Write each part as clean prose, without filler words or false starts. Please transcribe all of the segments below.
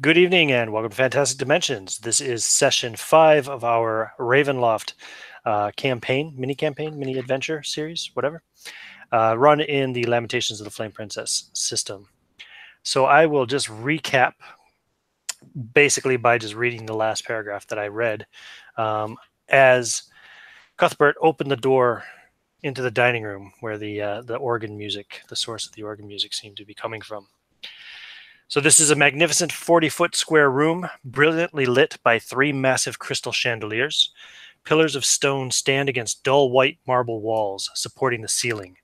Good evening and welcome to Fantastic Dimensions. This is session 5 of our Ravenloft mini adventure series, whatever, run in the Lamentations of the Flame Princess system. So I will just recap basically by just reading the last paragraph that I read as Cuthbert opened the door into the dining room where the organ music, the source of the organ music seemed to be coming from. So this is a magnificent 40-foot square room, brilliantly lit by 3 massive crystal chandeliers. Pillars of stone stand against dull white marble walls, supporting the ceiling.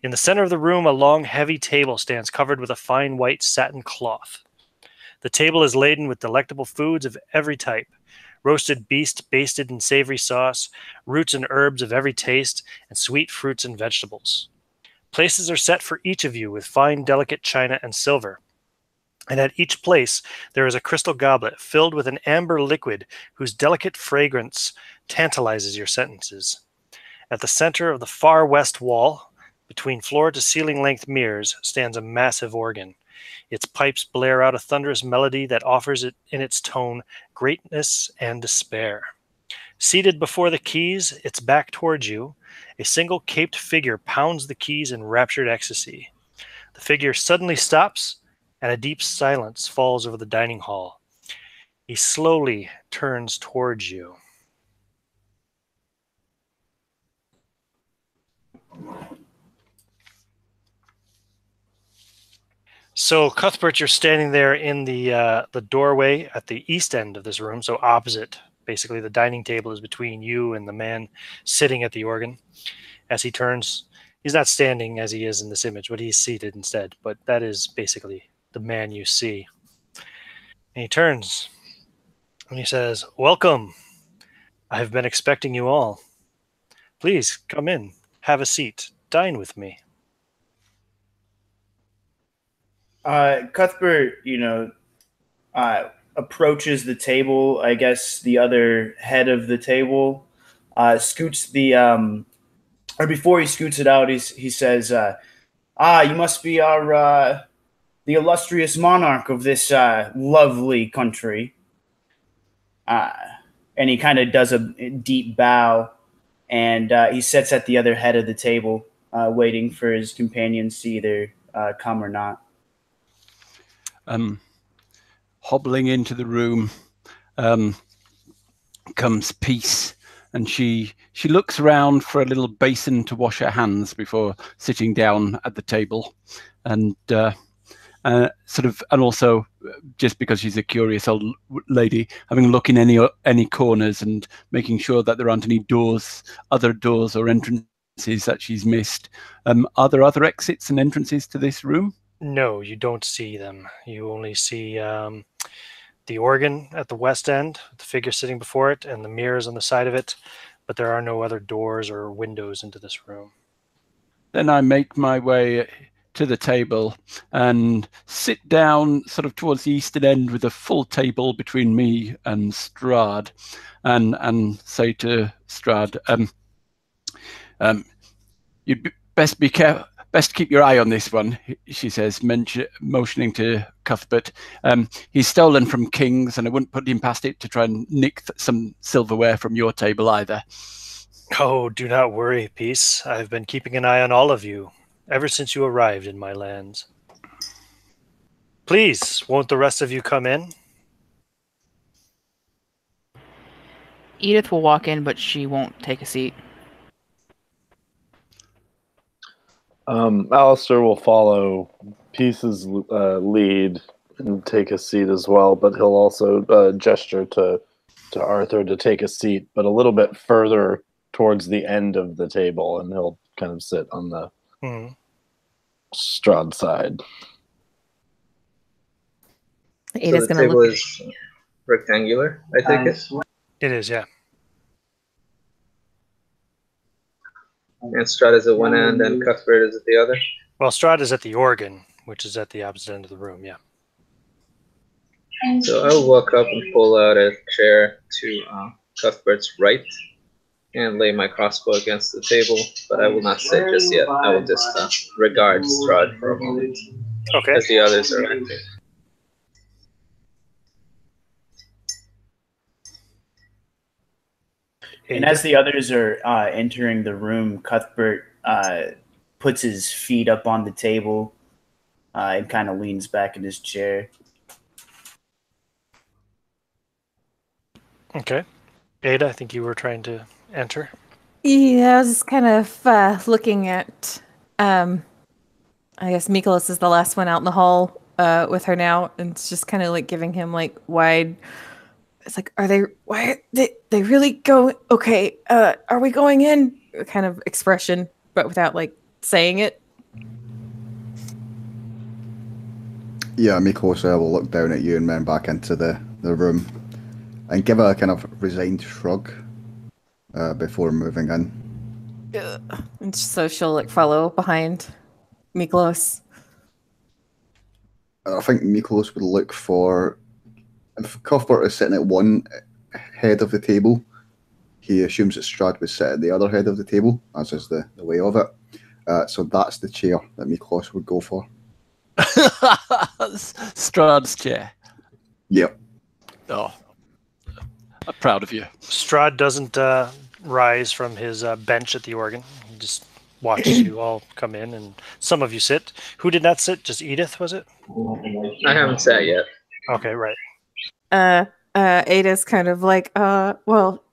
In the center of the room, a long, heavy table stands covered with a fine white satin cloth. The table is laden with delectable foods of every type. Roasted beast basted in savory sauce, roots and herbs of every taste, and sweet fruits and vegetables. Places are set for each of you with fine, delicate china and silver. And at each place, there is a crystal goblet filled with an amber liquid whose delicate fragrance tantalizes your senses. At the center of the far west wall, between floor to ceiling length mirrors, stands a massive organ. Its pipes blare out a thunderous melody that offers it in its tone greatness and despair. Seated before the keys, its back towards you, a single caped figure pounds the keys in raptured ecstasy. The figure suddenly stops, and a deep silence falls over the dining hall. He slowly turns towards you. So, Cuthbert, you're standing there in the doorway at the east end of this room, so opposite. Basically, the dining table is between you and the man sitting at the organ. As he turns, he's not standing as he is in this image, but he's seated instead. But that is basically the man you see. And he turns and he says, "Welcome. I have been expecting you all. Please come in, have a seat, dine with me." Cuthbert, approaches the table. I guess the other head of the table scoots or before he scoots it out, he says, you must be the illustrious monarch of this lovely country." And he kind of does a deep bow, and he sits at the other head of the table, waiting for his companions to either come or not. Hobbling into the room comes Peace, and she looks around for a little basin to wash her hands before sitting down at the table, and and also just because she's a curious old lady, having a look in any corners and making sure that there aren't any other doors or entrances that she's missed. Are there other exits and entrances to this room? No, you don't see them. You only see the organ at the west end, the figure sitting before it, and the mirrors on the side of it, but there are no other doors or windows into this room. Then I make my way to the table and sit down sort of towards the eastern end with a full table between me and Strahd, and say to Strahd, you'd best be careful. Best keep your eye on this one, she says, motioning to Cuthbert. He's stolen from kings, and I wouldn't put him past it to try and nick some silverware from your table either. Oh, do not worry, Peace. I've been keeping an eye on all of you ever since you arrived in my lands. Please, won't the rest of you come in? Edith will walk in, but she won't take a seat. Alistair will follow Peace's lead and take a seat as well, but he'll also gesture to Arthur to take a seat, but a little bit further towards the end of the table, and he'll kind of sit on the Strahd side. So the table is rectangular, I take it? It is, yeah. And Strahd is at one end and Cuthbert is at the other? Well, Strahd is at the organ, which is at the opposite end of the room, yeah. So I'll walk up and pull out a chair to Cuthbert's right and lay my crossbow against the table, but I will not sit just yet. I will just regard Strahd for a moment. Okay. As the others are acting. And as the others are entering the room, Cuthbert puts his feet up on the table and kind of leans back in his chair. Okay. Ada, I think you were trying to enter. Yeah, I was just kind of looking at, I guess Miklos is the last one out in the hall with her now, and it's just kind of like giving him like wide. It's like, why are they really go? Okay, are we going in? Kind of expression, but without like saying it. Yeah, Miklos will look down at you and then back into the room and give a kind of resigned shrug before moving in. And so she'll like follow behind Miklos. I think Miklos would look for, if Cuthbert is sitting at one head of the table, he assumes that Strahd would sit at the other head of the table, as is the way of it. So that's the chair that Miklos would go for. Strahd's chair. Yep. Oh, I'm proud of you. Strahd doesn't rise from his bench at the organ. He just watches you all come in, and some of you sit. Who did not sit? Just Edith, was it? I haven't sat yet. Okay, right. Ada's kind of like, well,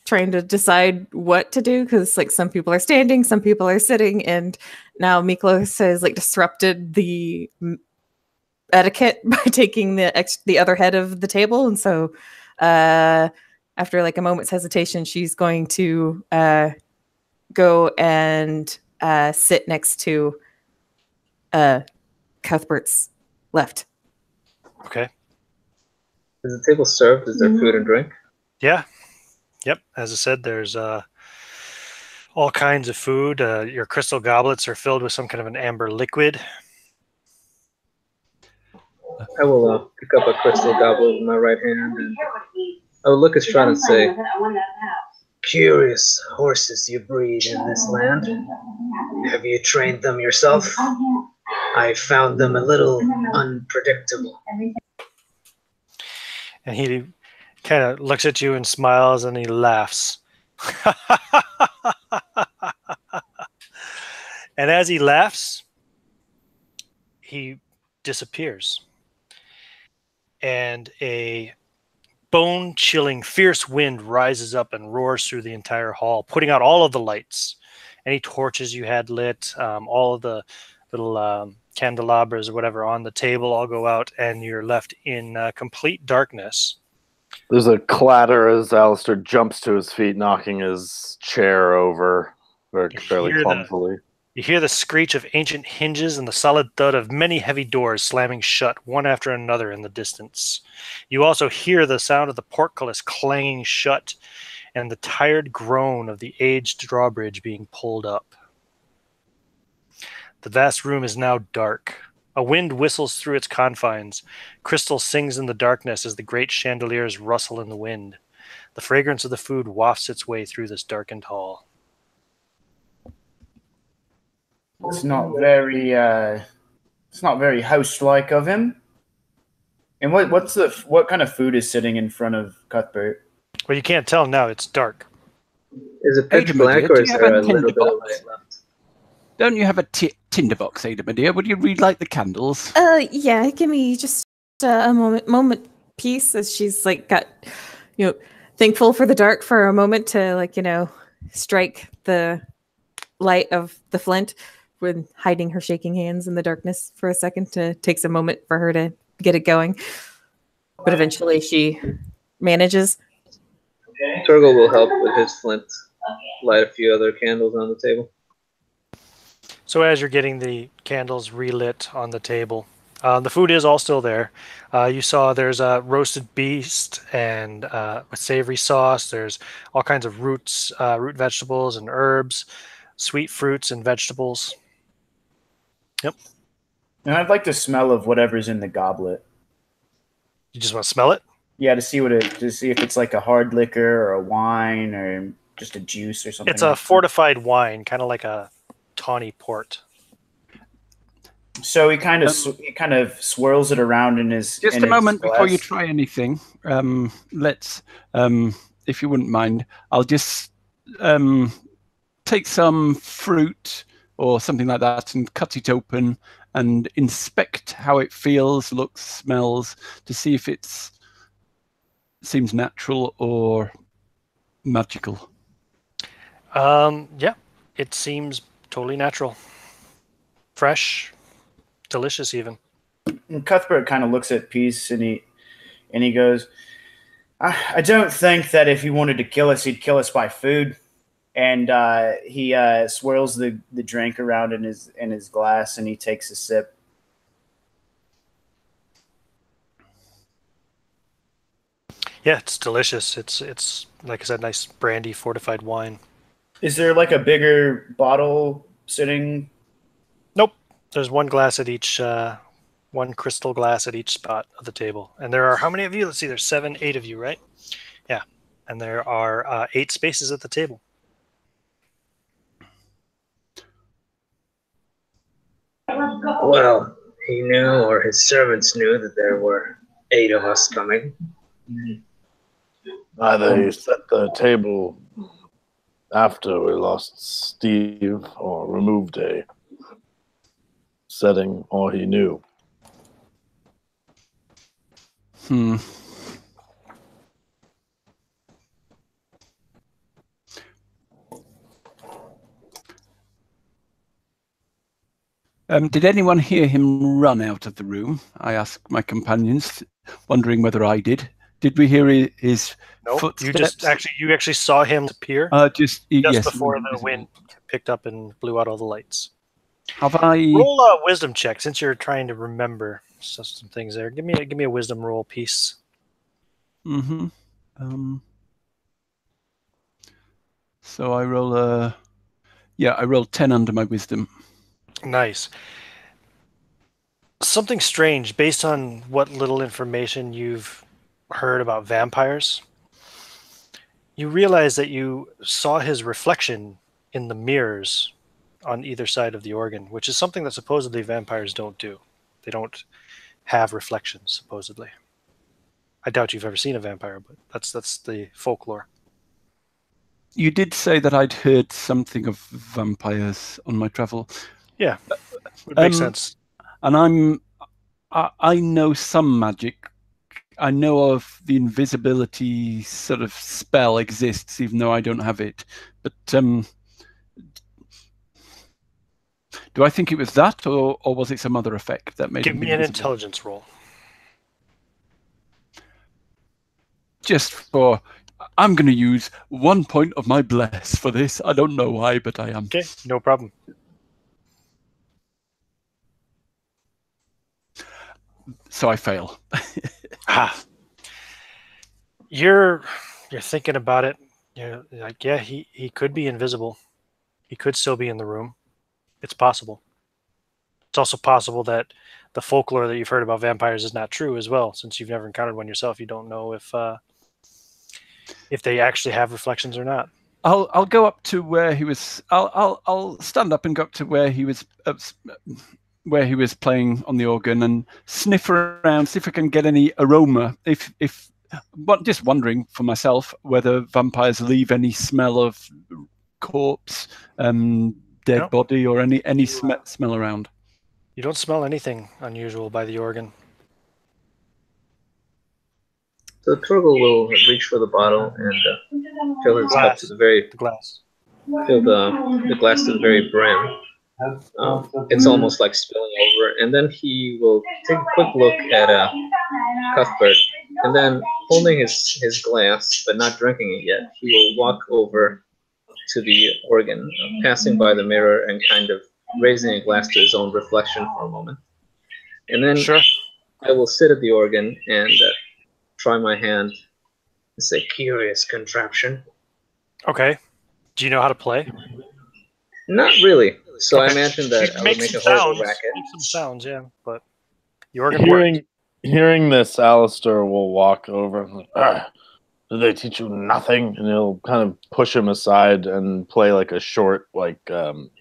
trying to decide what to do because like some people are standing, some people are sitting, and now Miklos has like disrupted the etiquette by taking the other head of the table, and so after like a moment's hesitation, she's going to go and sit next to Cuthbert's left. Okay. Is the table served? Is there food and drink? Yeah. Yep. As I said, there's all kinds of food. Your crystal goblets are filled with some kind of an amber liquid. I will pick up a crystal goblet with my right hand, and I will look at Strahd and say, "Curious horses you breed in this land. Have you trained them yourself? I found them a little unpredictable." And he kind of looks at you and smiles, and he laughs. And as he laughs, he disappears. And a bone-chilling, fierce wind rises up and roars through the entire hall, putting out all of the lights. Any torches you had lit, all of the little candelabras or whatever on the table all go out, and you're left in complete darkness. There's a clatter as Alistair jumps to his feet, knocking his chair over fairly clumsily. You hear the screech of ancient hinges and the solid thud of many heavy doors slamming shut, one after another in the distance. You also hear the sound of the portcullis clanging shut and the tired groan of the aged drawbridge being pulled up. The vast room is now dark. A wind whistles through its confines. Crystal sings in the darkness as the great chandeliers rustle in the wind. The fragrance of the food wafts its way through this darkened hall. It's not very house-like of him. And what kind of food is sitting in front of Cuthbert? Well, you can't tell now. It's dark. Is it pitch Ada, black, do or you is have there a a little bit of tinderbox? light left? Don't you have a tinderbox, Ada, my dear? Would you relight the candles? Yeah, give me just a moment piece as she's like got, thankful for the dark for a moment to like, strike the light of the flint with hiding her shaking hands in the darkness for a second. Takes a moment for her to get it going. But eventually she manages. Turgle will help with his flint. Light a few other candles on the table. So as you're getting the candles relit on the table, the food is all still there. You saw there's a roasted beast and a savory sauce. There's all kinds of root vegetables and herbs, sweet fruits and vegetables. Yep. And I'd like to smell of whatever's in the goblet. You just want to smell it? Yeah, to see if it's like a hard liquor or a wine or just a juice or something. It's a fortified wine, kind of like a tawny port. So he kind of swirls it around in his. Just in a moment glass. before you try anything. Let's if you wouldn't mind, I'll just take some fruit or something like that and cut it open and inspect how it feels, looks, smells, to see if it seems natural or magical. Yeah, it seems totally natural. Fresh, delicious even. And Cuthbert kind of looks at Peace and he goes, I don't think that if he wanted to kill us, he'd kill us by food. And he swirls the drink around in his glass, and he takes a sip. Yeah, it's delicious. It's like I said, nice brandy fortified wine. Is there like a bigger bottle sitting? Nope. There's one glass at each, one crystal glass at each spot of the table. And there are how many of you? Let's see. There's 7, 8 of you, right? Yeah. And there are 8 spaces at the table. Well, he knew, or his servants knew, that there were 8 of us coming. Either he set the table after we lost Steve, or removed a setting, or he knew. Did anyone hear him run out of the room? I asked my companions, wondering whether I did. Did we hear his footsteps? You actually saw him appear just yes, before the wind picked up and blew out all the lights. Have I roll a wisdom check since you're trying to remember some things there? Give me a wisdom roll, Peace. Mm-hmm. So I roll I rolled 10 under my wisdom. Nice. Something strange based on what little information you've heard about vampires. You realize that you saw his reflection in the mirrors on either side of the organ, which is something that supposedly vampires don't do. They don't have reflections, supposedly. I doubt you've ever seen a vampire, but that's the folklore. You did say that I'd heard something of vampires on my travel. Yeah, would make sense. And I know some magic. I know of the invisibility sort of spell exists, even though I don't have it. But do I think it was that, or was it some other effect that made? Give me an intelligence roll. Just for, I'm going to use 1 point of my bless for this. I don't know why, but I am. Okay, no problem. So I fail. You're thinking about it. You're like, yeah, he could be invisible. He could still be in the room. It's possible. It's also possible that the folklore that you've heard about vampires is not true as well. Since you've never encountered one yourself, you don't know if they actually have reflections or not. I'll go up to where he was. I'll stand up and go up to where he was playing on the organ and sniff around, see if I can get any aroma. But just wondering for myself whether vampires leave any smell of corpse, dead body, or any smell around. You don't smell anything unusual by the organ. So Torgal will reach for the bottle and fill his cup to the glass. Fill the glass to the very brim. It's almost like spilling over, and then he will take a quick look at Cuthbert, and then holding his glass but not drinking it yet, he will walk over to the organ, passing by the mirror and kind of raising a glass to his own reflection for a moment. And then I will sit at the organ and try my hand. It's a curious contraption. Okay. Do you know how to play? Not really. So I imagine that I would make a horrible racket. Make some sounds, yeah. But the organ hearing this, Alistair will walk over and did they teach you nothing? And he'll kind of push him aside and play like a short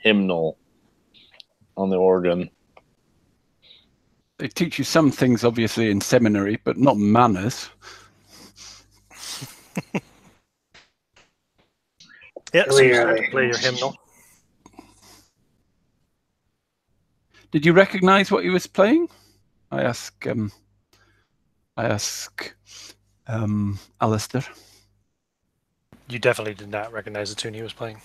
hymnal on the organ. They teach you some things, obviously, in seminary, but not manners. Yeah, so you start Clearly. to play your hymnal. Did you recognize what he was playing? I ask. Alistair. You definitely did not recognize the tune he was playing.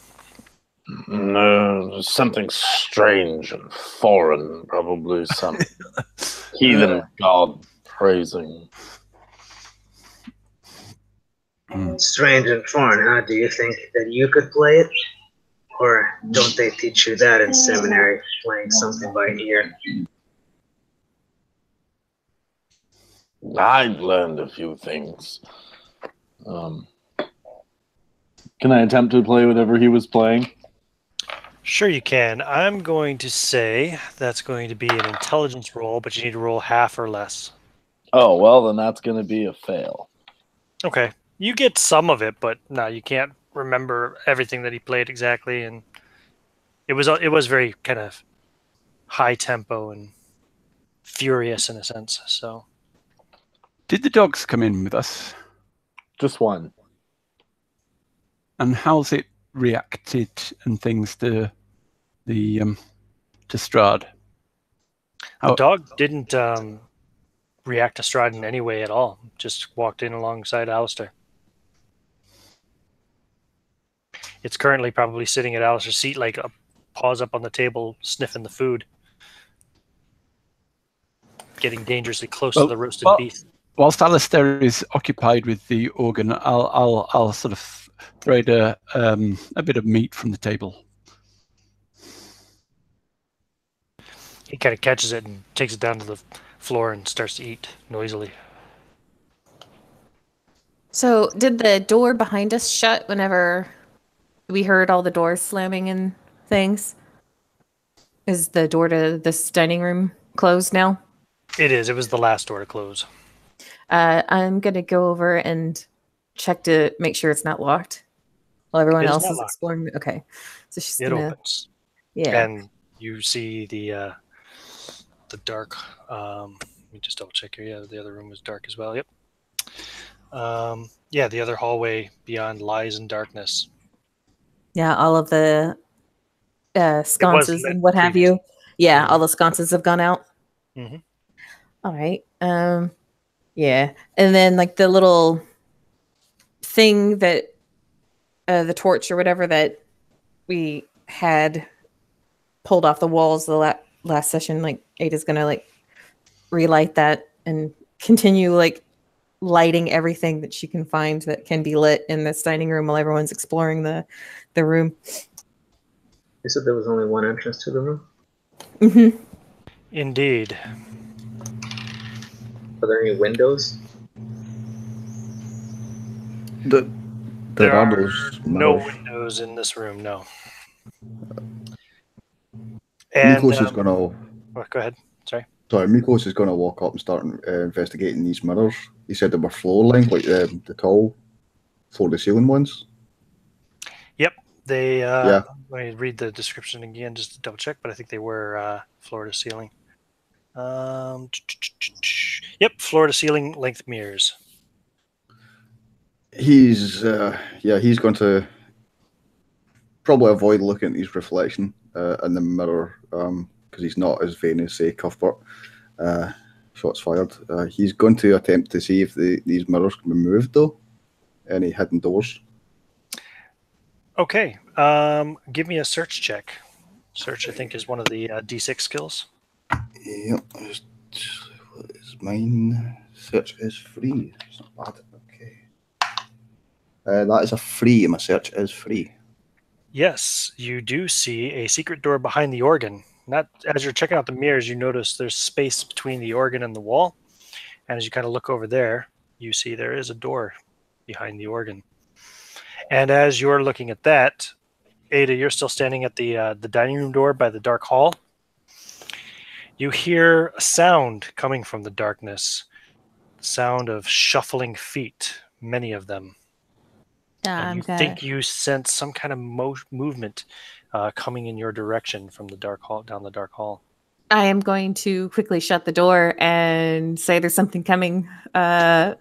No, something strange and foreign. Probably some heathen god praising. Strange and foreign, huh? Do you think that you could play it? Or don't they teach you that in seminary, playing something by ear? I've learned a few things. Can I attempt to play whatever he was playing? Sure you can. I'm going to say that's going to be an intelligence roll, but you need to roll half or less. Oh, well, then that's going to be a fail. Okay. You get some of it, but no, you can't remember everything that he played exactly, and it was very kind of high tempo and furious in a sense. So Did the dogs come in with us? Just one. And how's it reacted and things to the to Strahd? the dog didn't react to Strahd in any way at all. Just walked in alongside Alistair. It's currently probably sitting at Alistair's seat, like paws up on the table, sniffing the food, getting dangerously close to the roasted beef. Whilst Alistair is occupied with the organ, I'll sort of throw it a bit of meat from the table. He kind of catches it and takes it down to the floor and starts to eat noisily. So, did the door behind us shut whenever we heard all the doors slamming and things? Is the door to this dining room closed now? It is. It was the last door to close. I'm going to go over and check to make sure it's not locked while everyone It is else not is locked. exploring. Okay. So she's It going to... opens. Yeah. And you see the dark. Let me just double check here. Yeah, the other room was dark as well. Yep. Yeah, the other hallway beyond lies in darkness. Yeah, all of the sconces lit and what have you. Yeah, Mhm. all the sconces have gone out. Mhm. All right. Yeah. And then like the little thing that the torch or whatever that we had pulled off the walls the last session, like Ada's gonna like relight that and continue like lighting everything that she can find that can be lit in this dining room while everyone's exploring the room. You said there was only one entrance to the room? Mm-hmm. Indeed. Are there any windows? There are are those no mirrors. windows in this room, no. And Miklos is gonna. oh, go ahead. Sorry. Sorry, Miklos is gonna walk up and start investigating these mirrors. He said they were floor length, like the tall floor-to-ceiling ones. Yep. They. Yeah. Let me read the description again just to double check, but I think they were floor to ceiling. Yep, floor to ceiling length mirrors. He's going to probably avoid looking at his reflection in the mirror because he's not as vain as say Cuthbert. Shots fired. He's going to attempt to see if these mirrors can be moved though. Any hidden doors? Okay. Give me a search check. Search, I think, is one of the D6 skills. Yep. What is mine? Search is free. It's not bad. Okay. That is a 3. My search is free. Yes, you do see a secret door behind the organ. Not as you're checking out the mirrors, you notice there's space between the organ and the wall. And as you kind of look over there, you see there is a door behind the organ. And as you're looking at that, Ada, you're still standing at the dining room door by the dark hall. You hear a sound coming from the darkness. Sound of shuffling feet, many of them. And you think you sense some kind of movement coming in your direction from the dark hall, down the dark hall. I am going to quickly shut the door and say there's something coming. Someone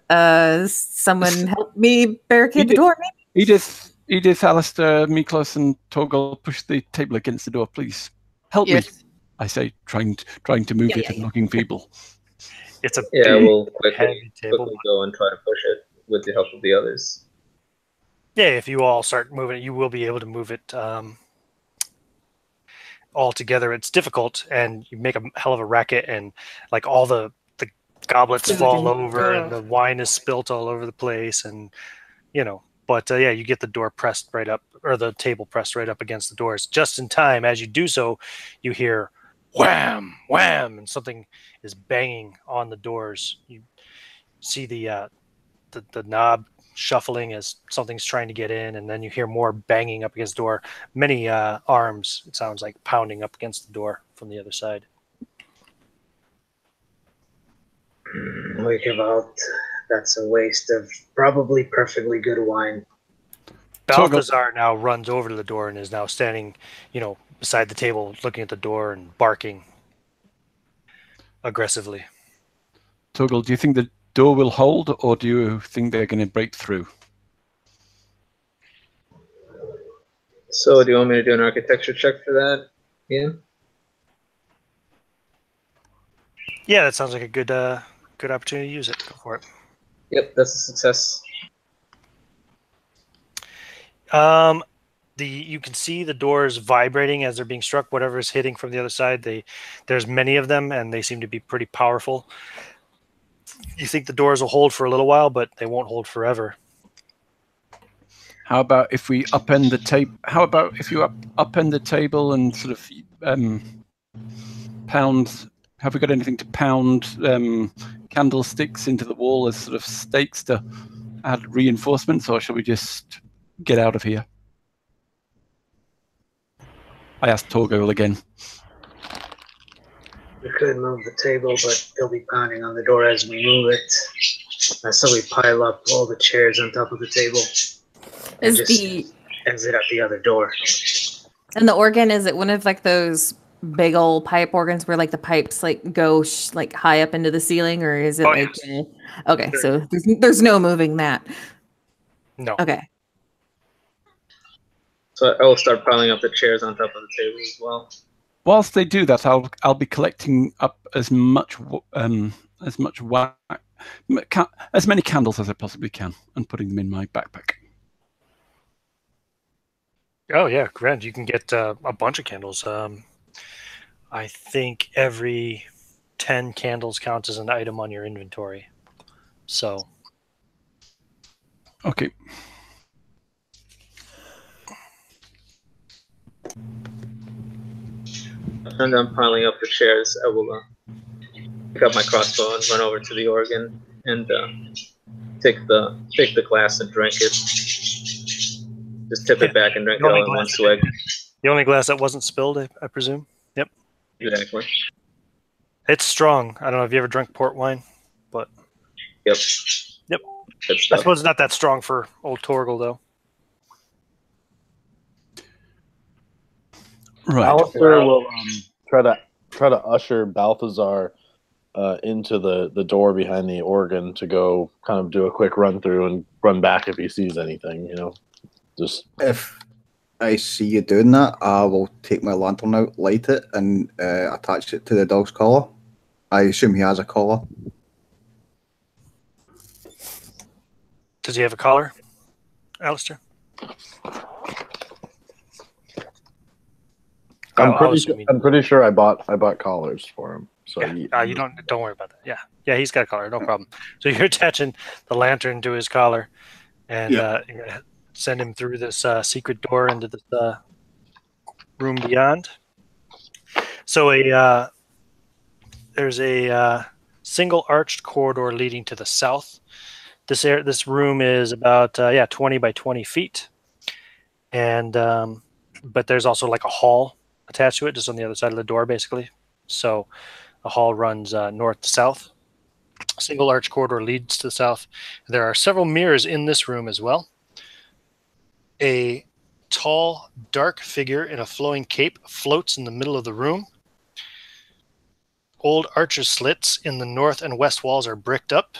help me barricade the door, maybe? Edith, Edith, Alistair, Miklos, and Torgal, push the table against the door, please. Help me, Yes. I say, trying to move it and looking feeble. It's a Yeah, big, we'll heavy table. quickly go and try to push it with the help of the others. Yeah, if you all start moving it, you will be able to move it all together. It's difficult, and you make a hell of a racket, and like all the goblets Food fall and- over, and the wine is spilt all over the place, and you know. But yeah, you get the door pressed right up, or the table pressed right up against the doors. Just in time, as you do so, you hear wham, wham, and something is banging on the doors. You see the knob shuffling as something's trying to get in, and then you hear more banging up against the door. Many arms, it sounds like, pounding up against the door from the other side. We give out. That's a waste of probably perfectly good wine. Balthazar now runs over to the door and is now standing, beside the table, looking at the door and barking aggressively. Torgal, do you think the door will hold, or do you think they're going to break through? So, do you want me to do an architecture check for that, Ian? Yeah, that sounds like a good opportunity to use it. Go for it. Yep, that's a success. You can see the doors vibrating as they're being struck. Whatever is hitting from the other side, there's many of them, and they seem to be pretty powerful. You think the doors will hold for a little while, but they won't hold forever. How about if we upend the table? How about if you upend the table and sort of pound? Have we got anything to pound candlesticks into the wall as sort of stakes to add reinforcements, or shall we just get out of here? I asked Torgal again. We could move the table, but they'll be pounding on the door as we move it. So we pile up all the chairs on top of the table and just exit out the other door. And the organ, is it one of like those big old pipe organs where like the pipes like go like high up into the ceiling, or is it yes. Okay, so there's no moving that. No. Okay. So I will start piling up the chairs on top of the table as well. Whilst they do that, I'll be collecting up as many candles as I possibly can and putting them in my backpack. Oh yeah, grand. You can get a bunch of candles. I think every 10 candles counts as an item on your inventory. So. Okay. And I'm piling up the chairs. I will pick up my crossbow and run over to the organ and take the glass and drink it. Just tip it back and drink it all in one swig. The only glass that wasn't spilled, I presume. Yep. Exactly. It's strong. I don't know if you ever drank port wine, but. Yep. I suppose it's not that strong for old Torgal, though. Right. Alistair will try to usher Balthazar into the door behind the organ to go kind of do a quick run through and run back if he sees anything. Just if I see you doing that, I will take my lantern out, light it, and attach it to the dog's collar. I assume he has a collar. Does he have a collar, Alistair? I'm pretty sure I bought collars for him. So yeah, you don't worry about that. Yeah, he's got a collar, no problem. So you're attaching the lantern to his collar, and you're gonna send him through this secret door into this room beyond. So there's a single arched corridor leading to the south. This room is about 20 by 20 feet, and but there's also like a hall attached to it, just on the other side of the door, basically. So the hall runs north to south. A single arch corridor leads to the south. There are several mirrors in this room as well. A tall, dark figure in a flowing cape floats in the middle of the room. Old archer slits in the north and west walls are bricked up.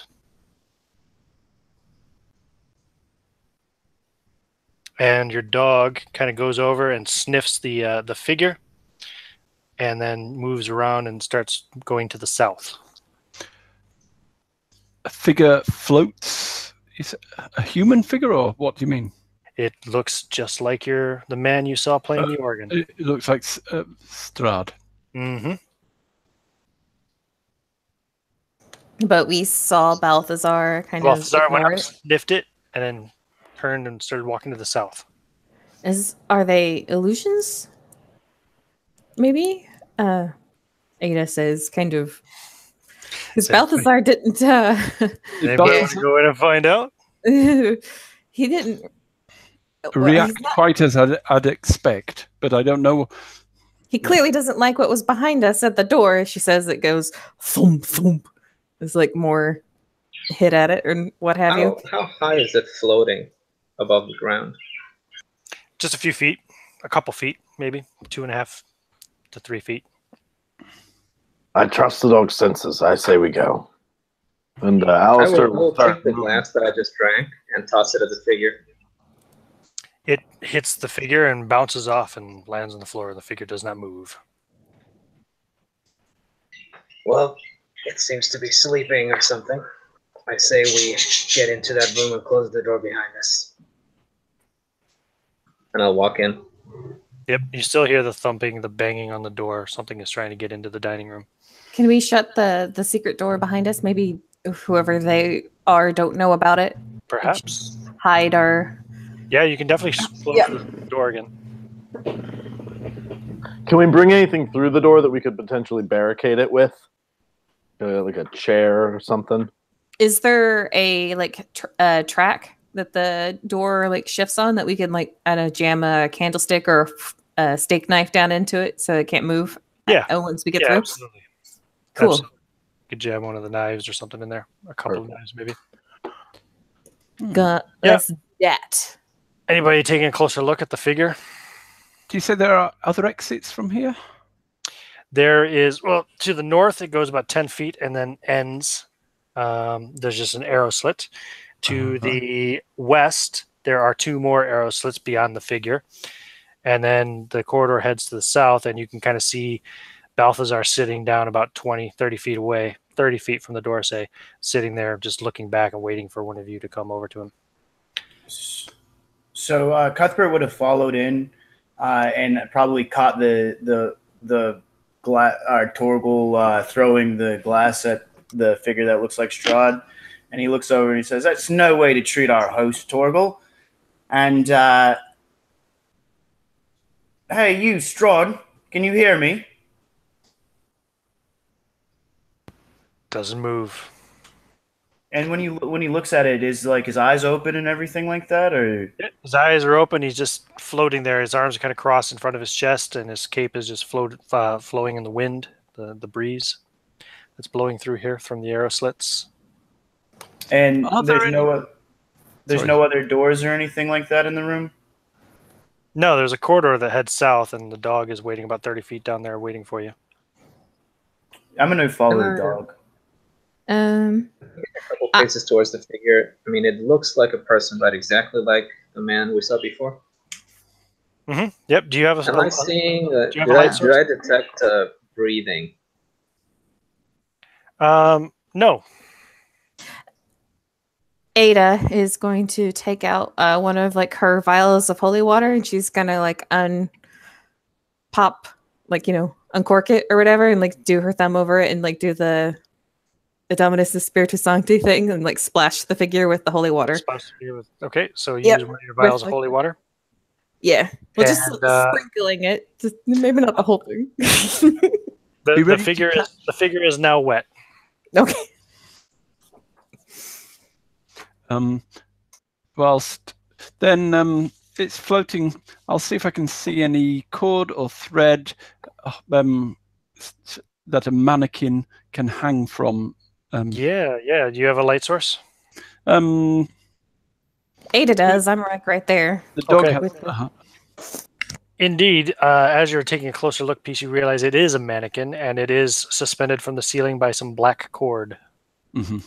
and your dog kind of goes over and sniffs the figure, and then moves around and starts going to the south. A figure floats. Is it a human figure, or what do you mean? It looks just like the man you saw playing the organ. It looks like Strahd. Mm-hmm. But we saw Balthazar kind of Balthazar went ignore up, it. sniffed it, and then turned and started walking to the south. Are they illusions? Maybe? Ada says kind of because Balthazar didn't Anybody want to go in and find out? he didn't react quite as I'd expect, but I don't know. He clearly doesn't like what was behind us at the door. She says it goes thump thump. There's like more hit at it or what have you. How high is it floating above the ground? Just a few feet, a couple feet, maybe 2.5 to 3 feet. I trust the dog's senses. I say we go. And Alistair will take the glass that I just drank and toss it at the figure. It hits the figure and bounces off and lands on the floor. The figure does not move. Well, it seems to be sleeping or something. I say we get into that room and close the door behind us. And I'll walk in. Yep, you still hear the thumping, the banging on the door. Something is trying to get into the dining room. Can we shut the secret door behind us? Maybe whoever they are don't know about it. Perhaps. Hide our... Yeah, you can definitely close the door again. Can we bring anything through the door that we could potentially barricade it with? Like a chair or something? Is there a track that the door like shifts on that we can like jam a candlestick or a steak knife down into it so it can't move? Yeah. Once we get through. Absolutely. Cool. Absolutely. You could jam one of the knives or something in there. A couple of knives, maybe. Let's do that. Anybody taking a closer look at the figure? Do you say there are other exits from here? There is, well, to the north, it goes about 10 feet and then ends. There's just an arrow slit. To the west, there are 2 more arrow slits beyond the figure. And then the corridor heads to the south, and you can kind of see Balthazar sitting down about 20, 30 feet away, 30 feet from the door, say, sitting there just looking back and waiting for one of you to come over to him. So Cuthbert would have followed in and probably caught the Torgal throwing the glass at the figure that looks like Strahd, and he looks over and he says, "That's no way to treat our host, Torgal." And hey, you, Strahd, can you hear me? Doesn't move. And when he looks at it, is like his eyes open and everything like that, or his eyes are open. He's just floating there. His arms are kind of crossed in front of his chest, and his cape is just flowing in the wind, the breeze that's blowing through here from the arrow slits. And there's no other doors or anything like that in the room? No, there's a corridor that heads south, and the dog is waiting about 30 feet down there waiting for you. I'm going to follow the dog. A couple paces towards the figure. I mean, it looks like a person, but exactly like the man we saw before. Mm-hmm. Yep. Do you have a... Am I seeing... do you have a light source? Did I detect breathing? No. Ada is going to take out one of like her vials of holy water, and she's gonna like uncork it or whatever, and like do her thumb over it and like do the Dominus Spiritus Sancti thing and like splash the figure with the holy water. Okay, so you use one of your vials of holy water? Yeah. Well, just sprinkling it. Just, maybe not the whole thing. The figure is now wet. Okay. Whilst then it's floating, I'll see if I can see any cord or thread that a mannequin can hang from. Yeah. Do you have a light source? Ada does. I'm right there. The dog has. Indeed, as you're taking a closer look, piece, you realize it is a mannequin, and it is suspended from the ceiling by some black cord. Mm-hmm.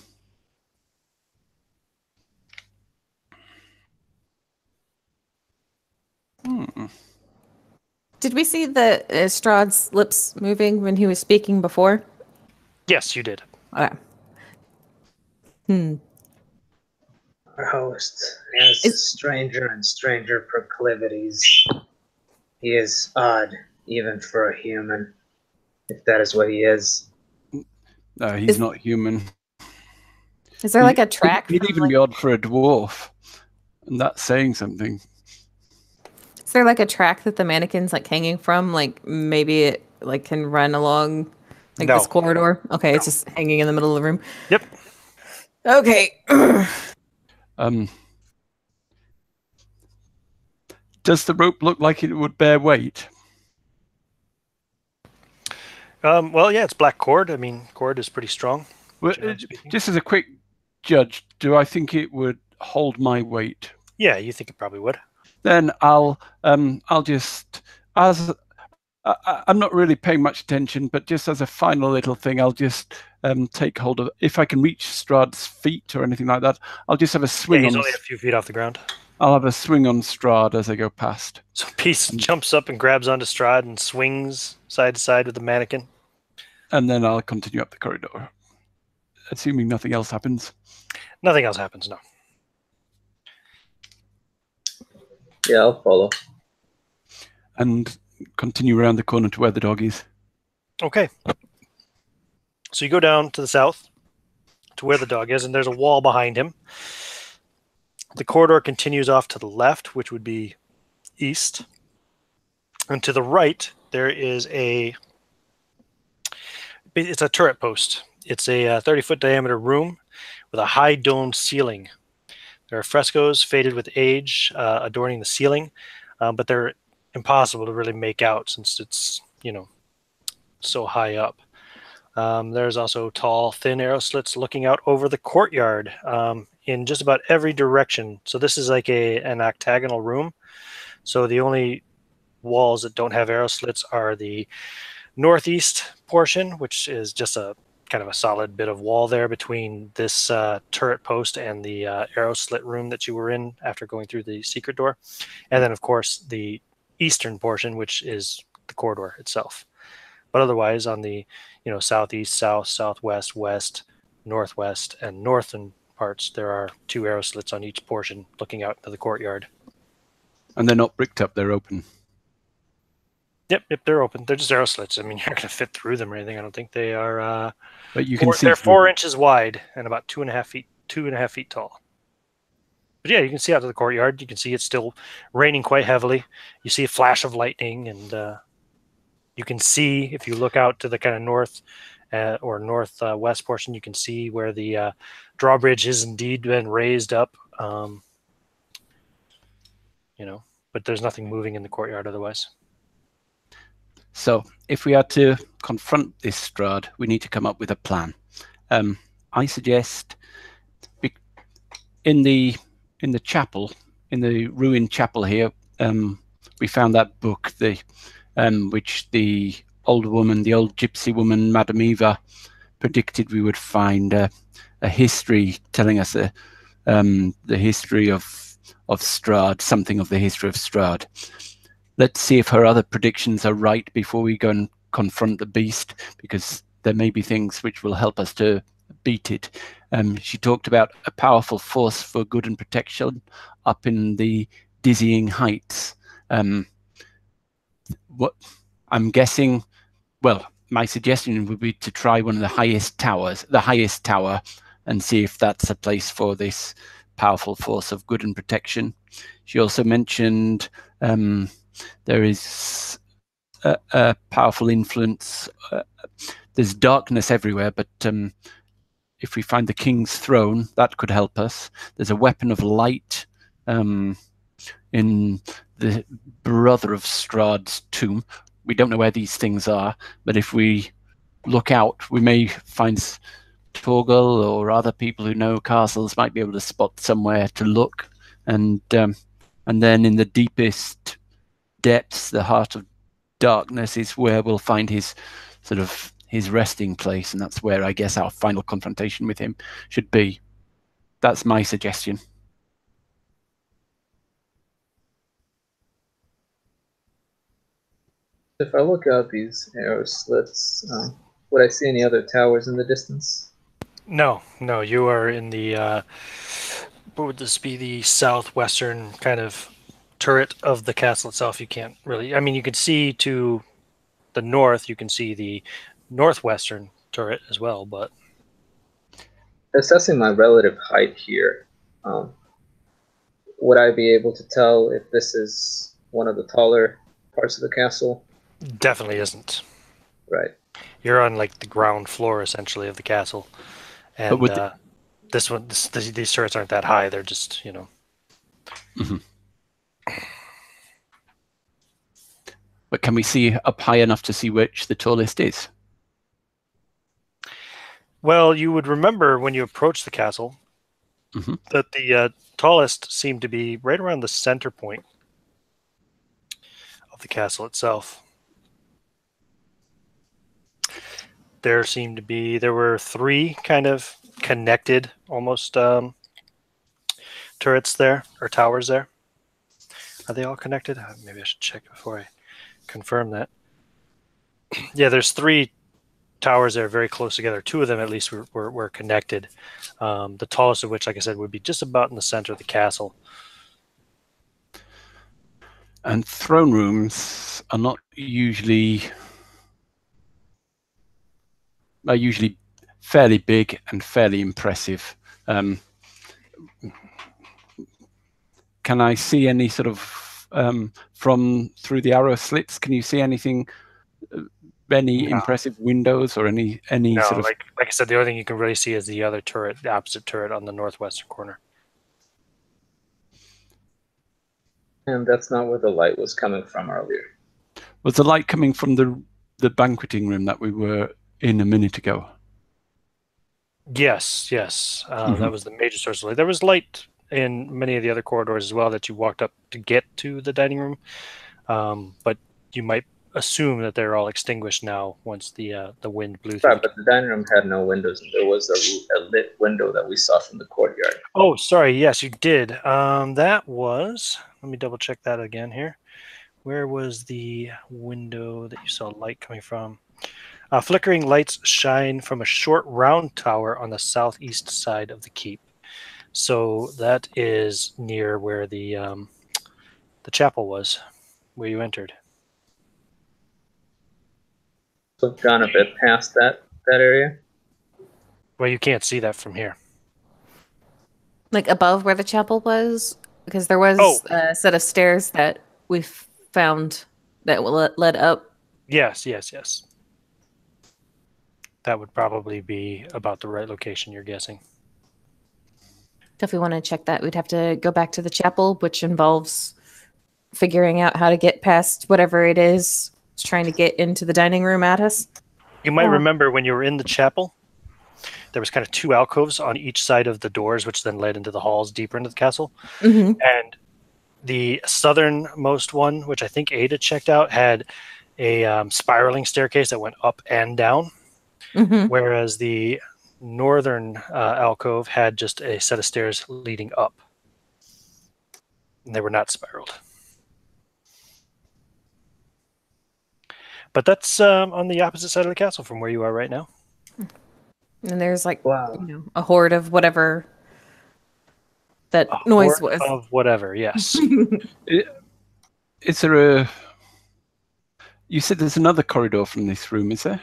Did we see the Strahd's lips moving when he was speaking before? Yes, you did. Okay. Our host has stranger and stranger proclivities. He is odd, even for a human, if that is what he is. No, he's not human. Is there like a track? He'd even be odd for a dwarf, and that's saying something. Is there like a track that the mannequin's like hanging from? Like maybe it like can run along like this corridor? Okay, it's just hanging in the middle of the room. Yep. Okay. Does the rope look like it would bear weight? Well, yeah, it's black cord. I mean, cord is pretty strong. Well, just as a quick judge, do I think it would hold my weight? Yeah, you think it probably would. Then I'll just, as I'm not really paying much attention, but just as a final little thing, I'll just take hold of, if I can reach Strahd's feet or anything like that, I'll just have a swing. Yeah, he's only a few feet off the ground. I'll have a swing on Strahd as I go past. So Peace jumps up and grabs onto Strahd and swings side to side with the mannequin. And then I'll continue up the corridor, assuming nothing else happens. Nothing else happens, no. Yeah, I'll follow. And continue around the corner to where the dog is. Okay. So you go down to the south to where the dog is, and there's a wall behind him. The corridor continues off to the left, which would be east. And to the right, there is it's a turret post. It's a 30-foot diameter room with a high domed ceiling. There are frescoes faded with age adorning the ceiling, but they're impossible to really make out since it's, so high up. There's also tall, thin arrow slits looking out over the courtyard in just about every direction. So this is like an octagonal room. So the only walls that don't have arrow slits are the northeast portion, which is just a kind of a solid bit of wall there between this turret post and the arrow slit room that you were in after going through the secret door. And then, of course, the eastern portion, which is the corridor itself. But otherwise, on the southeast, south, southwest, west, northwest, and northern parts, there are 2 arrow slits on each portion looking out into the courtyard. And they're not bricked up, they're open. Yep, they're open. They're just arrow slits. I mean, you're not going to fit through them or anything. I don't think they are. But you can see they're 4 inches wide and about 2.5 feet tall. But yeah, you can see out to the courtyard. You can see it's still raining quite heavily. You see a flash of lightning, and you can see, if you look out to the kind of north or northwest portion, you can see where the drawbridge has indeed been raised up. But there's nothing moving in the courtyard otherwise. So if we are to confront this Strahd, we need to come up with a plan. I suggest in the chapel, in the ruined chapel here, we found that book, which the old gypsy woman, Madame Eva, predicted we would find a history telling us the history of Strahd, something of the history of Strahd. Let's see if her other predictions are right before we go and confront the beast, because there may be things which will help us to beat it. She talked about a powerful force for good and protection up in the dizzying heights. What I'm guessing, well, my suggestion would be to try one of the highest tower, and see if that's a place for this powerful force of good and protection. She also mentioned there is a powerful influence. There's darkness everywhere, but if we find the king's throne, that could help us. There's a weapon of light in the brother of Strahd's tomb. We don't know where these things are, but if we look out, we may find Torgal or other people who know castles might be able to spot somewhere to look. And then in the deepest depths, the heart of darkness is where we'll find his resting place, and that's where I guess our final confrontation with him should be. That's my suggestion. If I look out these arrow slits, would I see any other towers in the distance? No, you are in the, what would this be, the southwestern kind of turret of the castle itself. You can't really, I mean, you can see to the north, you can see the northwestern turret as well, but... Assessing my relative height here, would I be able to tell if this is one of the taller parts of the castle? Definitely isn't. Right. You're on like the ground floor essentially of the castle, and these turrets aren't that high. They're just, you know. Mm-hmm. But can we see up high enough to see which the tallest is? Well, you would remember when you approach the castle that the tallest seemed to be right around the center point of the castle itself. There were three kind of connected almost turrets there, or towers there. Are they all connected? Maybe I should check before I confirm that. Yeah, there's three towers there very close together. Two of them at least were connected. The tallest of which, like I said, would be just about in the center of the castle. And throne rooms are not usually fairly big and fairly impressive. Can I see any sort of from through the arrow slits? Can you see anything? Any impressive windows or any no, sort of... like I said, the only thing you can really see is the other turret, the opposite turret on the northwestern corner. And that's not where the light was coming from earlier. Was the light coming from the banqueting room that we were in a minute ago? Yes. That was the major source of light. There was light in many of the other corridors as well that you walked up to get to the dining room, but you might assume that they're all extinguished now once the wind blew through. Right, but the dining room had no windows, and there was a lit window that we saw from the courtyard. Oh, sorry. Yes, you did. That was... Let me double check that again here. Where was the window that you saw light coming from? Flickering lights shine from a short round tower on the southeast side of the keep. So that is near where the chapel was, where you entered. So I've gone a bit past that area. Well, you can't see that from here. Like above where the chapel was? Because there was a set of stairs that we found that led up. Yes. That would probably be about the right location, you're guessing. So if we want to check that, we'd have to go back to the chapel, which involves figuring out how to get past whatever it is trying to get into the dining room at us. You might remember when you were in the chapel, there was kind of two alcoves on each side of the doors, which then led into the halls deeper into the castle. Mm-hmm. And the southernmost one, which I think Ada checked out, had a spiraling staircase that went up and down, whereas the northern alcove had just a set of stairs leading up. And they were not spiraled. But that's on the opposite side of the castle from where you are right now. And there's like a horde of whatever that noise was. Of whatever, yes. Is there a... You said there's another corridor from this room, is there?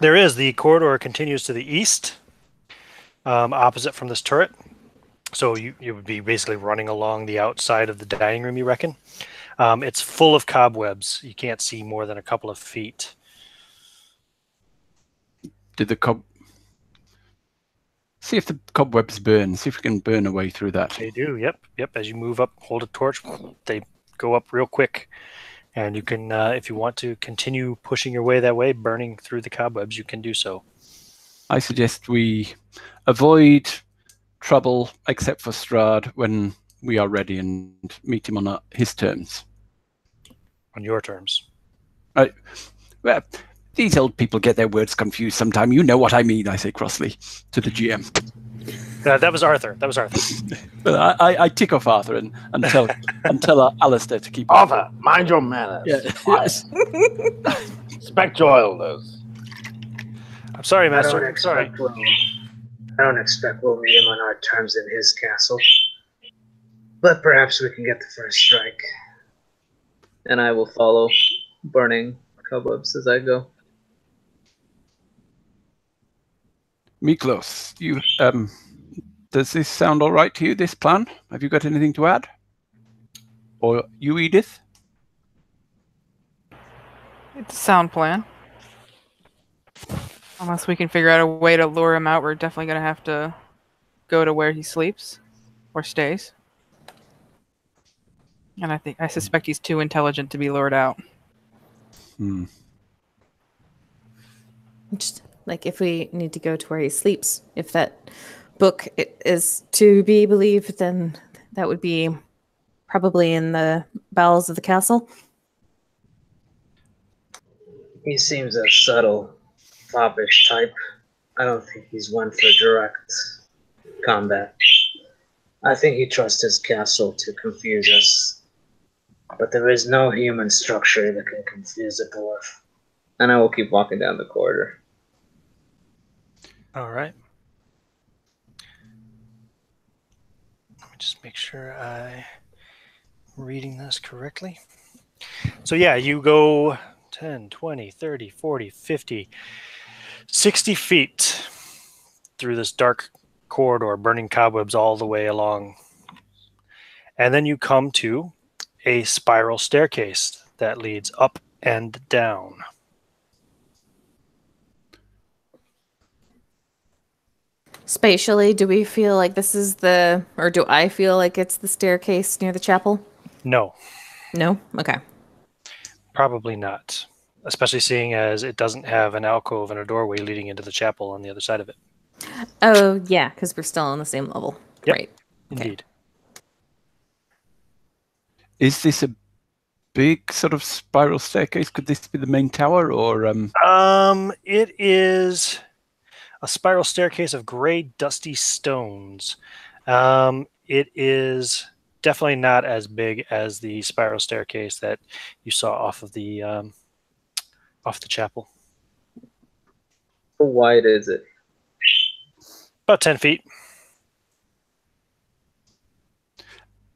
There is. The corridor continues to the east, opposite from this turret. So you would be basically running along the outside of the dining room, you reckon? It's full of cobwebs. You can't see more than a couple of feet. Did the See if the cobwebs burn. See if we can burn a way through that. They do, yep. As you move up, hold a torch, they go up real quick. And you can, if you want to continue pushing your way that way, burning through the cobwebs, you can do so. I suggest we avoid trouble, except for Strahd, when we are ready, and meet him on his terms. On your terms. Well, these old people get their words confused sometime. You know what I mean, I say crossly to the GM. That was Arthur. That was Arthur. But I tick off Arthur and tell Alistair to keep Arthur, mind your manners. Yeah. Yes. Respect your elders. I'm sorry, I Master. don't I'm sorry. expect we'll meet him on our terms in his castle. But perhaps we can get the first strike. And I will follow, burning cobwebs as I go. Miklos, you does this sound all right to you? This plan? Have you got anything to add? Or you, Edith? It's a sound plan. Unless we can figure out a way to lure him out, we're definitely going to have to go to where he sleeps or stays. And I suspect he's too intelligent to be lured out. Just like if we need to go to where he sleeps, if that book is to be believed, then that would be probably in the bowels of the castle. He seems a subtle, foppish type. I don't think he's one for direct combat. I think he trusts his castle to confuse us. But there is no human structure that can confuse a dwarf. And I will keep walking down the corridor. All right. Let me just make sure I'm reading this correctly. So yeah, you go 10, 20, 30, 40, 50, 60 feet through this dark corridor, burning cobwebs all the way along. And then you come to a spiral staircase that leads up and down. Spatially, do we feel like this is or do I feel like it's the staircase near the chapel? No, No? Okay. probably not. Especially seeing as it doesn't have an alcove and a doorway leading into the chapel on the other side of it. Oh, yeah, because we're still on the same level. Yep. Right. Okay. Indeed. Is this a big sort of spiral staircase? Could this be the main tower, or It is a spiral staircase of gray, dusty stones. It is definitely not as big as the spiral staircase that you saw off of the chapel. How wide is it? About 10 feet.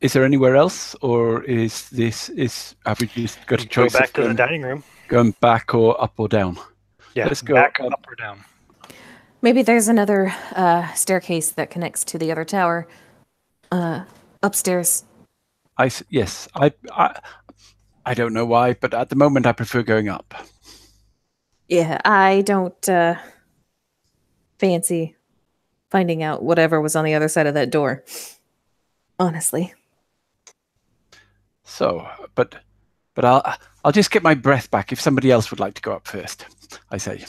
is there anywhere else, or have we just got a choice? Go back to the going, dining room. going back or up or down? Yeah, Let's go back, up or down. Maybe there's another staircase that connects to the other tower upstairs. Yes, I don't know why, but at the moment I prefer going up. Yeah, I don't fancy finding out whatever was on the other side of that door. Honestly. So, but I'll just get my breath back if somebody else would like to go up first, I say.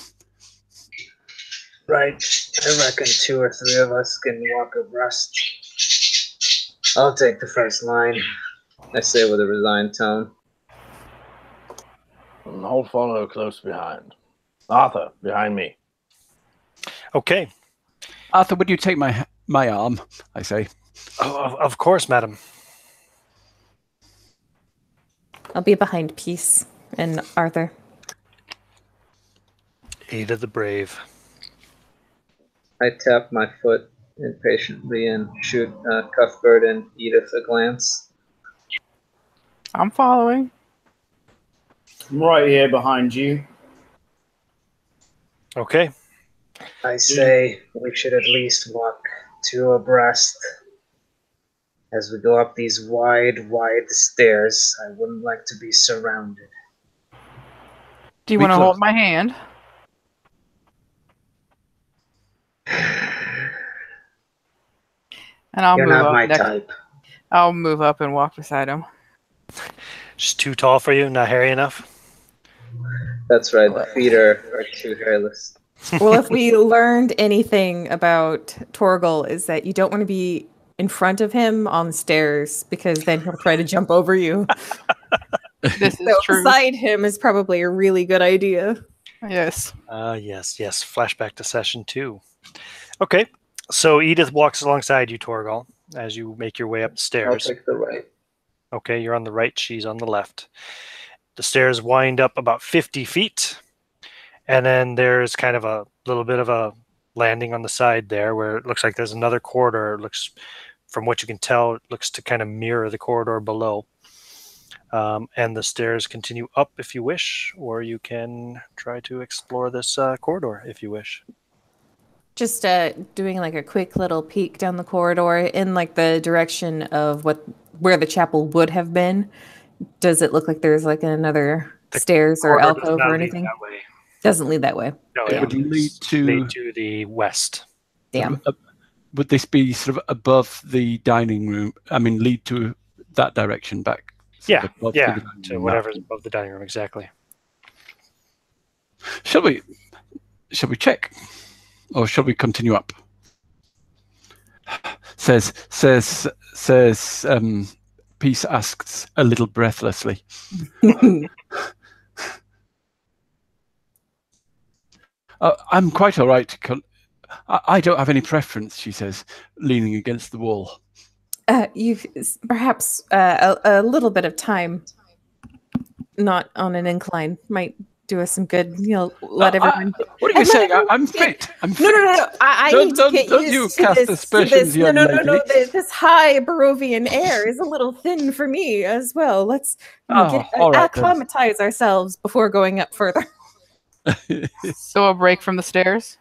Right. I reckon 2 or 3 of us can walk abreast. I'll take the first line, I say with a resigned tone. And I'll follow close behind. Arthur, behind me. Okay. Arthur, would you take my arm, I say. Oh, of course, madam. I'll be behind Peace and Arthur. Ada the Brave. I tap my foot impatiently and shoot Cuthbert and Edith a glance. I'm following. I'm right here behind you. Okay. I say we should at least walk 2 abreast. As we go up these wide stairs, I wouldn't like to be surrounded. Do you want to hold my hand? And I'll You're move not up my next. type. I'll move up and walk beside him. Just too tall for you, not hairy enough? That's right, the feet are too hairless. Well, if we learned anything about Torgal, is that you don't want to be in front of him on the stairs, because then he'll try to jump over you. This is So true. beside him is probably a really good idea. Yes. Yes. Flashback to session 2. Okay. So Edith walks alongside you, Torgal, as you make your way up the I'll stairs. take the right. Okay, you're on the right, she's on the left. The stairs wind up about 50 feet, and then there's kind of a little bit of a landing on the side there where it looks like there's another corridor. It looks, from what you can tell, it looks to kind of mirror the corridor below. And the stairs continue up if you wish, or you can try to explore this corridor if you wish. Just doing like a quick little peek down the corridor in like the direction of where the chapel would have been. Does it look like there's like another stairs or Corridor does alcove not or lead anything? that way. Doesn't lead that way. No, Damn. it would lead to the west. Damn. Would this be sort of above the dining room? I mean, lead to that direction back. Yeah, above yeah, the dining to room. whatever's above the dining room, exactly. Shall we check, or shall we continue up? Says Peace asks a little breathlessly. I'm quite all right. I don't have any preference, she says, leaning against the wall. You perhaps a little bit of time, not on an incline, might do us some good. Let everyone. What are you saying? I'm fit. I'm fit. No. I need to get don't used you to cast this. aspersions, young No. lady. This high Barovian air is a little thin for me as well. Let's all right, acclimatize ourselves before going up further. So a break from the stairs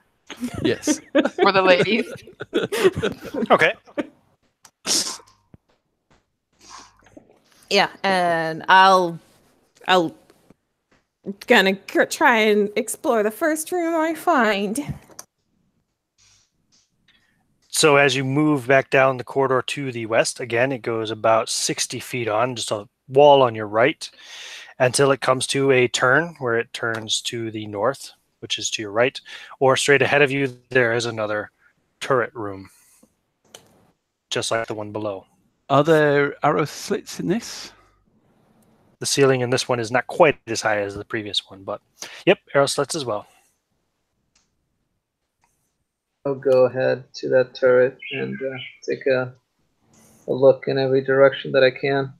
Yes. for the ladies. Okay. Yeah, and I'll gonna try and explore the first room I find. So as you move back down the corridor to the west, again, it goes about 60 feet on, just a wall on your right, until it comes to a turn where it turns to the north, which is to your right, or straight ahead of you, there is another turret room, just like the one below. Are there arrow slits in this? The ceiling in this one is not quite as high as the previous one, but yep, arrow slits as well. I'll go ahead to that turret and take a look in every direction that I can.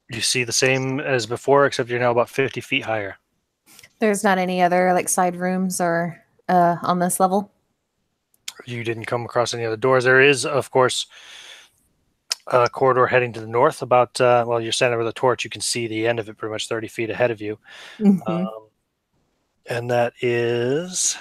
You see the same as before, except you're now about 50 feet higher. There's not any other like side rooms or on this level. You didn't come across any other doors. There is, of course, a corridor heading to the north. About well, you're standing with a torch. You can see the end of it, pretty much 30 feet ahead of you, and that is.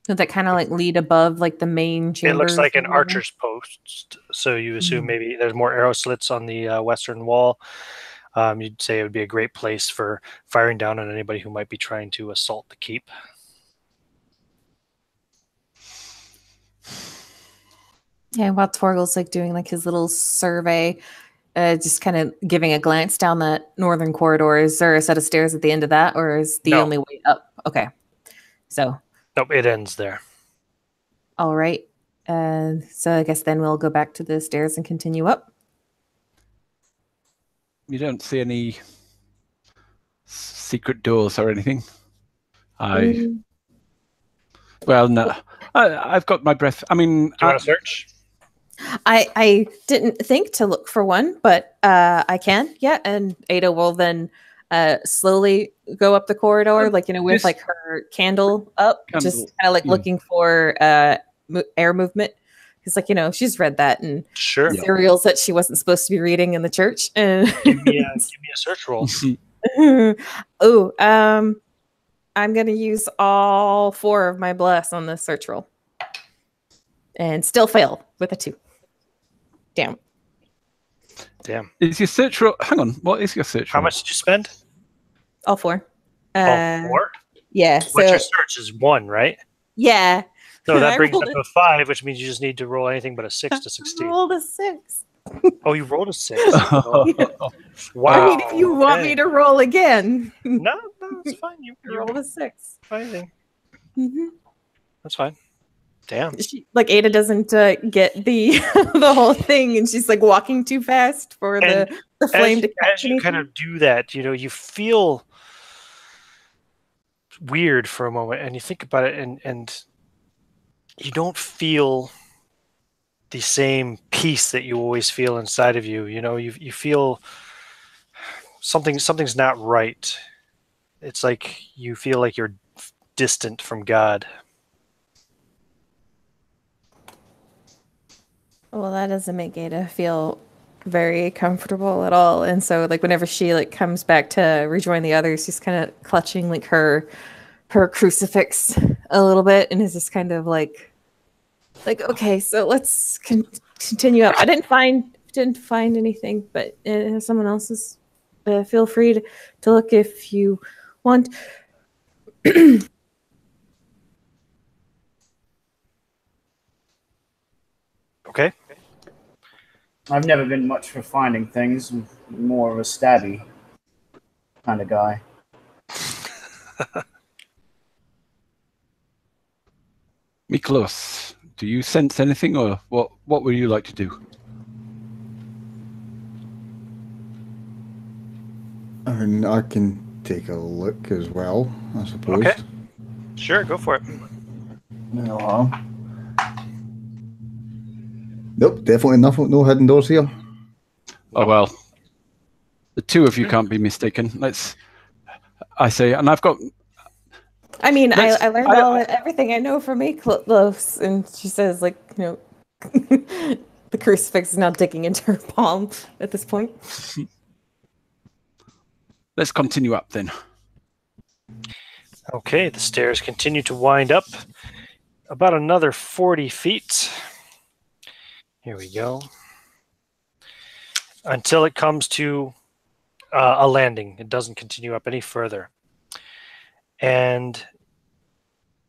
Would that kind of like lead above like the main chambers? It looks like an archer's post. So you assume maybe there's more arrow slits on the western wall. You'd say it would be a great place for firing down on anybody who might be trying to assault the keep. Yeah, while Torgal's like doing like his little survey, just kind of giving a glance down that northern corridor. Is there a set of stairs at the end of that, or is the only way up? Okay, so. Nope, it ends there. All right. So I guess then we'll go back to the stairs and continue up. You don't see any secret doors or anything? Well, no. I've got my breath. I mean... Do you want to search? I didn't think to look for one, but I can. Yeah, and Ada will then slowly go up the corridor, like, with like her candle up, just kind of like looking for air movement. Because, like, she's read that and serials that she wasn't supposed to be reading in the church. And give me a search roll. Oh, I'm gonna use all 4 of my bless on this search roll, and still fail with a 2. Damn. Is your search roll? Hang on. What is your search roll? How much did you spend? All 4. All 4? Yeah. What's your search is 1, right? Yeah. So that brings up to 5, which means you just need to roll anything but a 6 to succeed. I rolled a 6. Oh, you rolled a 6. Wow. I mean, if you want me to roll again. No, it's fine. You rolled a 6. Fine. Mm-hmm. That's fine. Damn. Like Ada doesn't get the the whole thing, and she's like walking too fast for the flame to catch. As you kind of do that, you feel weird for a moment, and you think about it, and you don't feel the same peace that you always feel inside of you. You know, you feel something's not right. It's like you feel like you're distant from God. Well, that doesn't make Ada feel very comfortable at all. And so like whenever she like comes back to rejoin the others, she's kind of clutching like her crucifix a little bit and is just kind of like okay, so let's continue up. I didn't find anything, but someone else's feel free to look if you want. Okay. I've never been much for finding things. I'm more of a stabby kind of guy. Miklos, do you sense anything, or what would you like to do? I mean, I can take a look as well, I suppose. Okay. Sure, go for it. No harm. Nope, definitely nothing. No hidden doors here. Oh well, the two of you can't be mistaken. I say, and I've got. I mean, I learned everything I know from Miklos, and she says, like, you know, the crucifix is now digging into her palm at this point. Let's continue up then. Okay, the stairs continue to wind up about another 40 feet. Here we go. Until it comes to a landing. It doesn't continue up any further. And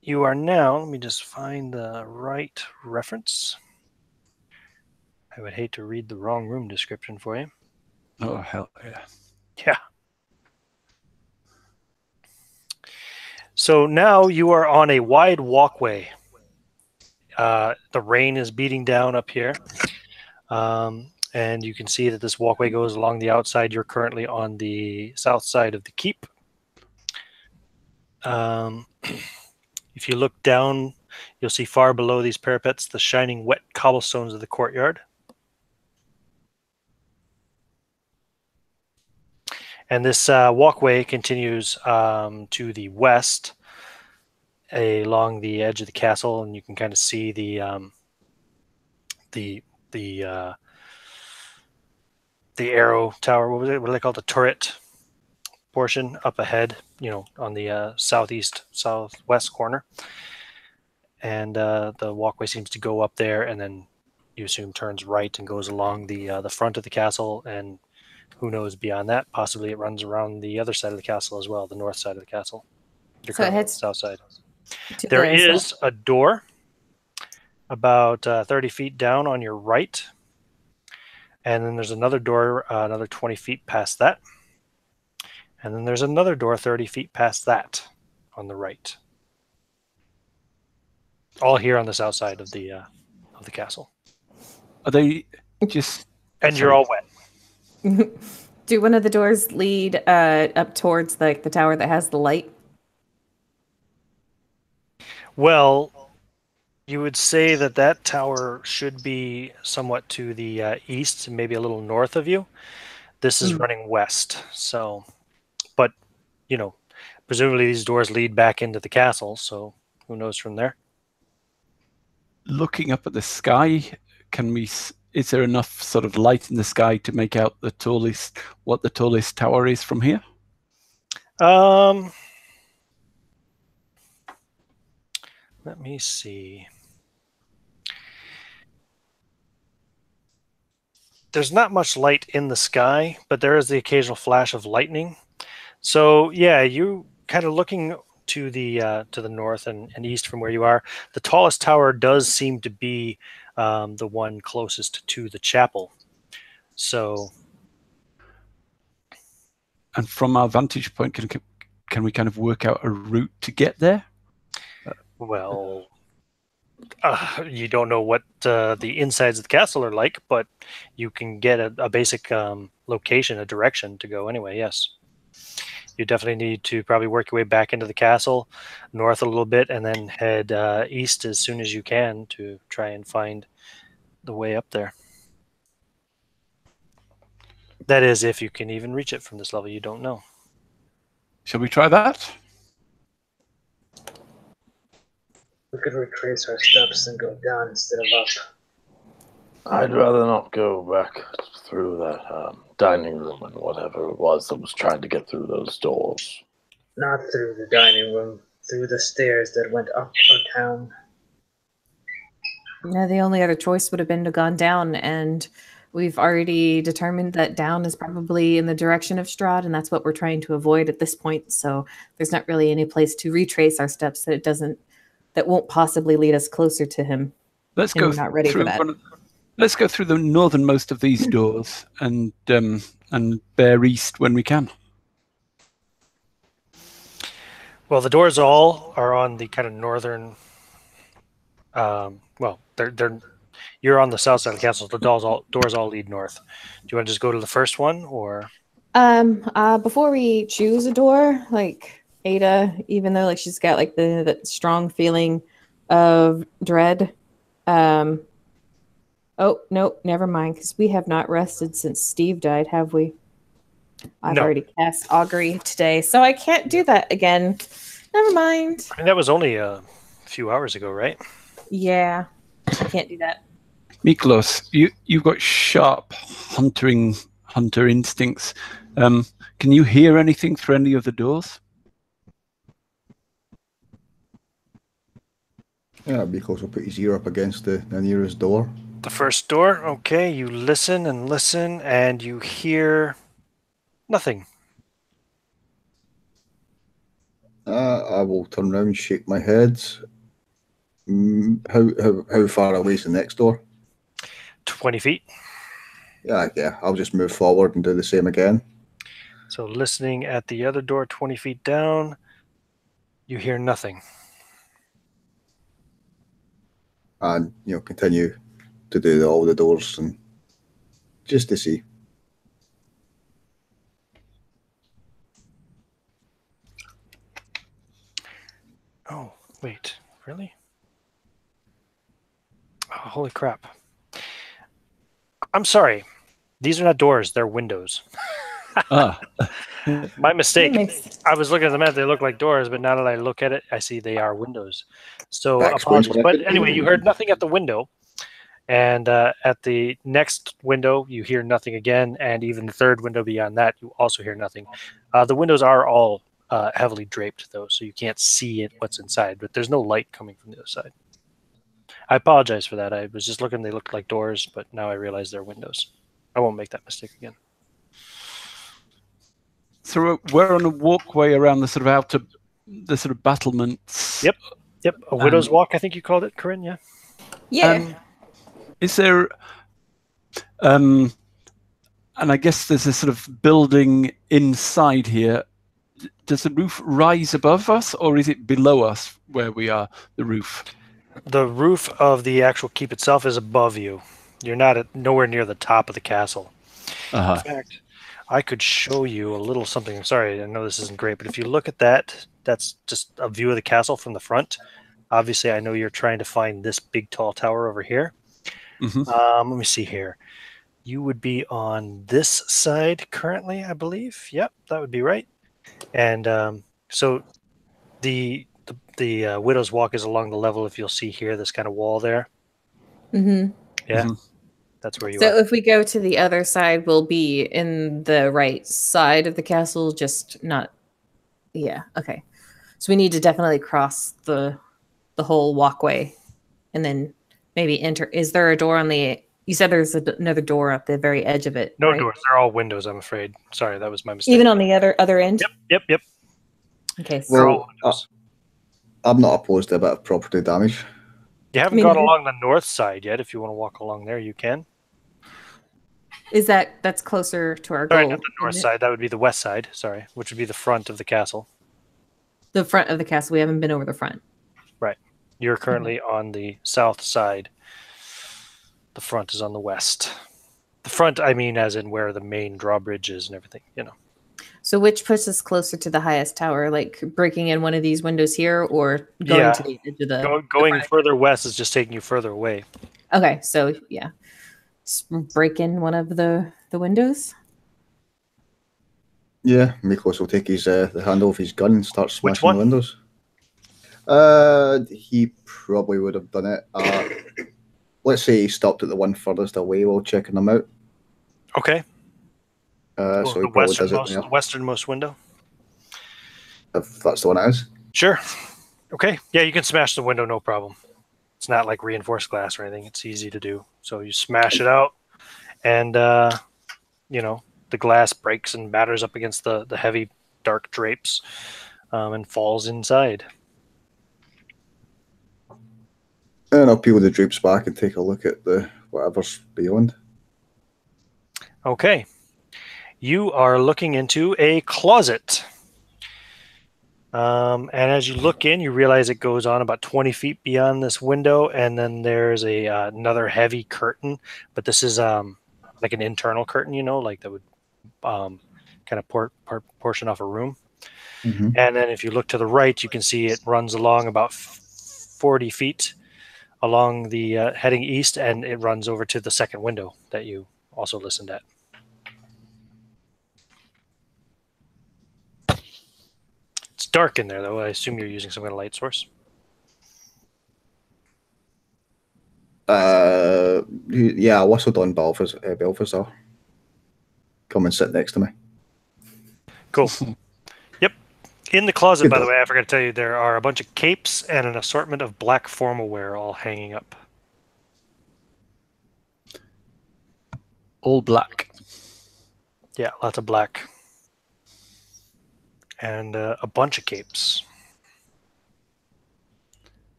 you are now, let me just find the right reference. I would hate to read the wrong room description for you. Oh, hell yeah. Yeah. So now you are on a wide walkway. The rain is beating down up here. And you can see that this walkway goes along the outside. You're currently on the south side of the keep. If you look down, you'll see far below these parapets the shining wet cobblestones of the courtyard. And this walkway continues to the west along the edge of the castle, and you can kind of see the arrow tower. What was it? What do they call it? The turret portion up ahead, you know, on the southwest corner. And the walkway seems to go up there, and then you assume turns right and goes along the front of the castle, and who knows beyond that? Possibly it runs around the other side of the castle as well, the north side of the castle. So it heads south side. There is a door about 30 feet down on your right, and then there's another door another 20 feet past that, and then there's another door 30 feet past that on the right. All here on the south side of the castle. Are they just? And you're all wet. Do one of the doors lead up towards like the tower that has the light? Well, you would say that tower should be somewhat to the east, maybe a little north of you. This is running west, so, but, you know, presumably these doors lead back into the castle, so who knows from there? Looking up at the sky, is there enough sort of light in the sky to make out what the tallest tower is from here? Let me see. There's not much light in the sky, but there is the occasional flash of lightning. So yeah, you kind of looking to the north and east from where you are. The tallest tower does seem to be the one closest to the chapel. So, and from our vantage point, can we kind of work out a route to get there? Well, you don't know what the insides of the castle are like, but you can get a basic location, a direction to go anyway, yes. You definitely need to probably work your way back into the castle, north a little bit, and then head east as soon as you can to try and find the way up there. That is, if you can even reach it from this level, you don't know. Shall we try that? We could retrace our steps and go down instead of up. I'd rather not go back through that dining room and whatever it was that was trying to get through those doors. Not through the dining room, through the stairs that went up or down. No, the only other choice would have been to gone down, and we've already determined that down is probably in the direction of Strahd, and that's what we're trying to avoid at this point. So there's not really any place to retrace our steps that won't possibly lead us closer to him. Let's And go we're not ready for through that. let's go through the northernmost of these doors and bear east when we can. Well, the doors all are on the kind of northern. Well, they're. You're on the south side of the castle. The doors all lead north. Do you want to just go to the first one, or? Before we choose a door, like Ada, even though like she's got like the strong feeling of dread. Oh no, never mind, because we have not rested since Steve died, have we? I've No. already cast augury today, so I can't do that again. Never mind. I mean, that was only a few hours ago, right? Yeah, I can't do that. Miklos, you've got sharp hunter instincts. Can you hear anything through any of the doors? Yeah, because we'll put his ear up against the nearest door. The first door. Okay, you listen, and you hear nothing. I will turn around, shake my head. How far away is the next door? 20 feet. Yeah, I'll just move forward and do the same again. So listening at the other door 20 feet down, you hear nothing. And, continue to do all the doors and just to see. Oh, wait, really? Oh, holy crap. I'm sorry. These are not doors, they're windows. My mistake. I was looking at the map, they look like doors, but now that I look at it, I see they are windows. So That explains apologies. what I But couldn't anyway, hear. you heard nothing at the window. And at the next window, you hear nothing again. And even the third window beyond that, you also hear nothing. The windows are all heavily draped, though, so you can't see what's inside. But there's no light coming from the other side. I apologize for that. I was just looking, they looked like doors, but now I realize they're windows. I won't make that mistake again. So we're on a walkway around the sort of battlements. Yep. A widow's walk, I think you called it, Corinne, yeah? Yeah. Is there, and I guess there's a sort of building inside here. Does the roof rise above us, or is it below us where we are, the roof? The roof of the actual keep itself is above you. You're not nowhere near the top of the castle. In fact, I could show you a little something. I'm sorry, I know this isn't great, but if you look at that, that's just a view of the castle from the front. Obviously, I know you're trying to find this big tall tower over here. Let me see here. You would be on this side currently, I believe. Yep, that would be right. And so the Widow's Walk is along the level, if you'll see here, this kind of wall there. Mm-hmm. Yeah, that's where you So are. if we go to the other side, we'll be in the right side of the castle, just not. Yeah, okay. So we need to definitely cross the whole walkway and then maybe enter. Is there a door on the. You said there's another door up the very edge of it. No right? doors. They're all windows, I'm afraid. Sorry, that was my mistake. Even on the other end? Yep. Okay. They're Well, all windows. I'm not opposed to a bit of property damage. You haven't gone along the north side yet. If you want to walk along there, you can. Is that's closer to our Sorry, goal? not the north side. That would be the west side. Sorry, which would be the front of the castle. The front of the castle. We haven't been over the front. Right. You're currently on the south side. The front is on the west. The front, I mean, as in where the main drawbridge is and everything, So which puts us closer to the highest tower? Like breaking in one of these windows here, or going Yeah. to the edge of the Going further west is just taking you further away. Okay, so yeah, just break in one of the windows. Yeah, Miklos will take his the handle of his gun and start smashing one? the windows. He probably would have done it. Let's say he stopped at the one furthest away while checking them out. Okay. So he The probably does it there. westernmost window. If that's the one it is. Sure. Okay. Yeah, you can smash the window, no problem. It's not like reinforced glass or anything. It's easy to do. So you smash it out, and the glass breaks and batters up against the heavy, dark drapes, and falls inside. And I'll peel the drapes back and take a look at the whatever's beyond. Okay. You are looking into a closet. And as you look in, you realize it goes on about 20 feet beyond this window, and then there's another heavy curtain, but this is like an internal curtain, like that would kind of portion off a room. Mm-hmm. And then if you look to the right, you can see it runs along about 40 feet along the heading east, and it runs over to the second window that you also listened at. It's dark in there, though. I assume you're using some kind of light source. Yeah, I whistled on Balthazar. Come and sit next to me. Cool. Yep. In the closet, Good by the dog. way, I forgot to tell you, there are a bunch of capes and an assortment of black formal wear all hanging up. All black. Yeah, lots of black. And a bunch of capes.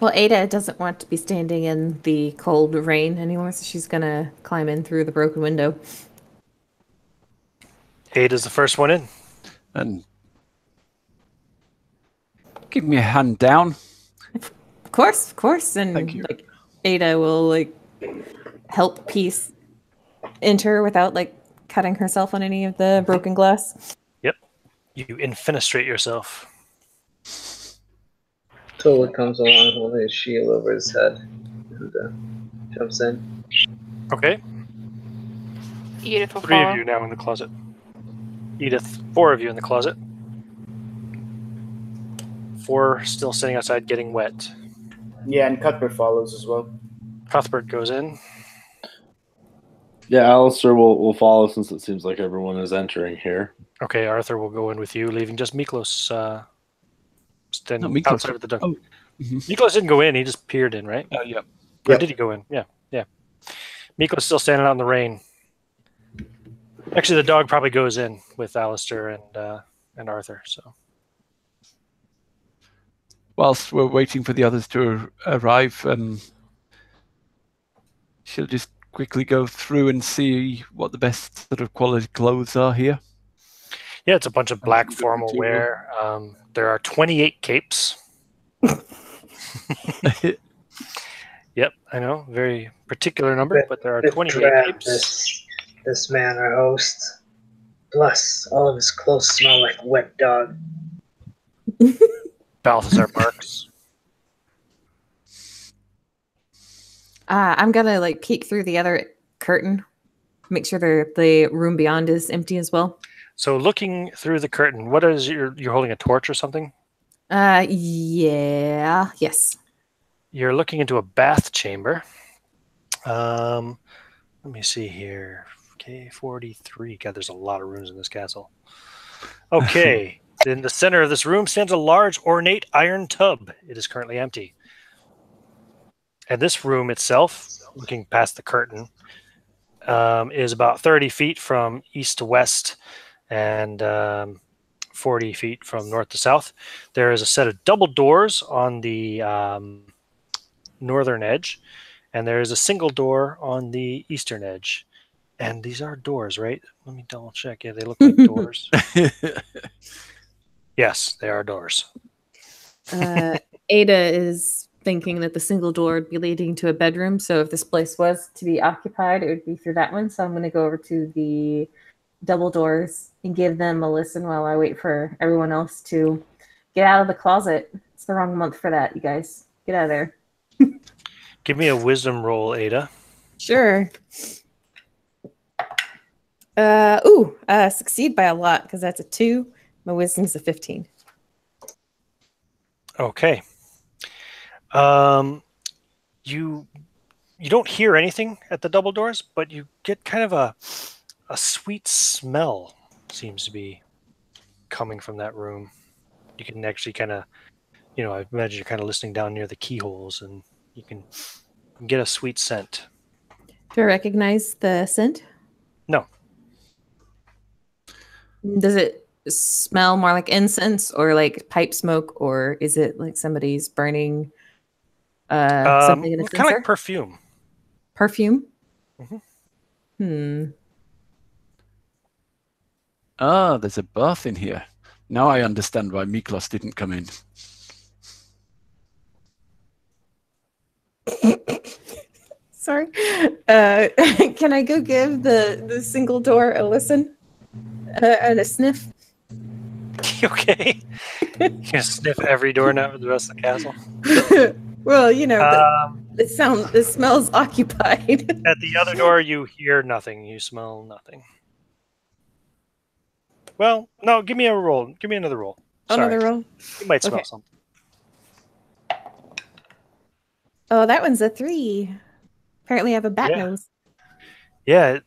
Well, Ada doesn't want to be standing in the cold rain anymore, so she's gonna climb in through the broken window. Ada's the first one in. And give me a hand down. Of course, and Thank you. like Ada will help Peace enter without cutting herself on any of the broken glass. Yep. You infenestrate yourself. Tola comes along holding his shield over his head and jumps in. Okay. Edith will 3 of follow. you now in the closet. Edith, 4 of you in the closet. 4 still sitting outside getting wet. Yeah, and Cuthbert follows as well. Cuthbert goes in. Yeah, Alistair will follow since it seems like everyone is entering here. Okay, Arthur will go in with you, leaving just Miklos standing No, Miklos. outside of the dungeon. Oh. Mhm. Miklos didn't go in, he just peered in, right? Yeah. Or did he go in? Yeah. Miklos still standing out in the rain. Actually, the dog probably goes in with Alistair and Arthur. So Whilst we're waiting for the others to arrive, she'll just quickly go through and see what the best sort of quality clothes are here. yeah, it's a bunch of black Good formal material. wear. There are 28 capes. Yep, I know, very particular number, but there are 28 capes. This man, our host. Plus, all of his clothes smell like wet dog. Balthazar barks. I'm gonna peek through the other curtain, make sure the room beyond is empty as well. So looking through the curtain, what is you're holding a torch or something? Yes. You're looking into a bath chamber. Let me see here. K43. God, there's a lot of rooms in this castle. Okay. In the center of this room stands a large, ornate iron tub. It is currently empty. And this room itself, looking past the curtain, is about 30 feet from east to west and 40 feet from north to south. There is a set of double doors on the northern edge, and there is a single door on the eastern edge. And these are doors, right? Let me double check. Yeah, they look like doors. Yes, they are doors. Ada is thinking that the single door would be leading to a bedroom. So if this place was to be occupied, it would be through that one. So I'm going to go over to the double doors and give them a listen while I wait for everyone else to get out of the closet. It's the wrong month for that, you guys. Get out of there. Give me a wisdom roll, Ada. Sure. Succeed by a lot because that's a 2. My wisdom's a 15. Okay. You don't hear anything at the double doors, but you get kind of a sweet smell seems to be coming from that room. You can actually kind of, I imagine you're kind of listening down near the keyholes, and you can get a sweet scent. Do I recognize the scent? No. Does it smell more like incense or like pipe smoke, or is it like somebody's burning something in a kind of like censer? perfume. Perfume? Mm-hmm. Ah, there's a bath in here. Now I understand why Miklos didn't come in. Sorry. Can I go give the single door a listen and a sniff? Okay. You gonna sniff every door now for the rest of the castle? Well, it smells occupied. At the other door, you hear nothing. You smell nothing. Well, no, give me a roll. Give me another roll. Another roll? You might smell something. Oh, that one's a 3. Apparently I have a bat nose. Yeah,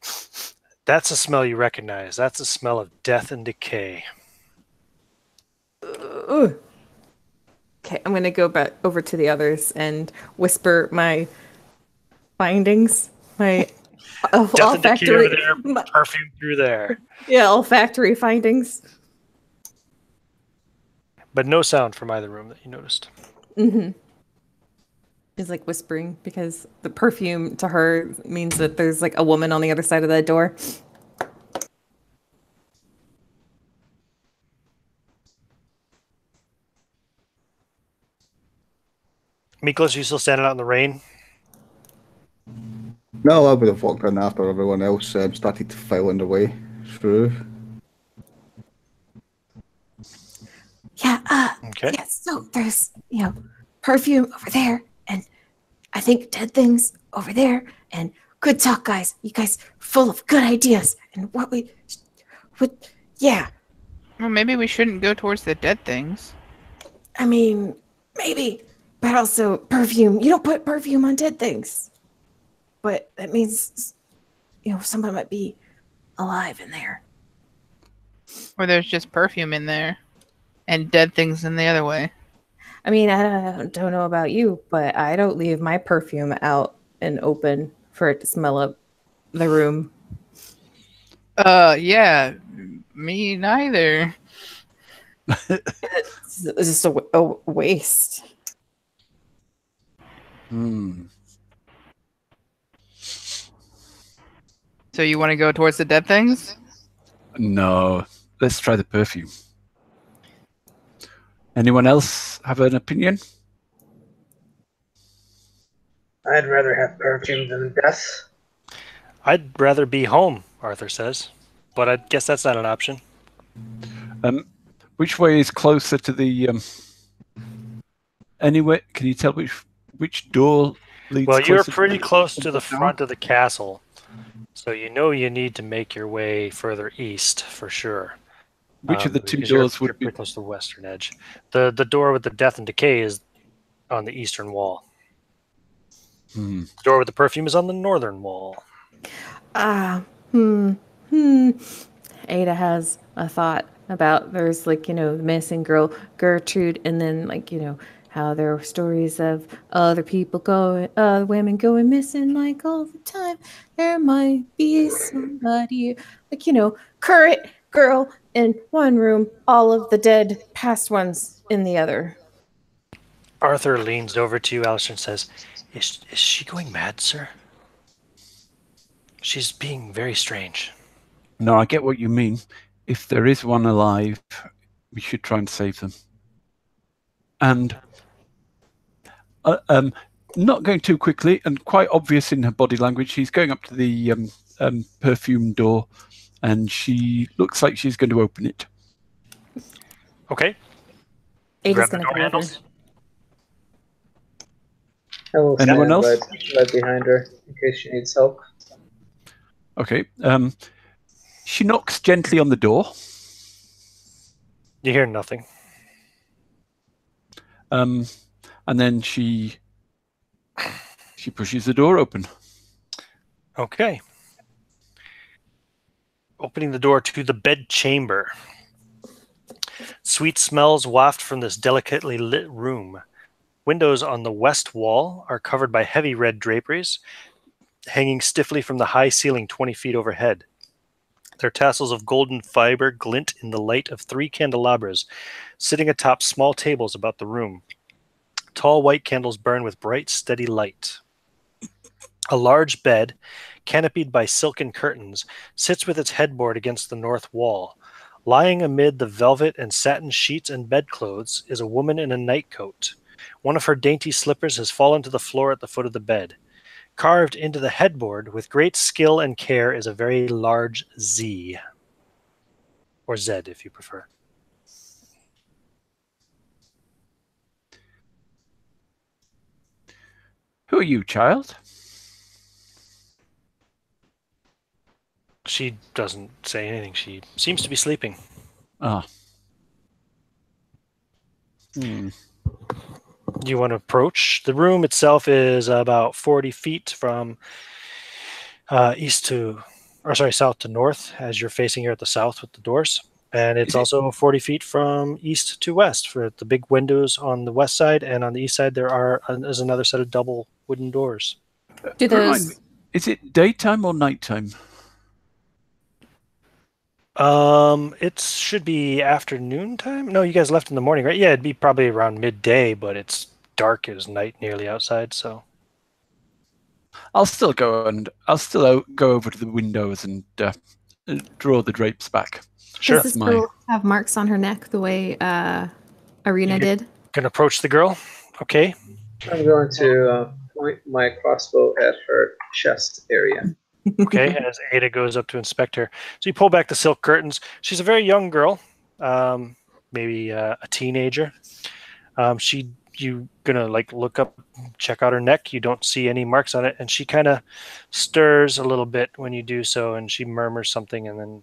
that's a smell you recognize. That's a smell of death and decay. Okay, I'm going to go back over to the others and whisper my findings. My death and decay over there, perfume through there. Yeah, olfactory findings. But no sound from either room that you noticed. Mm-hmm. Is like whispering because the perfume to her means that there's like a woman on the other side of that door. Miklos, you still standing out in the rain? No, I would have walked in after everyone else started to file on their way through. Yeah, okay. Yeah, so there's, perfume over there, and I think dead things over there, and good talk, guys. You guys full of good ideas, and Well, maybe we shouldn't go towards the dead things. I mean, maybe, but also perfume. You don't put perfume on dead things. But that means, someone might be alive in there. Or there's just perfume in there and dead things in the other way. I mean, I don't know about you, but I don't leave my perfume out and open for it to smell up the room. Yeah, me neither. It's just a waste. So you want to go towards the dead things? No, let's try the perfume. Anyone else have an opinion? I'd rather have perfume than death. I'd rather be home, Arthur says. But I guess that's not an option. Which way is closer to the... Anyway, can you tell which door leads Well, you're closer pretty close to the front of the castle. So you need to make your way further east for sure. Which of the two doors would be pretty close to the western edge? The door with the death and decay is on the eastern wall. The door with the perfume is on the northern wall. Ada has a thought about there's the missing girl Gertrude, and then how there are stories of other women going missing all the time. There might be somebody current girl in one room, all of the dead past ones in the other. Arthur leans over to you, Alistair, and says, Is she going mad, sir? She's being very strange. No, I get what you mean. If there is one alive, we should try and save them. And not going too quickly, and quite obvious in her body language, she's going up to the perfume door and she looks like she's going to open it. Okay. Ada's Grab the going to door come over. handles. I will Anyone stand else? right behind her in case she needs help. Okay. She knocks gently on the door. You hear nothing. And then she pushes the door open. Okay. Opening the door to the bed chamber. Sweet smells waft from this delicately lit room. Windows on the west wall are covered by heavy red draperies, hanging stiffly from the high ceiling 20 feet overhead. Their tassels of golden fiber glint in the light of 3 candelabras, sitting atop small tables about the room. Tall white candles burn with bright, steady light. A large bed, canopied by silken curtains, sits with its headboard against the north wall. Lying amid the velvet and satin sheets and bedclothes is a woman in a nightcoat. One of her dainty slippers has fallen to the floor at the foot of the bed. Carved into the headboard with great skill and care is a very large Z. Or Z, if you prefer. Who are you, child? She doesn't say anything. She seems to be sleeping. Ah. You want to approach. The room itself is about 40 feet from south to north, as you're facing here at the south with the doors. And it's also 40 feet from east to west for the big windows on the west side, and on the east side there's another set of double wooden doors. Do Remind me, those? is it daytime or nighttime? It should be afternoon time. No, you guys left in the morning, right? Yeah, it'd be probably around midday, but it's dark as night nearly outside, so. I'll still go over to the windows and draw the drapes back. Sure. Does this girl have marks on her neck the way Arena did? Gonna approach the girl. Okay. I'm going to point my crossbow at her chest area. Okay, as Ada goes up to inspect her. So you pull back the silk curtains. She's a very young girl, maybe a teenager. You gonna like look up, check out her neck. You don't see any marks on it, and she kind of stirs a little bit when you do so, and she murmurs something, and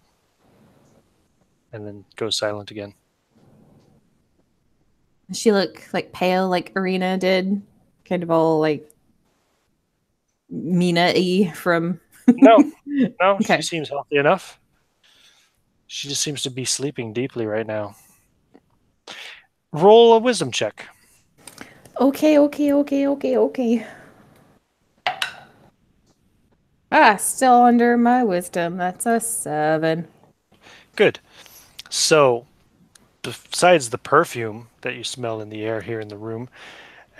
then goes silent again. Does she look like pale, like Arena did? Kind of all like Mina-y from. No, Okay. She seems healthy enough. She just seems to be sleeping deeply right now. Roll a wisdom check. Okay. Still under my wisdom. That's a 7. Good. So, besides the perfume that you smell in the air here in the room,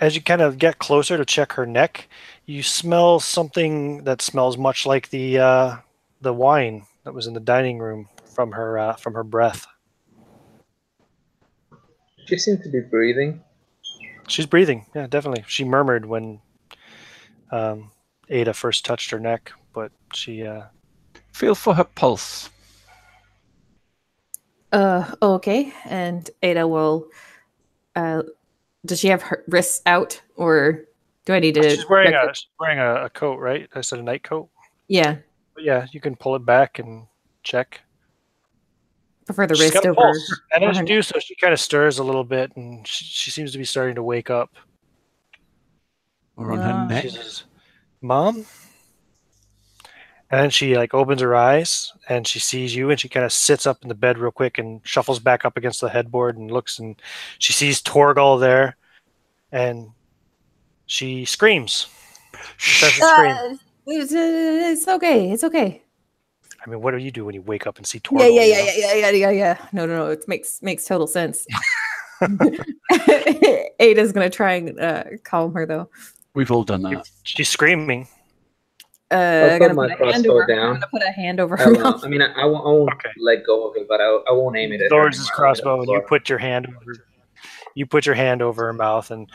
as you kind of get closer to check her neck, you smell something that smells much like the wine that was in the dining room from her breath. She seems to be breathing. She's breathing, yeah, definitely. She murmured when Ada first touched her neck, but she... Feel for her pulse. Okay. And Ada will... does she have her wrists out, or do I need to... She's wearing a coat, right? I said a night coat? Yeah. But yeah, you can pull it back and check. Prefer the She's wrist got a over... pulse. And as her you do so, she kind of stirs a little bit, and she seems to be starting to wake up. Or on her neck. She says, "Mom?" And then she like opens her eyes and she sees you, and she kind of sits up in the bed real quick and shuffles back up against the headboard and looks, and she sees Torgal there, and she screams. She starts to scream. It's okay. It's okay. I mean, what do you do when you wake up and see Torgal? Yeah. No. It makes total sense. Ada's gonna try and calm her though. We've all done that. She's screaming. I'll put my crossbow down. I'm gonna put a hand over her mouth. I mean, I won't let go of it, but I won't aim it at her. Lowers his crossbow, and you put your hand over her mouth, and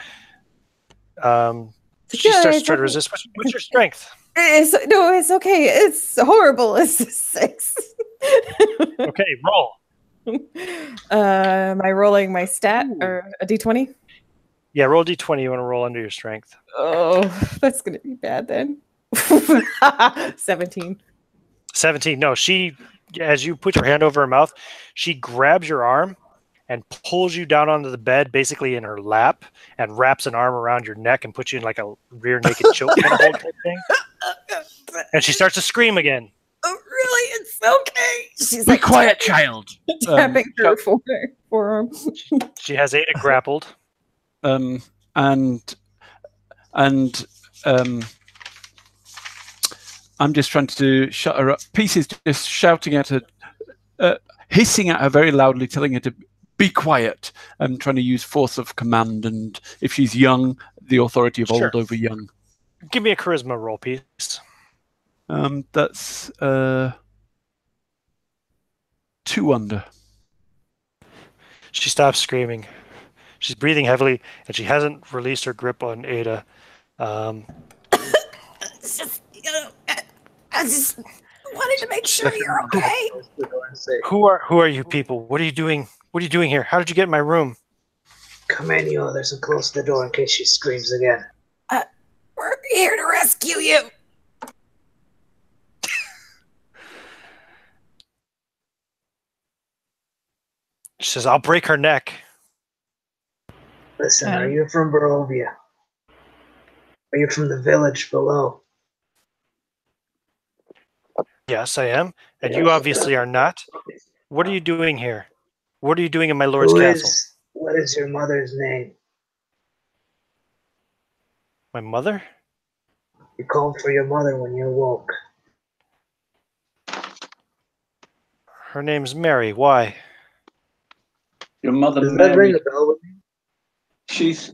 she starts to try to resist. What's your strength? It's okay. It's horrible. It's a 6. Okay, roll. Am I rolling my stat or a d20? Yeah, roll d20. You want to roll under your strength. Oh, that's gonna be bad then. 17. 17. No, she, as you put your hand over her mouth, she grabs your arm and pulls you down onto the bed, basically in her lap, and wraps an arm around your neck and puts you in like a rear naked choke kind of hold type thing. And she starts to scream again. Oh, really? It's okay. She's Be like quiet, child. tapping her forearm. She has Ada grappled. And I'm just trying to shut her up. Peace is just shouting at her, hissing at her very loudly, telling her to be quiet. I'm trying to use force of command, and if she's young, the authority of old over young. Give me a charisma roll, please. That's 2 under. She stops screaming. She's breathing heavily, and she hasn't released her grip on Ada. It's just, I just wanted to make sure you're okay. Who are you people? What are you doing? What are you doing here? How did you get in my room? Come in, you others, and close the door in case she screams again. We're here to rescue you. She says, I'll break her neck. Listen, are you from Barovia? Are you from the village below? Yes, I am. And you obviously are not. What are you doing here? What are you doing in my lord's castle? What is your mother's name? My mother? You called for your mother when you awoke. Her name's Mary. Why? Your mother, Does that ring a bell with you? She's...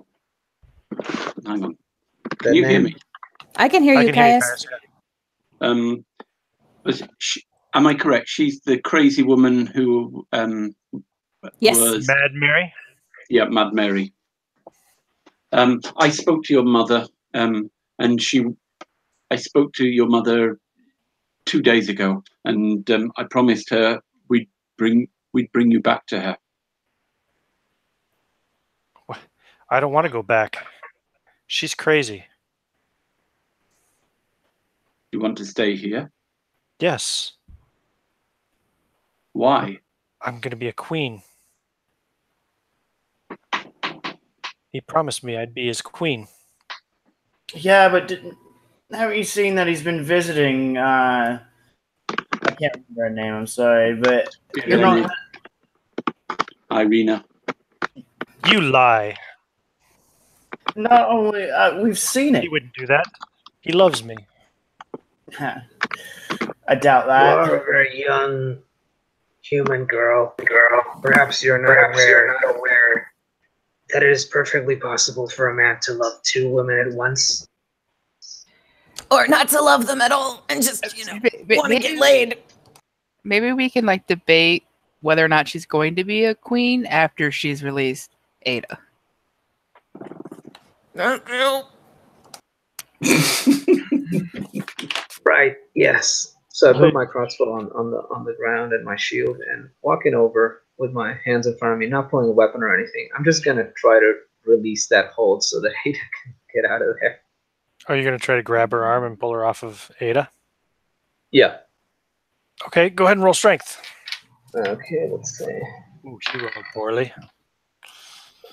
Hang on. That Can you hear name? me? I can hear you, Caius. Am I correct? She's the crazy woman who Yes. was... Mad Mary? Yeah, Mad Mary. I spoke to your mother, and I spoke to your mother 2 days ago, and I promised her we'd bring you back to her. I don't want to go back. She's crazy. You want to stay here? Yes. Why? I'm going to be a queen. He promised me I'd be his queen. Yeah, but haven't you seen that he's been visiting? I can't remember her name. I'm sorry, but you're not. Irina. You lie. Not only we've seen it. He wouldn't do that. He loves me. I doubt that. You are a very young human girl. Perhaps you're not aware that it is perfectly possible for a man to love 2 women at once. Or not to love them at all and just, want to get laid. Maybe we can debate whether or not she's going to be a queen after she's released Ada. Right, yes. So I put my crossbow on the ground and my shield and walking over with my hands in front of me, not pulling a weapon or anything. I'm just going to try to release that hold so that Ada can get out of there. Are you going to try to grab her arm and pull her off of Ada? Yeah. Okay, go ahead and roll strength. Okay, let's see. Ooh, she rolled poorly.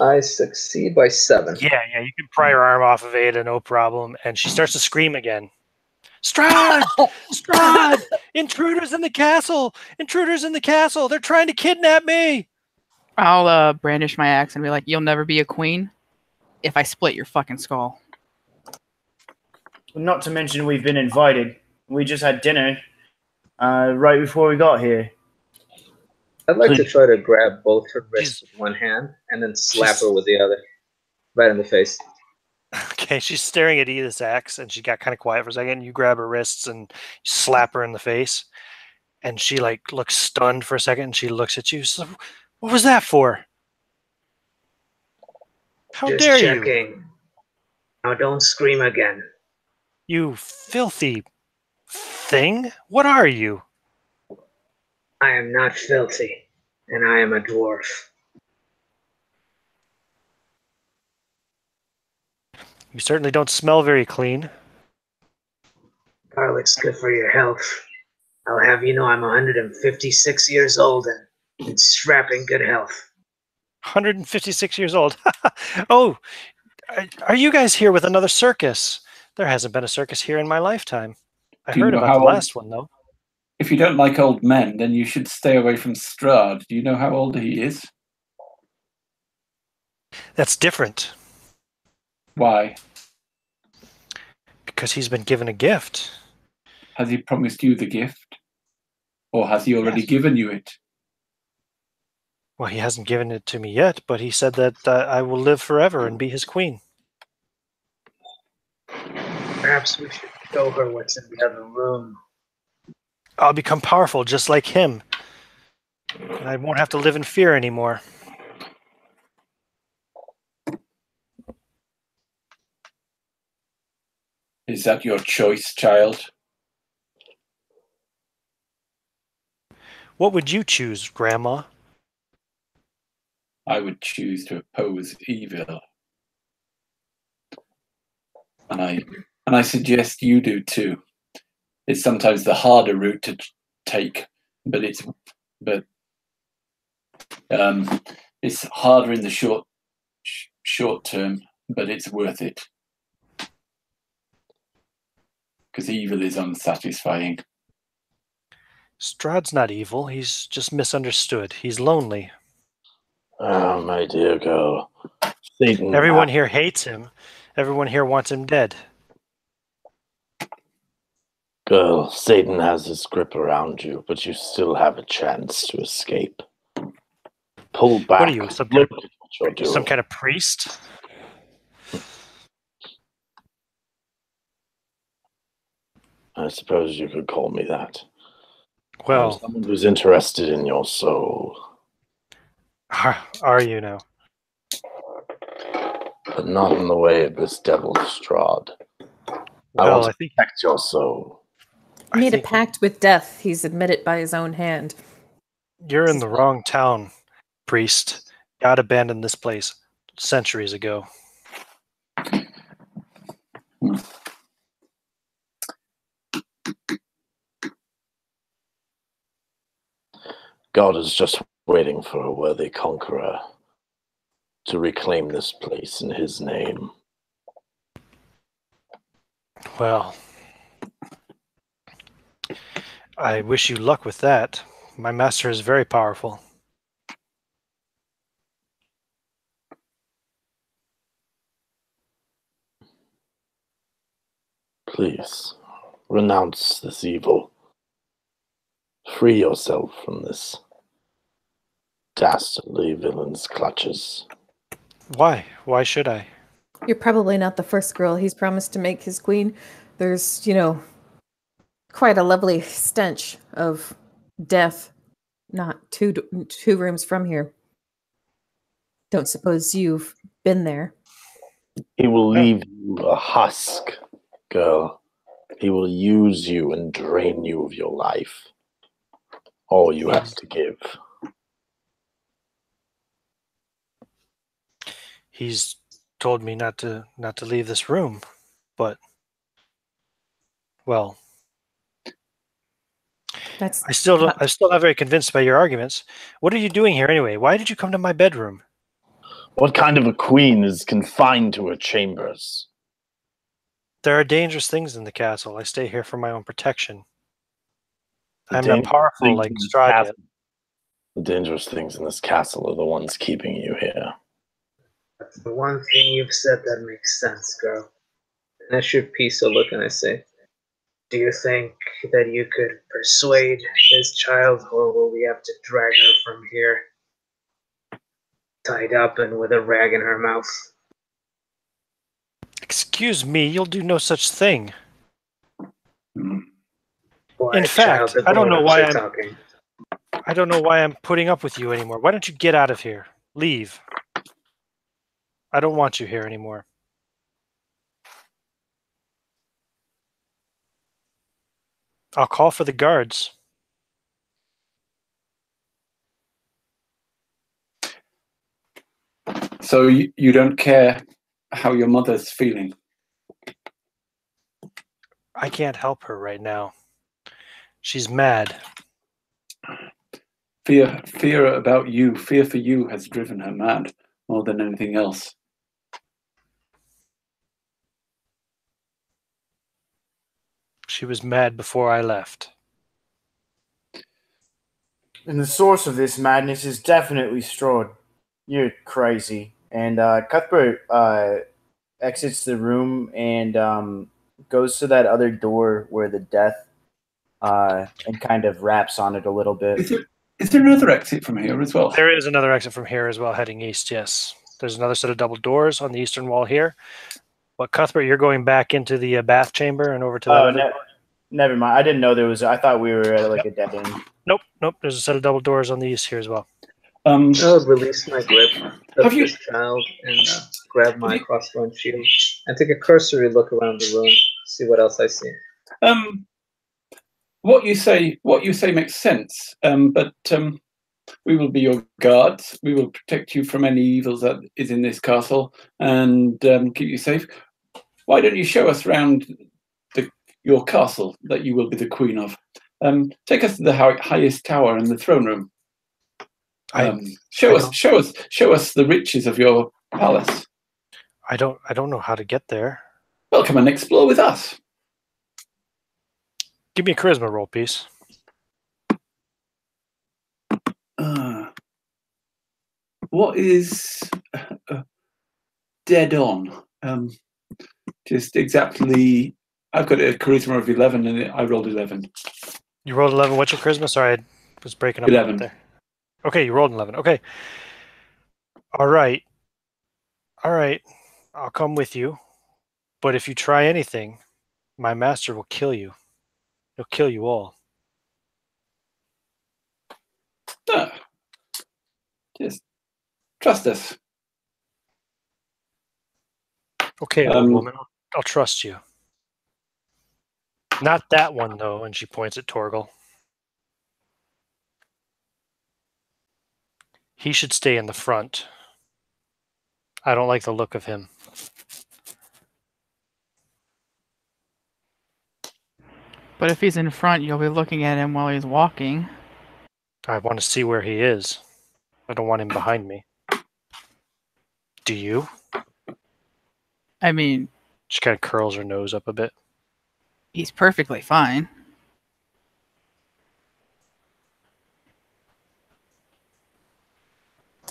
I succeed by 7. Yeah, you can pry her arm off of Ada, no problem. And she starts to scream again. Strahd! Strahd! Intruders in the castle! Intruders in the castle! They're trying to kidnap me! I'll brandish my axe and be like, you'll never be a queen if I split your fucking skull. Not to mention we've been invited. We just had dinner right before we got here. I'd like to try to grab both her wrists with one hand and then slap her with the other. Right in the face. Okay, she's staring at Edith's axe, and she got kind of quiet for a second. You grab her wrists and slap her in the face. And she, looks stunned for a second, and she looks at you. So, what was that for? How Just dare checking. you? Now don't scream again. You filthy thing? What are you? I am not filthy, and I am a dwarf. You certainly don't smell very clean. Garlic's good for your health. I'll have you know I'm 156 years old and in strapping good health. 156 years old. Oh, are you guys here with another circus? There hasn't been a circus here in my lifetime. I Do you heard know about how the old- last one, though. If you don't like old men, then you should stay away from Strahd. Do you know how old he is? That's different, Why? because he's been given a gift. Has he promised you the gift? Or has he already Yes. given you it? Well, he hasn't given it to me yet, but he said that I will live forever and be his queen. Perhaps we should show her what's in the other room. I'll become powerful just like him. And I won't have to live in fear anymore. Is that your choice, child? What would you choose, Grandma? I would choose to oppose evil. And I suggest you do too. It's sometimes the harder route to take, but it's harder in the short term, but it's worth it. Because evil is unsatisfying. Strahd's not evil. He's just misunderstood. He's lonely. Oh, my dear girl. Satan. Everyone here hates him. Everyone here wants him dead. Girl, Satan has his grip around you, but you still have a chance to escape. Pull back. What are you, some Look at what you're doing. Some kind of priest? I suppose you could call me that. Well, someone who's interested in your soul. are you now? But not in the way of this devil Strahd. Well, I think protect your soul. He made a pact with death. He's admitted by his own hand. You're in the wrong town, priest. God abandoned this place centuries ago. God is just waiting for a worthy conqueror to reclaim this place in his name. Well, I wish you luck with that. My master is very powerful. Please, renounce this evil. Free yourself from this dastardly villain's clutches. Why? Why should I? You're probably not the first girl he's promised to make his queen. There's, quite a lovely stench of death not two rooms from here. Don't suppose you've been there. He will leave you a husk, girl. He will use you and drain you of your life. All you have to give. He's told me not to leave this room, but well, I'm still not very convinced by your arguments. What are you doing here anyway? Why did you come to my bedroom? What kind of a queen is confined to her chambers? There are dangerous things in the castle. I stay here for my own protection. I'm not powerful like Strahd yet. The dangerous things in this castle are the ones keeping you here. That's the one thing you've said that makes sense, girl. And I shoot Peace a look and I say, do you think that you could persuade this child, or will we have to drag her from here, tied up and with a rag in her mouth? Excuse me, you'll do no such thing. Boy, In fact, I don't know why talking. I don't know why I'm putting up with you anymore. Why don't you get out of here? Leave. I don't want you here anymore. I'll call for the guards. So you don't care how your mother's feeling? I can't help her right now. She's mad. Fear about you, fear for you has driven her mad more than anything else. She was mad before I left. And the source of this madness is definitely Strode. You're crazy. And Cuthbert exits the room and goes to that other door where the death and kind of raps on it a little bit. Is there another exit from here as well? There is another exit from here as well, heading east, yes. There's another set of double doors on the eastern wall here. But Cuthbert, you're going back into the bath chamber and over to that other... Never mind. I didn't know there was... I thought we were at like a dead end. Nope. There's a set of double doors on the east here as well. I would release my grip of this child and grab my crossbone shield and take a cursory look around the room, see what else I see. What you say makes sense. But we will be your guards. We will protect you from any evils that is in this castle and keep you safe. Why don't you show us around your castle that you will be the queen of? Take us to the highest tower in the throne room. Show us the riches of your palace. I don't know how to get there. Well, come and explore with us. Give me a charisma roll, please. What is dead on? Just exactly. I've got a charisma of 11, and I rolled 11. You rolled 11. What's your charisma? Sorry, I was breaking up 11. there. Okay, you rolled an 11. Okay. All right. I'll come with you. But if you try anything, my master will kill you. He'll kill you all. No. Just trust us. Okay, old woman. I'll trust you. Not that one, though, and she points at Torgal. He should stay in the front. I don't like the look of him. But if he's in front, you'll be looking at him while he's walking. I want to see where he is. I don't want him behind me. Do you? I mean... She kind of curls her nose up a bit. He's perfectly fine.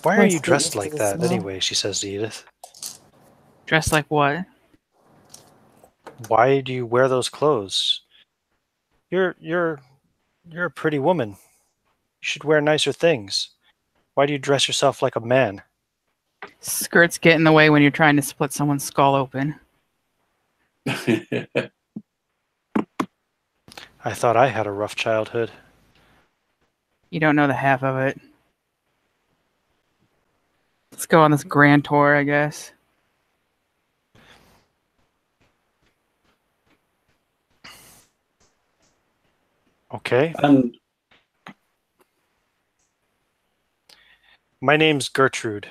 Why are you dressed like that anyway, she says to Edith. Dressed like what? Why do you wear those clothes? You're a pretty woman. You should wear nicer things. Why do you dress yourself like a man? Skirts get in the way when you're trying to split someone's skull open. I thought I had a rough childhood. You don't know the half of it. Let's go on this grand tour, I guess. Okay. And my name's Gertrude.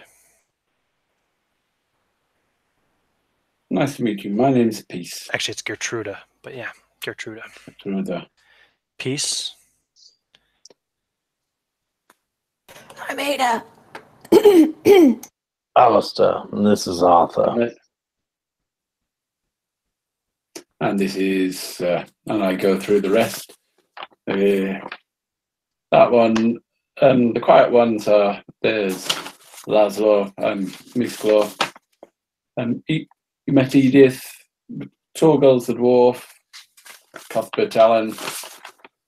Nice to meet you. My name's Peace. Actually, it's Gertruda, but yeah, Gertruda. Gertruda. Peace. I'm Ada. Alistair, and this is Arthur. And this is, and I go through the rest. That one, the quiet ones are, there's Laszlo and Misklo. You met Edith, Torgal's the dwarf, Cuthbert Allen,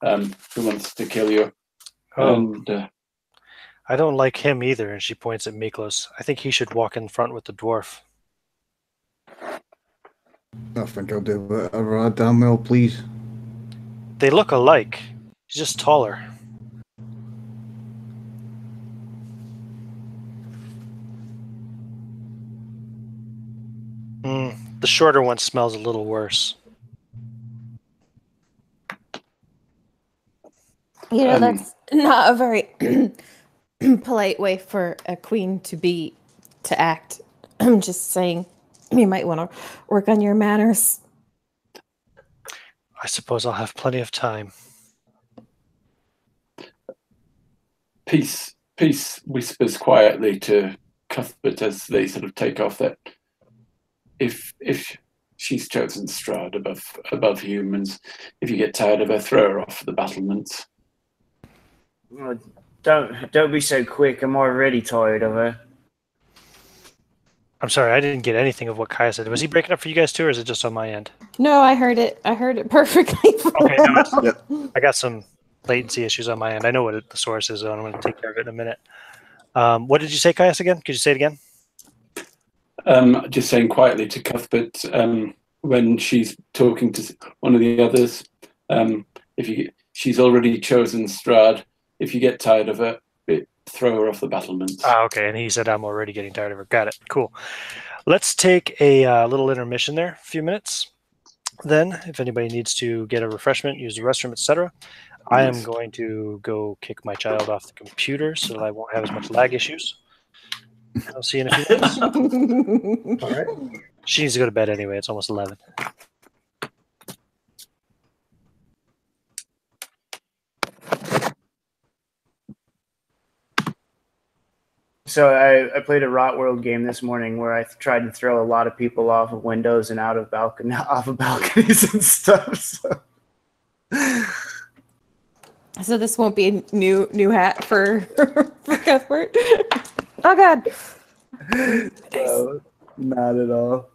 who wants to kill you. Oh. And I don't like him either, and she points at Miklos. I think he should walk in front with the dwarf. I think I'll do whatever I damn well please. They look alike. He's just taller. The shorter one smells a little worse. You know, that's not a very polite way for a queen to act. I'm just saying, you might want to work on your manners. I suppose I'll have plenty of time. Peace whispers quietly to Cuthbert as they sort of take off that if she's chosen Strahd above humans, if you get tired of her, throw her off the battlements. Well, don't be so quick. I'm already tired of her. I'm sorry, I didn't get anything of what Kaya said. Was he breaking up for you guys too, or is it just on my end? No, I heard it. I heard it perfectly. Okay, no, Yep. I got some latency issues on my end. I know what the source is, and I'm going to take care of it in a minute. What did you say, Kaius, again? Could you say it again? Just saying quietly to Cuthbert when she's talking to one of the others, she's already chosen Strahd. If you get tired of her, throw her off the battlements. Okay, and he said I'm already getting tired of her. Got it. Cool. Let's take a little intermission there, a few minutes. Then, if anybody needs to get a refreshment, use the restroom, etc., I am going to go kick my child off the computer so that I won't have as much lag issues. I'll see you in a few minutes. All right. She needs to go to bed anyway. It's almost 11. So I played a Rot World game this morning where I tried to throw a lot of people off of windows and off of balconies and stuff. So this won't be a new hat for Cuthbert. Oh God. Not at all.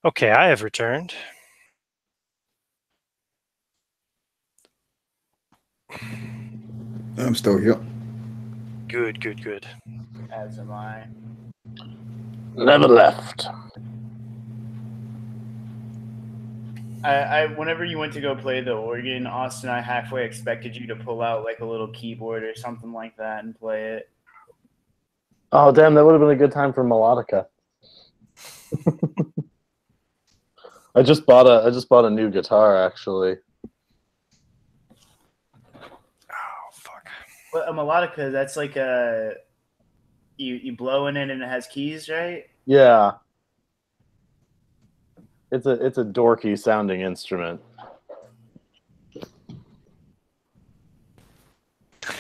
Okay, I have returned. I'm still here. Good. As am I. Never left. I whenever you went to go play the organ, Austin, I halfway expected you to pull out like a little keyboard or something like that and play it. Oh, damn, that would have been a good time for melodica. I just bought a new guitar, actually. Oh, fuck. But a melodica, that's like a you blow in it and it has keys, right? Yeah. It's a dorky sounding instrument.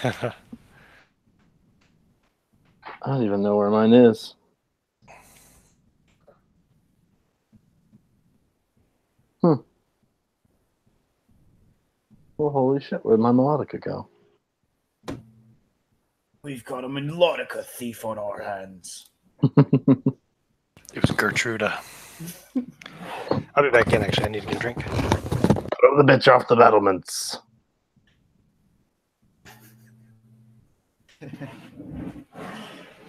I don't even know where mine is. Well, holy shit, where'd my melodica go? We've got a melodica thief on our hands. It was Gertruda. I'll be back in, actually. I need to get a drink. Throw the bitch off the battlements.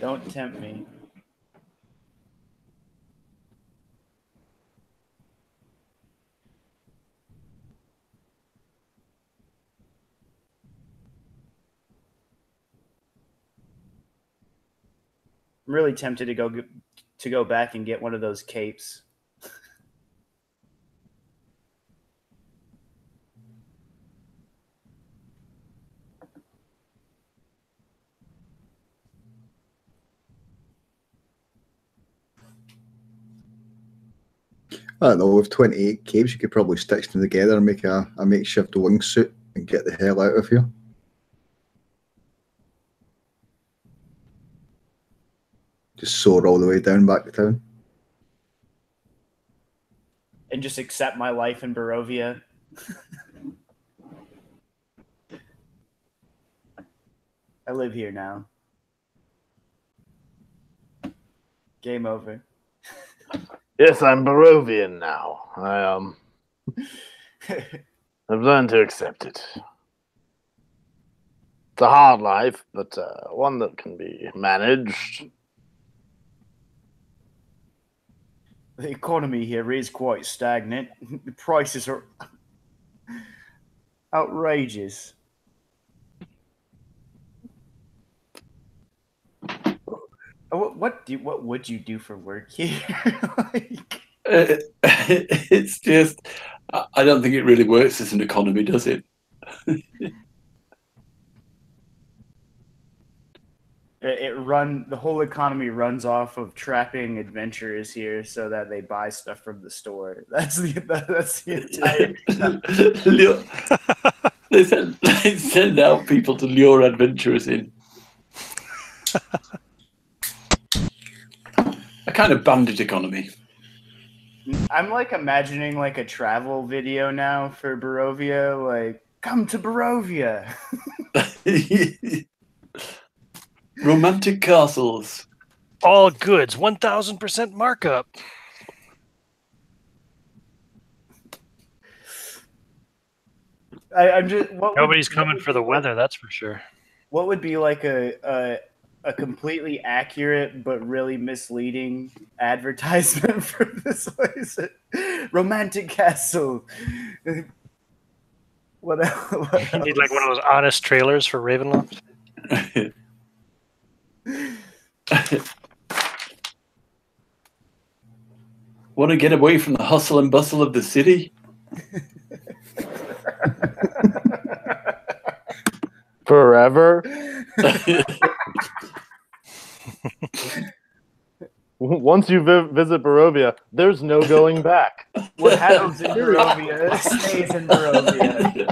Don't tempt me. I'm really tempted to go back and get one of those capes. I don't know, with 28 caves, you could probably stitch them together and make a makeshift wingsuit and get the hell out of here. Just soar all the way down back to town. And just accept my life in Barovia. I live here now. Game over. Yes, I'm Barovian now. I've learned to accept it. It's a hard life, but one that can be managed. The economy here is quite stagnant. The prices are outrageous. What would you do for work here? Like... It's just, I don't think it really works as an economy, does it? The whole economy runs off of trapping adventurers here so that they buy stuff from the store. That's the entire. They send out people to lure adventurers in. A kind of bandit economy. I'm like imagining like a travel video now for Barovia, like come to Barovia. Romantic castles. All goods, 1,000% markup. I'm just. Nobody's coming for the weather, that's for sure. What would be like a completely accurate but really misleading advertisement for this place? Romantic castle. What else? You need like one of those honest trailers for Ravenloft. Want to get away from the hustle and bustle of the city? Forever? Once you visit Barovia, there's no going back. What happens in Barovia stays in Barovia.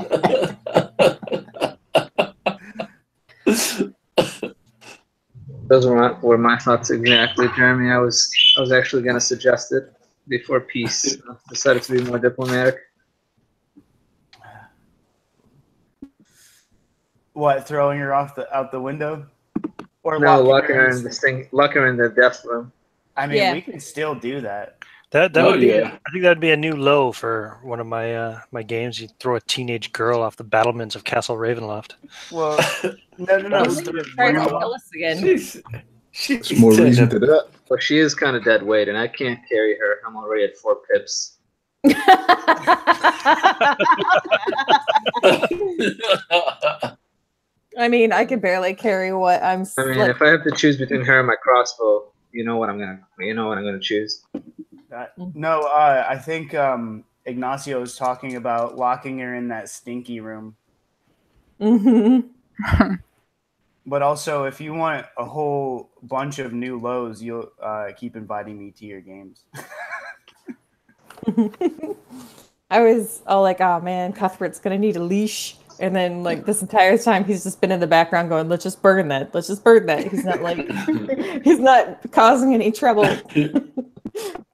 Those were my thoughts exactly, Jeremy. I was actually going to suggest it before peace. Decided to be more diplomatic. What, throwing her out the window? Or no, locking her in the death room. I mean, we can still do that. That would be. I think that'd be a new low for one of my my games. You throw a teenage girl off the battlements of Castle Ravenloft. Well, no. She's more reason to do that. Well, she is kind of dead weight, and I can't carry her. I'm already at 4 pips. I mean, I can barely carry what I'm. I mean, if I have to choose between her and my crossbow, you know what I'm gonna choose. No, I think Ignacio is talking about locking her in that stinky room. Mm-hmm. But also, if you want a whole bunch of new lows, you'll keep inviting me to your games. I was all like, oh man, Cuthbert's gonna need a leash. And then like this entire time he's just been in the background going, let's just burn that. Let's just burn that. He's not like he's not causing any trouble.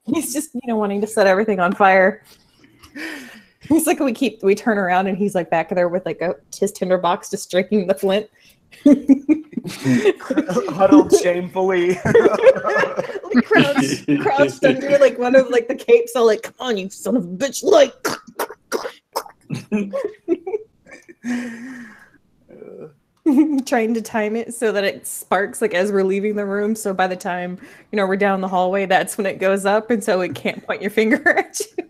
He's just, wanting to set everything on fire. He's like we turn around and he's like back there with like his tinderbox just striking the flint. Huddled shamefully. crouched under like one of like the capes, all like, come on, you son of a bitch, like trying to time it so that it sparks like as we're leaving the room, so by the time we're down the hallway, that's when it goes up, and so it can't point your finger at you.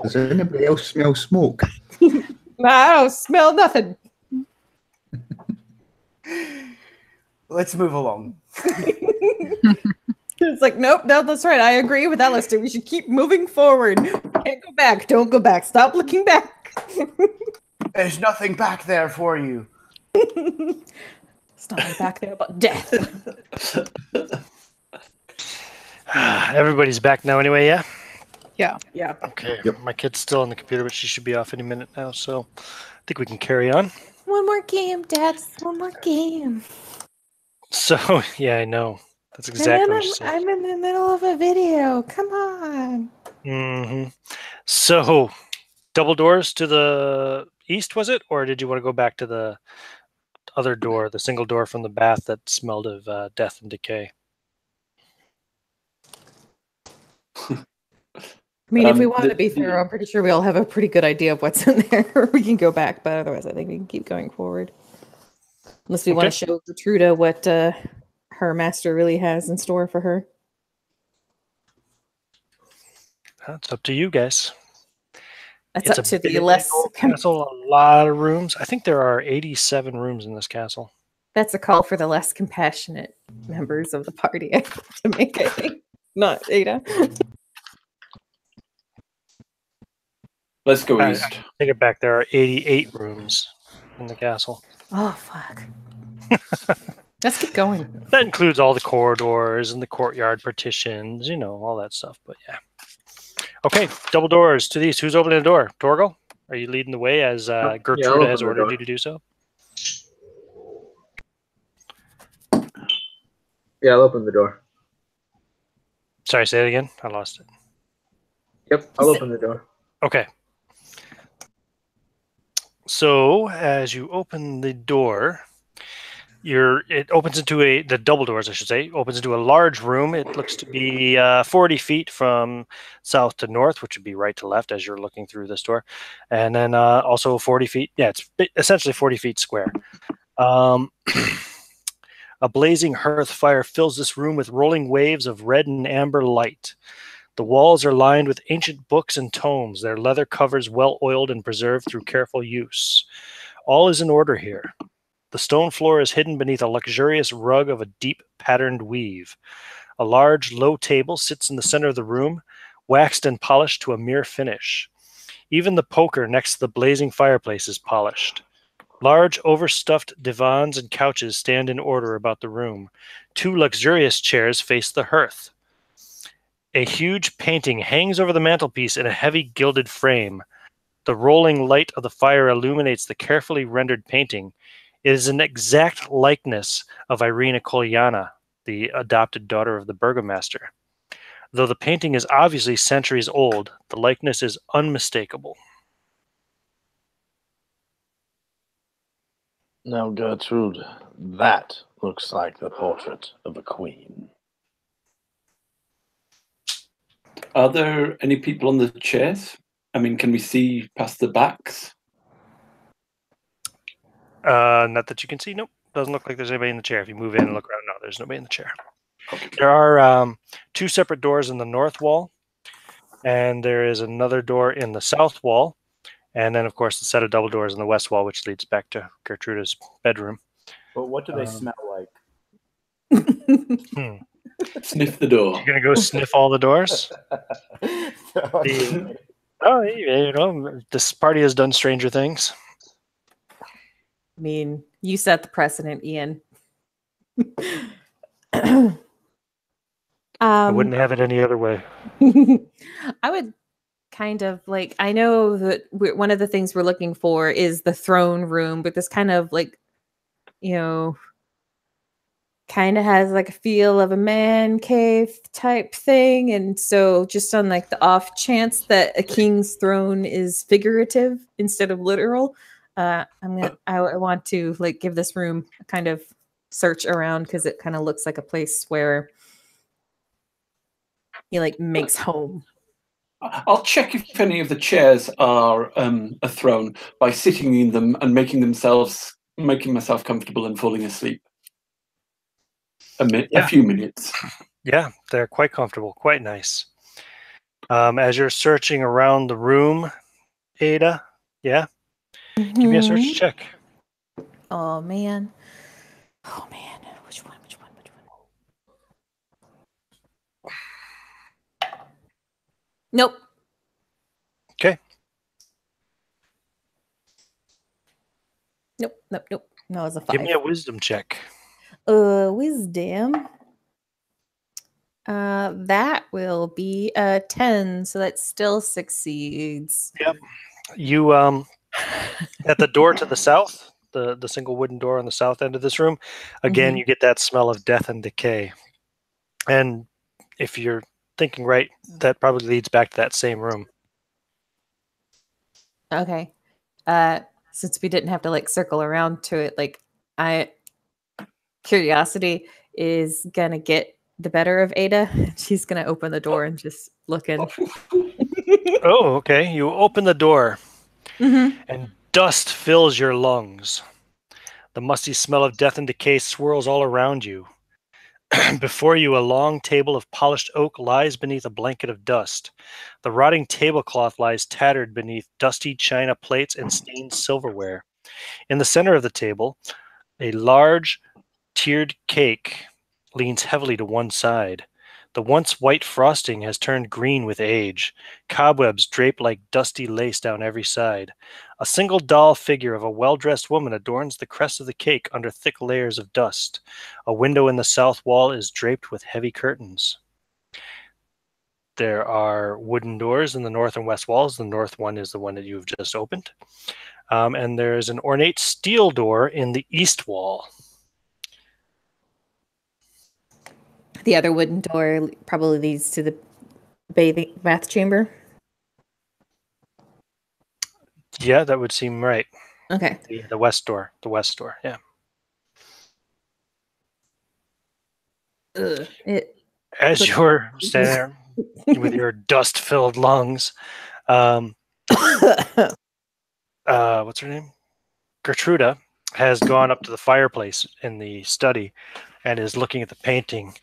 Does anybody else smell smoke? I don't smell nothing. Let's move along. It's like, nope, no, that's right, I agree with Alistair, we should keep moving forward. Can't go back, don't go back, stop looking back. There's nothing back there for you. It's nothing back there but death. Everybody's back now anyway, yeah? Yeah. Yeah. Okay. Yep. My kid's still on the computer, but she should be off any minute now. So I think we can carry on. One more game, Dad. One more game. So yeah, I know. That's exactly what she said. I'm in the middle of a video. Come on. Mm-hmm. So, double doors to the east, was it? Or did you want to go back to the other door, the single door from the bath that smelled of death and decay? I mean, if we want The- to be thorough, I'm pretty sure we all have a pretty good idea of what's in there. We can go back, but otherwise, I think we can keep going forward. Unless we want to Okay. show Gertruda what her master really has in store for her. That's up to you guys. That's It's up a to the big less. old castle, a lot of rooms. I think there are 87 rooms in this castle. That's a call for the less compassionate members of the party to make, I think. Not Ada. Let's go I east. take it back. There are 88 rooms in the castle. Oh, fuck. Let's keep going. That includes all the corridors and the courtyard partitions, you know, all that stuff. But yeah. Okay, double doors to the east. Who's opening the door? Torgal? Are you leading the way as I'll Gertruda has open the ordered door. you to do so? Yeah, I'll open the door. Sorry, say it again. I lost it. Yep, I'll open the door. Okay. So as you open the door, it opens into the double doors, I should say, opens into a large room. It looks to be 40 feet from south to north, which would be right to left as you're looking through this door. And then also 40 feet. Yeah, it's essentially 40 feet square. A blazing hearth fire fills this room with rolling waves of red and amber light. The walls are lined with ancient books and tomes, their leather covers well oiled and preserved through careful use. All is in order here. The stone floor is hidden beneath a luxurious rug of a deep patterned weave. A large, low table sits in the center of the room, waxed and polished to a mere finish. Even the poker next to the blazing fireplace is polished. Large, overstuffed divans and couches stand in order about the room. 2 luxurious chairs face the hearth. A huge painting hangs over the mantelpiece in a heavy gilded frame. The rolling light of the fire illuminates the carefully rendered painting. It is an exact likeness of Irina Kolyana, the adopted daughter of the burgomaster. Though the painting is obviously centuries old, the likeness is unmistakable. Now, Gertrude, that looks like the portrait of a queen. Are there any people on the chairs? I mean, can we see past the backs? Not that you can see. Nope. Doesn't look like there's anybody in the chair. If you move in and look around, no, there's nobody in the chair. There are 2 separate doors in the north wall, and there is another door in the south wall, and then, of course, the set of double doors in the west wall, which leads back to Gertruda's bedroom. But what do they smell like? Sniff the door. You're gonna go sniff all the doors? Oh, you know, this party has done stranger things. I mean, you set the precedent, Ian. I wouldn't have it any other way. I would kind of like, I know that one of the things we're looking for is the throne room, but this kind of like, you know, kind of has like a feel of a man cave type thing. And so just on like the off chance that a king's throne is figurative instead of literal, I want to like give this room a kind of search around because it kind of looks like a place where he like makes home. I'll check if any of the chairs are a throne by sitting in them and making myself comfortable and falling asleep. A few minutes. Yeah, they're quite comfortable, quite nice. As you're searching around the room, Ada, yeah, give me a search check. Oh man. Which one? Nope. Okay. Nope. No, it was a 5. Give me a wisdom check. Wisdom. That will be a 10, so that still succeeds. Yep. You at the door to the south, the single wooden door on the south end of this room, again, you get that smell of death and decay. And if you're thinking right, that probably leads back to that same room. Okay. Since we didn't have to like circle around to it, like curiosity is gonna get the better of Ada. She's gonna open the door and just look in. Oh, okay. You open the door, Mm-hmm. and dust fills your lungs. The musty smell of death and decay swirls all around you. Before you, a long table of polished oak lies beneath a blanket of dust. The rotting tablecloth lies tattered beneath dusty china plates and stained silverware. In the center of the table, a large, tiered cake leans heavily to one side. The once white frosting has turned green with age. Cobwebs drape like dusty lace down every side. A single doll figure of a well-dressed woman adorns the crest of the cake under thick layers of dust. A window in the south wall is draped with heavy curtains. There are wooden doors in the north and west walls. The north one is the one that you've just opened. And there's an ornate steel door in the east wall. The other wooden door probably leads to the bath chamber. Yeah, that would seem right. Okay. The west door. The west door, yeah. As you're standing there with your dust-filled lungs, what's her name? Gertruda has gone up to the fireplace in the study and is looking at the painting.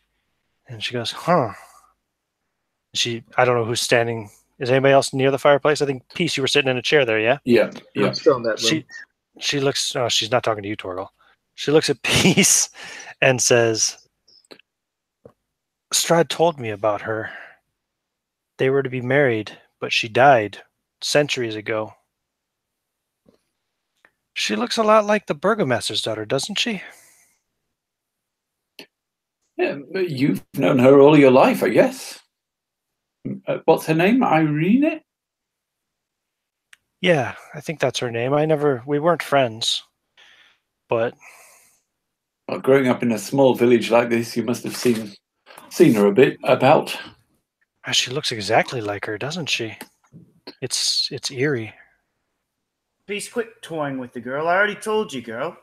And she goes, huh. I don't know who's standing. Is anybody else near the fireplace? I think, Peace, you were sitting in a chair there, yeah? Yeah. I'm still in that room. She looks, oh, she's not talking to you, Torgal. She looks at Peace and says, Strahd told me about her. They were to be married, but she died centuries ago. She looks a lot like the Burgomaster's daughter, doesn't she? Yeah, you've known her all your life, I guess. What's her name? Irene? Yeah, I think that's her name. We weren't friends, but... Well, growing up in a small village like this, you must have seen her a bit about. She looks exactly like her, doesn't she? It's eerie. Please quit toying with the girl. I already told you, girl.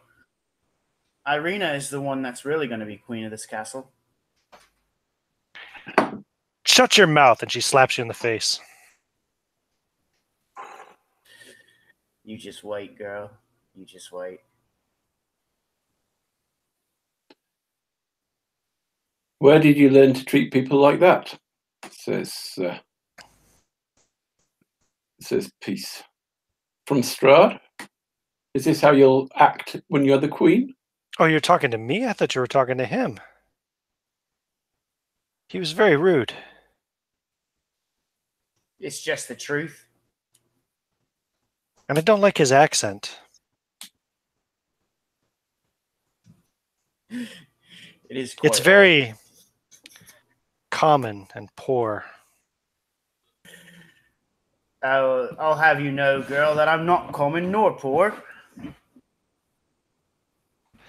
Irina is the one that's really going to be queen of this castle. Shut your mouth, and she slaps you in the face. You just wait, girl. You just wait. Where did you learn to treat people like that? Says Peace. From Strahd? Is this how you'll act when you're the queen? Oh, you're talking to me? I thought you were talking to him. He was very rude. It's just the truth. And I don't like his accent. It is quite It's very common and poor. I'll have you know, girl, that I'm not common nor poor.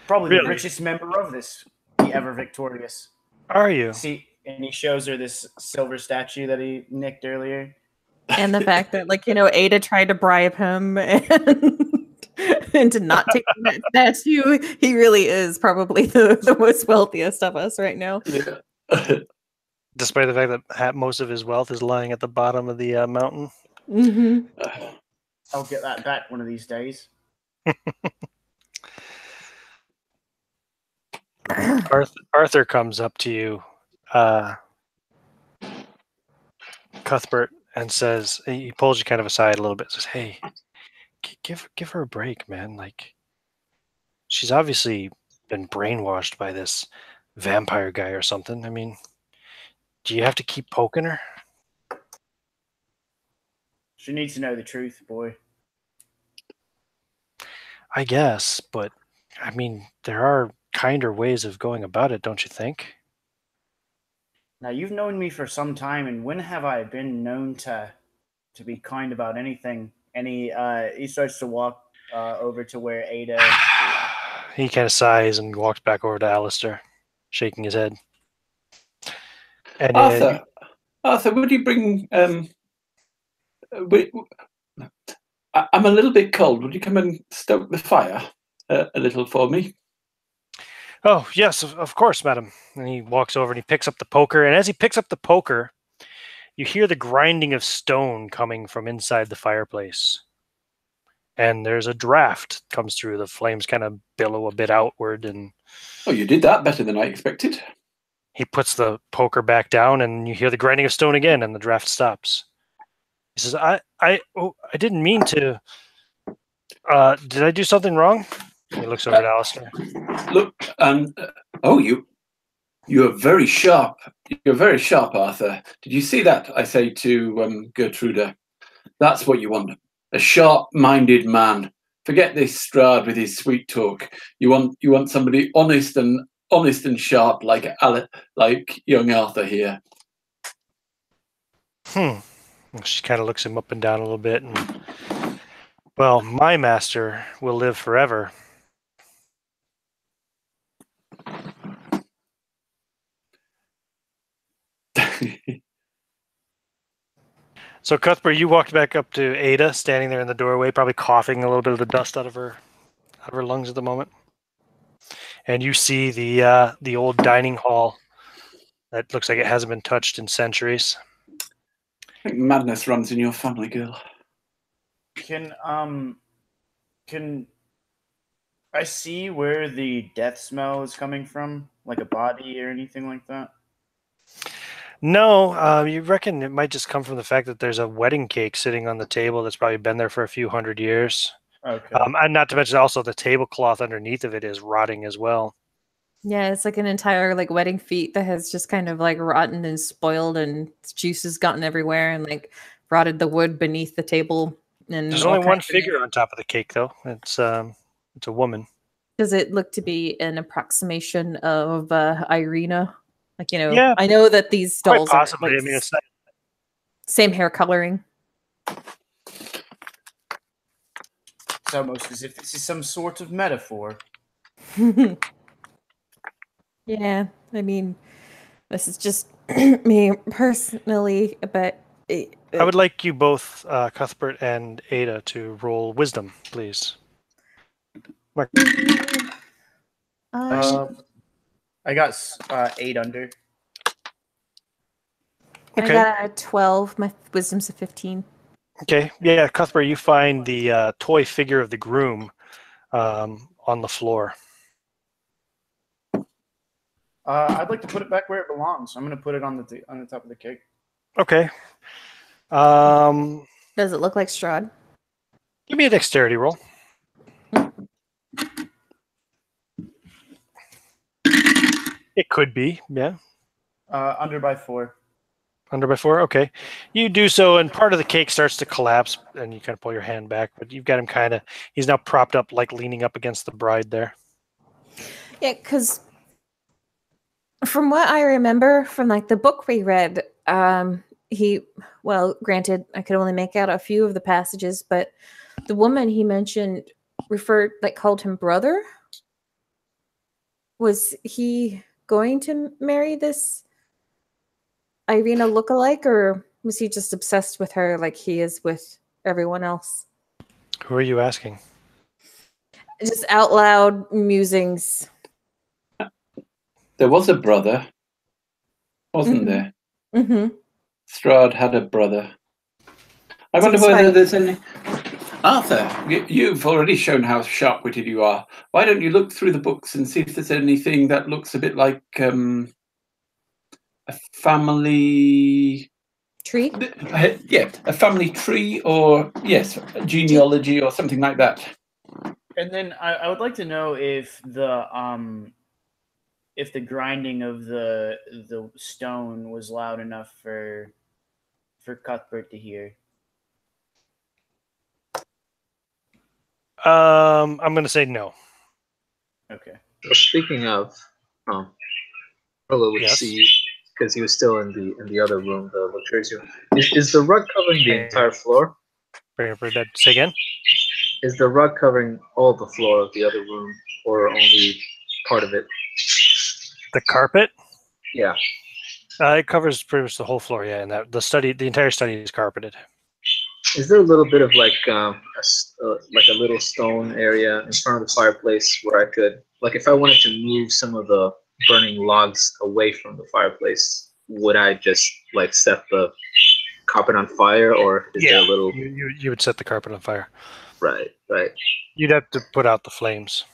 Probably Really? the richest member of this, the ever victorious. Are you? See, and he shows her this silver statue that he nicked earlier. And the fact that, like, Ada tried to bribe him and to not take that statue. He really is probably the most wealthiest of us right now. Yeah. Despite the fact that most of his wealth is lying at the bottom of the mountain. Mm-hmm. I'll get that back one of these days. Arthur comes up to you, Cuthbert, and says, he pulls you kind of aside a little bit, says, hey, give her a break, man. Like, she's obviously been brainwashed by this vampire guy or something. I mean, do you have to keep poking her? She needs to know the truth, boy. I guess, but I mean, there are kinder ways of going about it, don't you think? Now, you've known me for some time, and when have I been known to be kind about anything? He starts to walk over to where Ada. He kind of sighs and walks back over to Alistair, shaking his head. And Arthur, would you bring? I'm a little bit cold. Would you come and stoke the fire a little for me? Oh, yes, of course, madam. And he walks over and he picks up the poker. And as he picks up the poker, you hear the grinding of stone coming from inside the fireplace. And there's a draft comes through. The flames kind of billow a bit outward. And Oh, you did that better than I expected. he puts the poker back down, and you hear the grinding of stone again, and the draft stops. He says, I didn't mean to. Did I do something wrong? He looks over at Alistair. Look, you're very sharp. You're very sharp, Arthur. Did you see that? I say to Gertruda. That's what you want. A sharp-minded man. Forget this Strahd with his sweet talk. You want somebody honest and sharp like young Arthur here. She kind of looks him up and down a little bit, and well, my master will live forever. So, Cuthbert, you walked back up to Ada, standing there in the doorway, probably coughing a little bit of the dust out of her lungs at the moment. And you see the old dining hall that looks like it hasn't been touched in centuries. I think madness runs in your family, girl. Can I see where the death smell is coming from? Like a body or anything like that? No, you reckon it might just come from the fact that there's a wedding cake sitting on the table that's probably been there for a few hundred years. Okay. And not to mention also the tablecloth underneath of it is rotting as well. Yeah, it's like an entire like wedding feast that has just kind of like rotten and spoiled, and juice has gotten everywhere and like rotted the wood beneath the table. And there's only one figure on top of the cake, though. It's a woman. Does it look to be an approximation of Irina? Like, Yeah, I know that these dolls quite possibly. are like, I mean, it's not... same hair coloring. It's almost as if this is some sort of metaphor. Yeah, I mean, this is just me personally, but I would like you both, Cuthbert and Ada, to roll wisdom, please. I got 8 under. I got a 12. My wisdom's a 15. Okay, yeah, Cuthbert, you find the toy figure of the groom on the floor. I'd like to put it back where it belongs. I'm going to put it on the top of the cake. Okay. Does it look like Strahd? Give me a dexterity roll. It could be, yeah. Under by 4. Under by 4? Okay. You do so, and part of the cake starts to collapse, and you kind of pull your hand back, but you've got him he's now propped up, like leaning up against the bride there. Yeah, because from what I remember from like the book we read, granted, I could only make out a few of the passages, but the woman he mentioned called him brother. Was he going to marry this Irina lookalike, or was he just obsessed with her like he is with everyone else? Who are you asking? Just out loud musings. There was a brother, wasn't there? Mm-hmm. Strahd had a brother. I wonder whether there's any... Arthur, you've already shown how sharp-witted you are. Why don't you look through the books and see if there's anything that looks a bit like a family... Tree? Yeah, a family tree, or, yes, a genealogy or something like that. And then I would like to know if the grinding of the stone was loud enough for Cuthbert to hear. I'm going to say no. Okay. Well, speaking of, Perla would see because he was still in the other room, the luxurious room. Is the rug covering the entire floor? Say again? Is the rug covering all the floor of the other room, or only part of it? The carpet? Yeah. It covers pretty much the whole floor, yeah, and that the entire study is carpeted. Is there a little bit of like a little stone area in front of the fireplace where I could, like, if I wanted to move some of the burning logs away from the fireplace, would I just like set the carpet on fire, or is there a little? You would set the carpet on fire. Right. You'd have to put out the flames.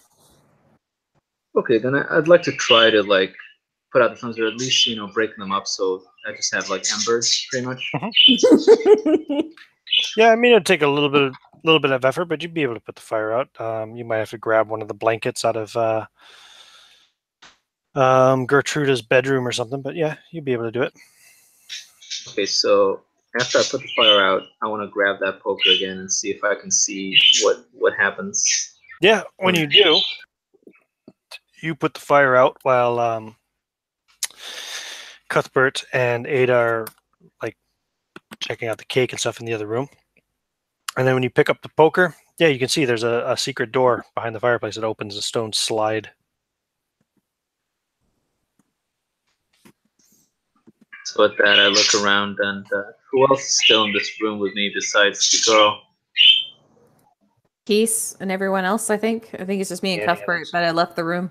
Okay, then I'd like to try to like put out the flames, or at least break them up, so I just have like embers, pretty much. Yeah, I mean it'd take a little bit of effort, but you'd be able to put the fire out. You might have to grab one of the blankets out of Gertruda's bedroom or something, but yeah, you'd be able to do it. Okay, so after I put the fire out, I want to grab that poker again and see if I can see what happens. Yeah, when you do, you put the fire out while Cuthbert and Ada are like checking out the cake and stuff in the other room. And then when you pick up the poker, yeah, you can see there's a secret door behind the fireplace that opens, a stone slide. So with that, I look around, and who else is still in this room with me besides the girl? Geese and everyone else, I think. I think it's just me and Cuthbert that I left the room.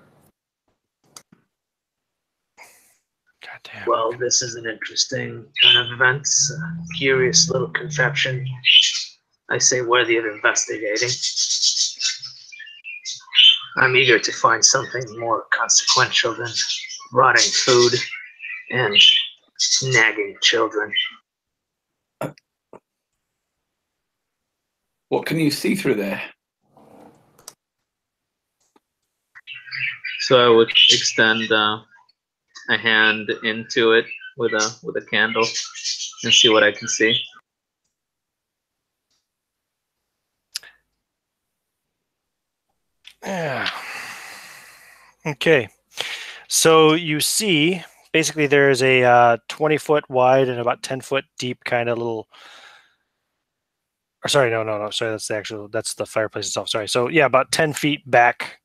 Goddamn. Well, this is an interesting turn of events. Curious little contraption. I say worthy of investigating. I'm eager to find something more consequential than rotting food and nagging children. What can you see through there? So I would extend a hand into it with a candle and see what I can see. Yeah. Okay. So you see, basically, there's a 20-foot wide and about 10-foot deep kind of little. Or sorry, no. Sorry, that's the fireplace itself. Sorry. So yeah, about 10 feet back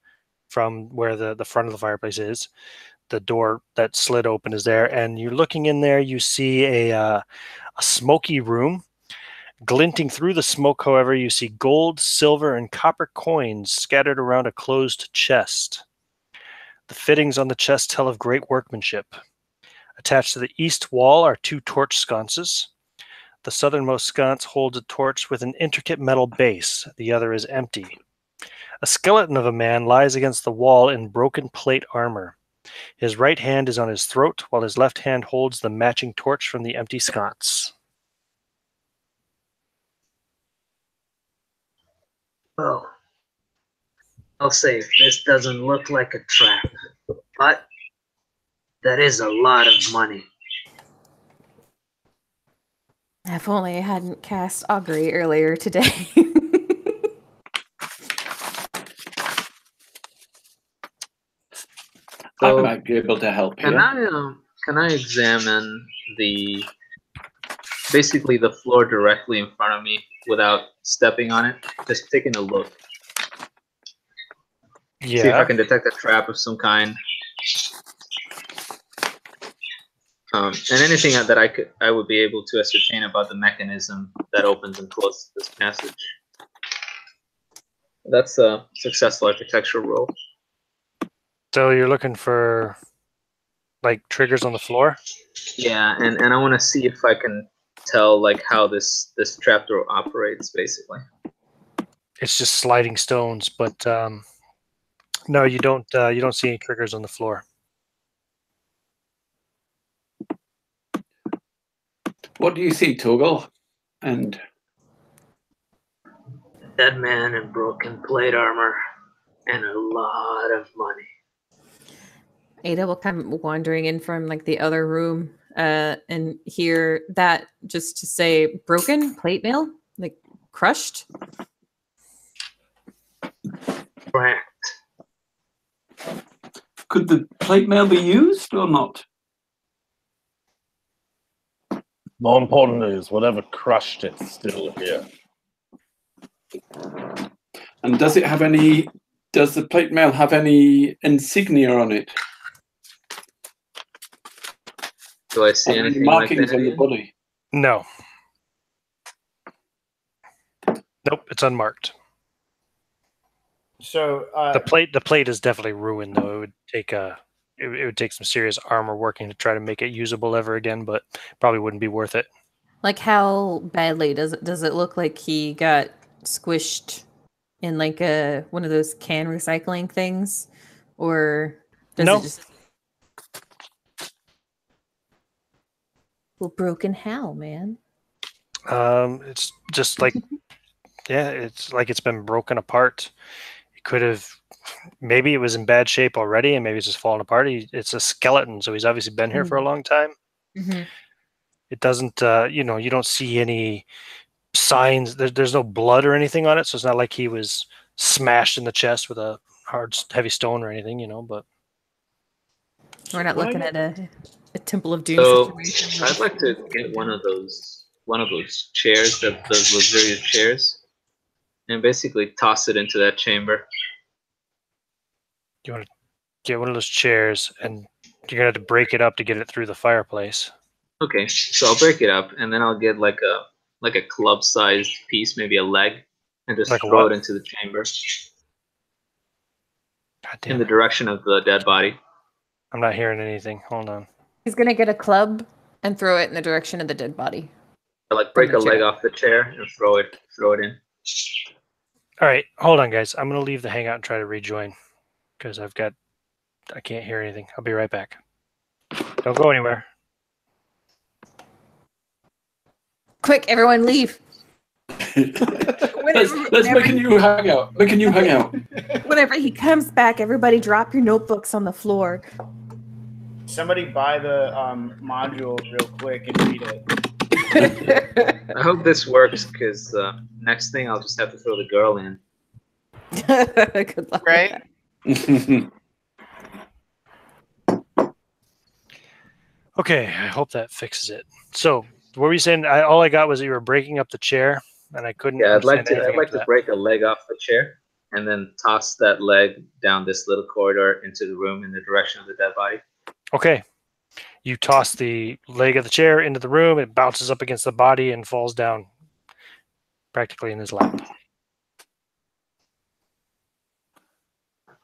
from where the front of the fireplace is, the door that slid open is there, and you're looking in there. You see a smoky room. Glinting through the smoke, however, you see gold, silver, and copper coins scattered around a closed chest. The fittings on the chest tell of great workmanship. Attached to the east wall are 2 torch sconces. The southernmost sconce holds a torch with an intricate metal base. The other is empty. A skeleton of a man lies against the wall in broken plate armor. His right hand is on his throat, while his left hand holds the matching torch from the empty sconce. Well, I'll say this doesn't look like a trap, but that is a lot of money. If only I hadn't cast Augury earlier today. I might be able to help here. Can I examine basically the floor directly in front of me without stepping on it? Just taking a look. Yeah. See if I can detect a trap of some kind. And anything that I would be able to ascertain about the mechanism that opens and closes this passage. That's a successful architectural roll. So you're looking for like triggers on the floor? Yeah, and I want to see if I can tell like how this trapdoor operates, basically. It's just sliding stones, but no, you don't see any triggers on the floor. What do you see, Toggle? And dead man in broken plate armor and a lot of money. Ada will come wandering in from like the other room and hear that, just to say broken plate mail, like crushed. Correct. Could the plate mail be used or not? More important is whatever crushed it's still here. And does it have any? Does the plate mail have any insignia on it? Do I see Any anything like markings that? on the body? No. Nope, it's unmarked. So The plate is definitely ruined, though. It would take it would take some serious armor working to try to make it usable ever again, but probably wouldn't be worth it. Like, how badly does it look like he got squished in like a one of those can recycling things, or does No. it just? Well, broken how, man? It's just like, yeah, it's like it's been broken apart. It could have, maybe it was in bad shape already, and maybe it's just falling apart. It's a skeleton, so he's obviously been here for a long time. Mm-hmm. It doesn't, you know, you don't see any signs. There's no blood or anything on it, so it's not like he was smashed in the chest with a hard, heavy stone or anything, you know. But We're not looking at a Temple of Doom So situation. I'd like to get one of those chairs, those luxurious chairs, and basically toss it into that chamber. you want to get one of those chairs, and you're gonna have to break it up to get it through the fireplace. Okay, so I'll break it up, and then I'll get like a club-sized piece, maybe a leg, and just Like a throw what? it into the chamber God in damn the it. direction of the dead body. I'm not hearing anything. Hold on. He's gonna get a club and throw it in the direction of the dead body. I like break the a leg chair. off the chair and throw it in. All right, hold on, guys. I'm gonna leave the hangout and try to rejoin because I can't hear anything. I'll be right back. Don't go anywhere. Quick, everyone, leave! Let's make a new hangout. Make a new hangout. Whenever he comes back, everybody drop your notebooks on the floor. somebody buy the module real quick and read it. I hope this works because next thing I'll just have to throw the girl in. Good luck. Right? Okay, I hope that fixes it. So, what were you saying? All I got was that you were breaking up the chair, and I couldn't. Yeah, I'd like understand to anything after that. break a leg off the chair and then toss that leg down this little corridor into the room in the direction of the dead body. Okay, you toss the leg of the chair into the room. It bounces up against the body and falls down, practically in his lap.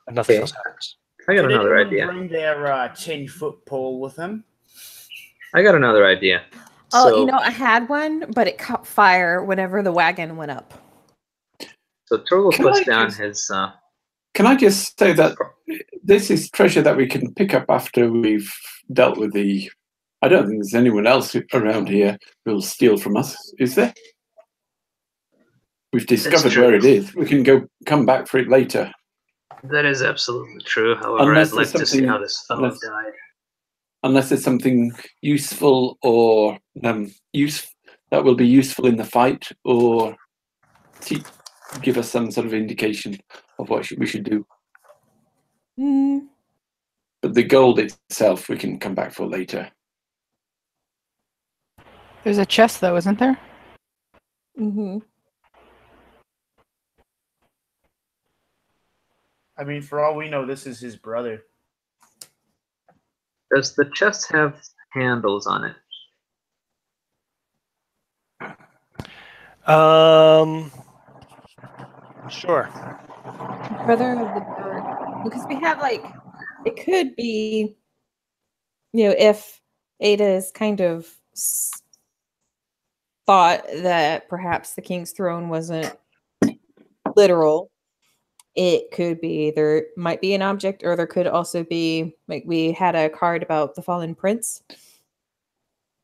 And nothing Okay. else happens. I got Did another anyone idea. bring their 10-foot pole with them? I got another idea. Oh, So, you know, I had one, but it caught fire whenever the wagon went up. so Turtle Can puts I down just- his. Can I just say that this is treasure that we can pick up after we've dealt with the... I don't think there's anyone else around here who'll steal from us, is there? We've discovered true. where it is. We can come back for it later. That is absolutely true. However, Unless I'd like there's to see something- how this fellow unless- died. Unless there's something useful or that will be useful in the fight, or give us some sort of indication of what we should do. Mm, But the gold itself, we can come back for later. There's a chest, though, isn't there? mm-hmm. I mean, for all we know, this is his brother. Does the chest have handles on it? Sure. Brother of the dark. Because we have it could be, if Ada's kind of thought that perhaps the king's throne wasn't literal, it could be there might be an object, or there could also be, like, we had a card about the fallen prince.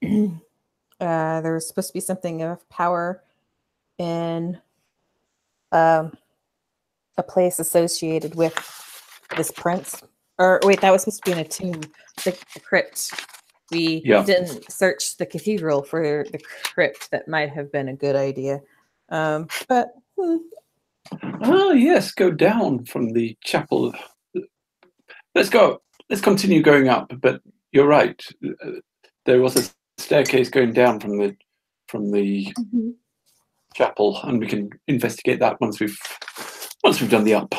There was supposed to be something of power in a place associated with this prince. Or wait, that was supposed to be in a tomb, the crypt. We didn't search the cathedral for the crypt. That might have been a good idea. But Oh, yes, go down from the chapel. Let's continue going up, but you're right. There was a staircase going down from the Mm-hmm. chapel, and we can investigate that once we've done the up.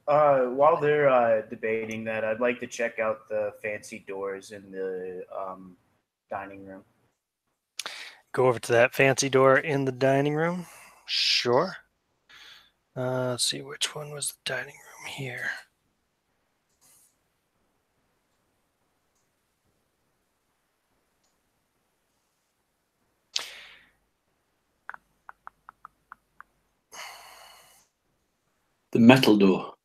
While they're debating that, I'd like to check out the fancy doors in the dining room. Go over to that fancy door in the dining room. Sure. Let's see, which one was the dining room here? The metal door.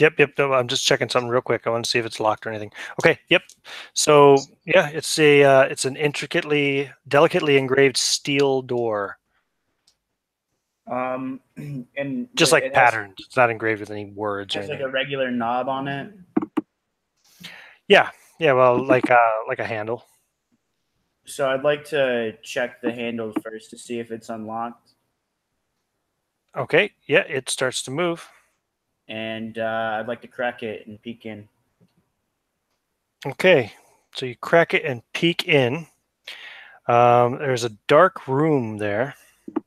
Yep. No, I'm just checking something real quick. I want to see if it's locked or anything. Okay. Yep. So yeah, it's an delicately engraved steel door, And just like it patterned. It's not engraved with any words or has like anything. a regular knob on it. Yeah. Well, like a handle. So I'd like to check the handle first to see if it's unlocked. Okay. Yeah, it starts to move. And I'd like to crack it and peek in. Okay. So you crack it and peek in. There's a dark room there. Do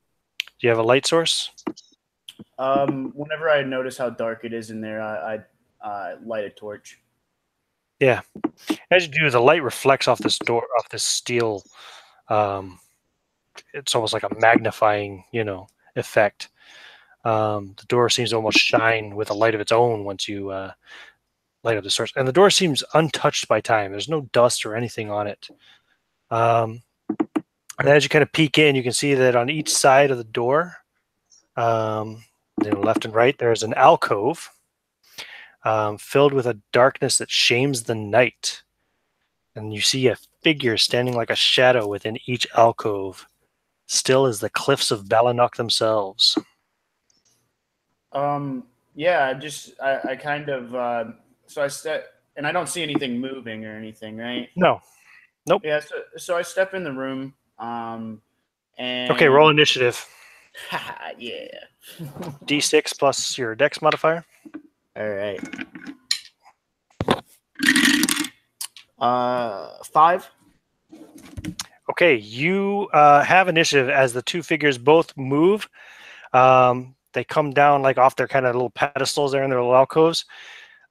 you have a light source? Whenever I notice how dark it is in there, I light a torch. Yeah. As you do, the light reflects off this door, off this steel. It's almost like a magnifying, effect. The door seems to almost shine with a light of its own once you light up the source. And the door seems untouched by time. There's no dust or anything on it. And as you kind of peek in, you can see that on each side of the door, left and right, there's an alcove filled with a darkness that shames the night. And you see a figure standing like a shadow within each alcove, still as the cliffs of Balanock themselves. Yeah, I kind of so I step, and I don't see anything moving or anything, right? No. Nope. Yeah, so I step in the room, and Okay, roll initiative. Yeah. D6 plus your dex modifier. All right. 5. Okay, you have initiative as the two figures both move. They come down like off their kind of little pedestals there in their little alcoves.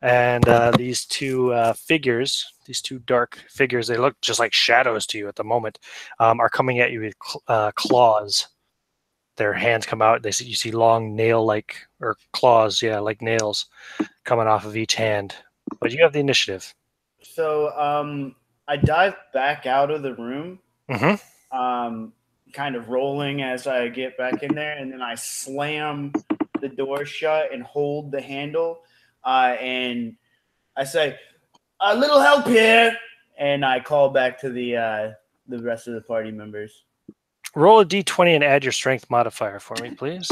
And these two figures, these two dark figures, they look just like shadows to you at the moment, are coming at you with claws. Their hands come out. You see long nail-like, or claws, yeah, like nails coming off of each hand. But you have the initiative. So I dive back out of the room, kind of rolling as I get back in there, and then I slam the door shut and hold the handle, and I say, "A little help here," and I call back to the rest of the party members. Roll a d20 and add your strength modifier for me, please.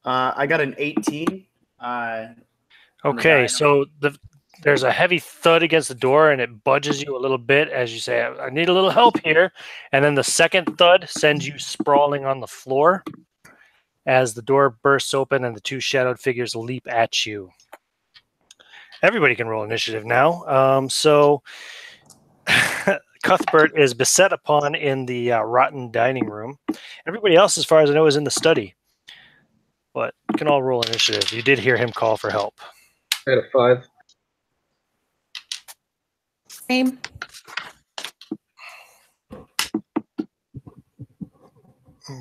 I got an 18. Okay, so there's a heavy thud against the door, and it budges you a little bit as you say, "I need a little help here." And then the second thud sends you sprawling on the floor as the door bursts open and the two shadowed figures leap at you. Everybody can roll initiative now. So Cuthbert is beset upon in the rotten dining room. Everybody else, as far as I know, is in the study. But you can all roll initiative. You did hear him call for help. I got a 5. Same.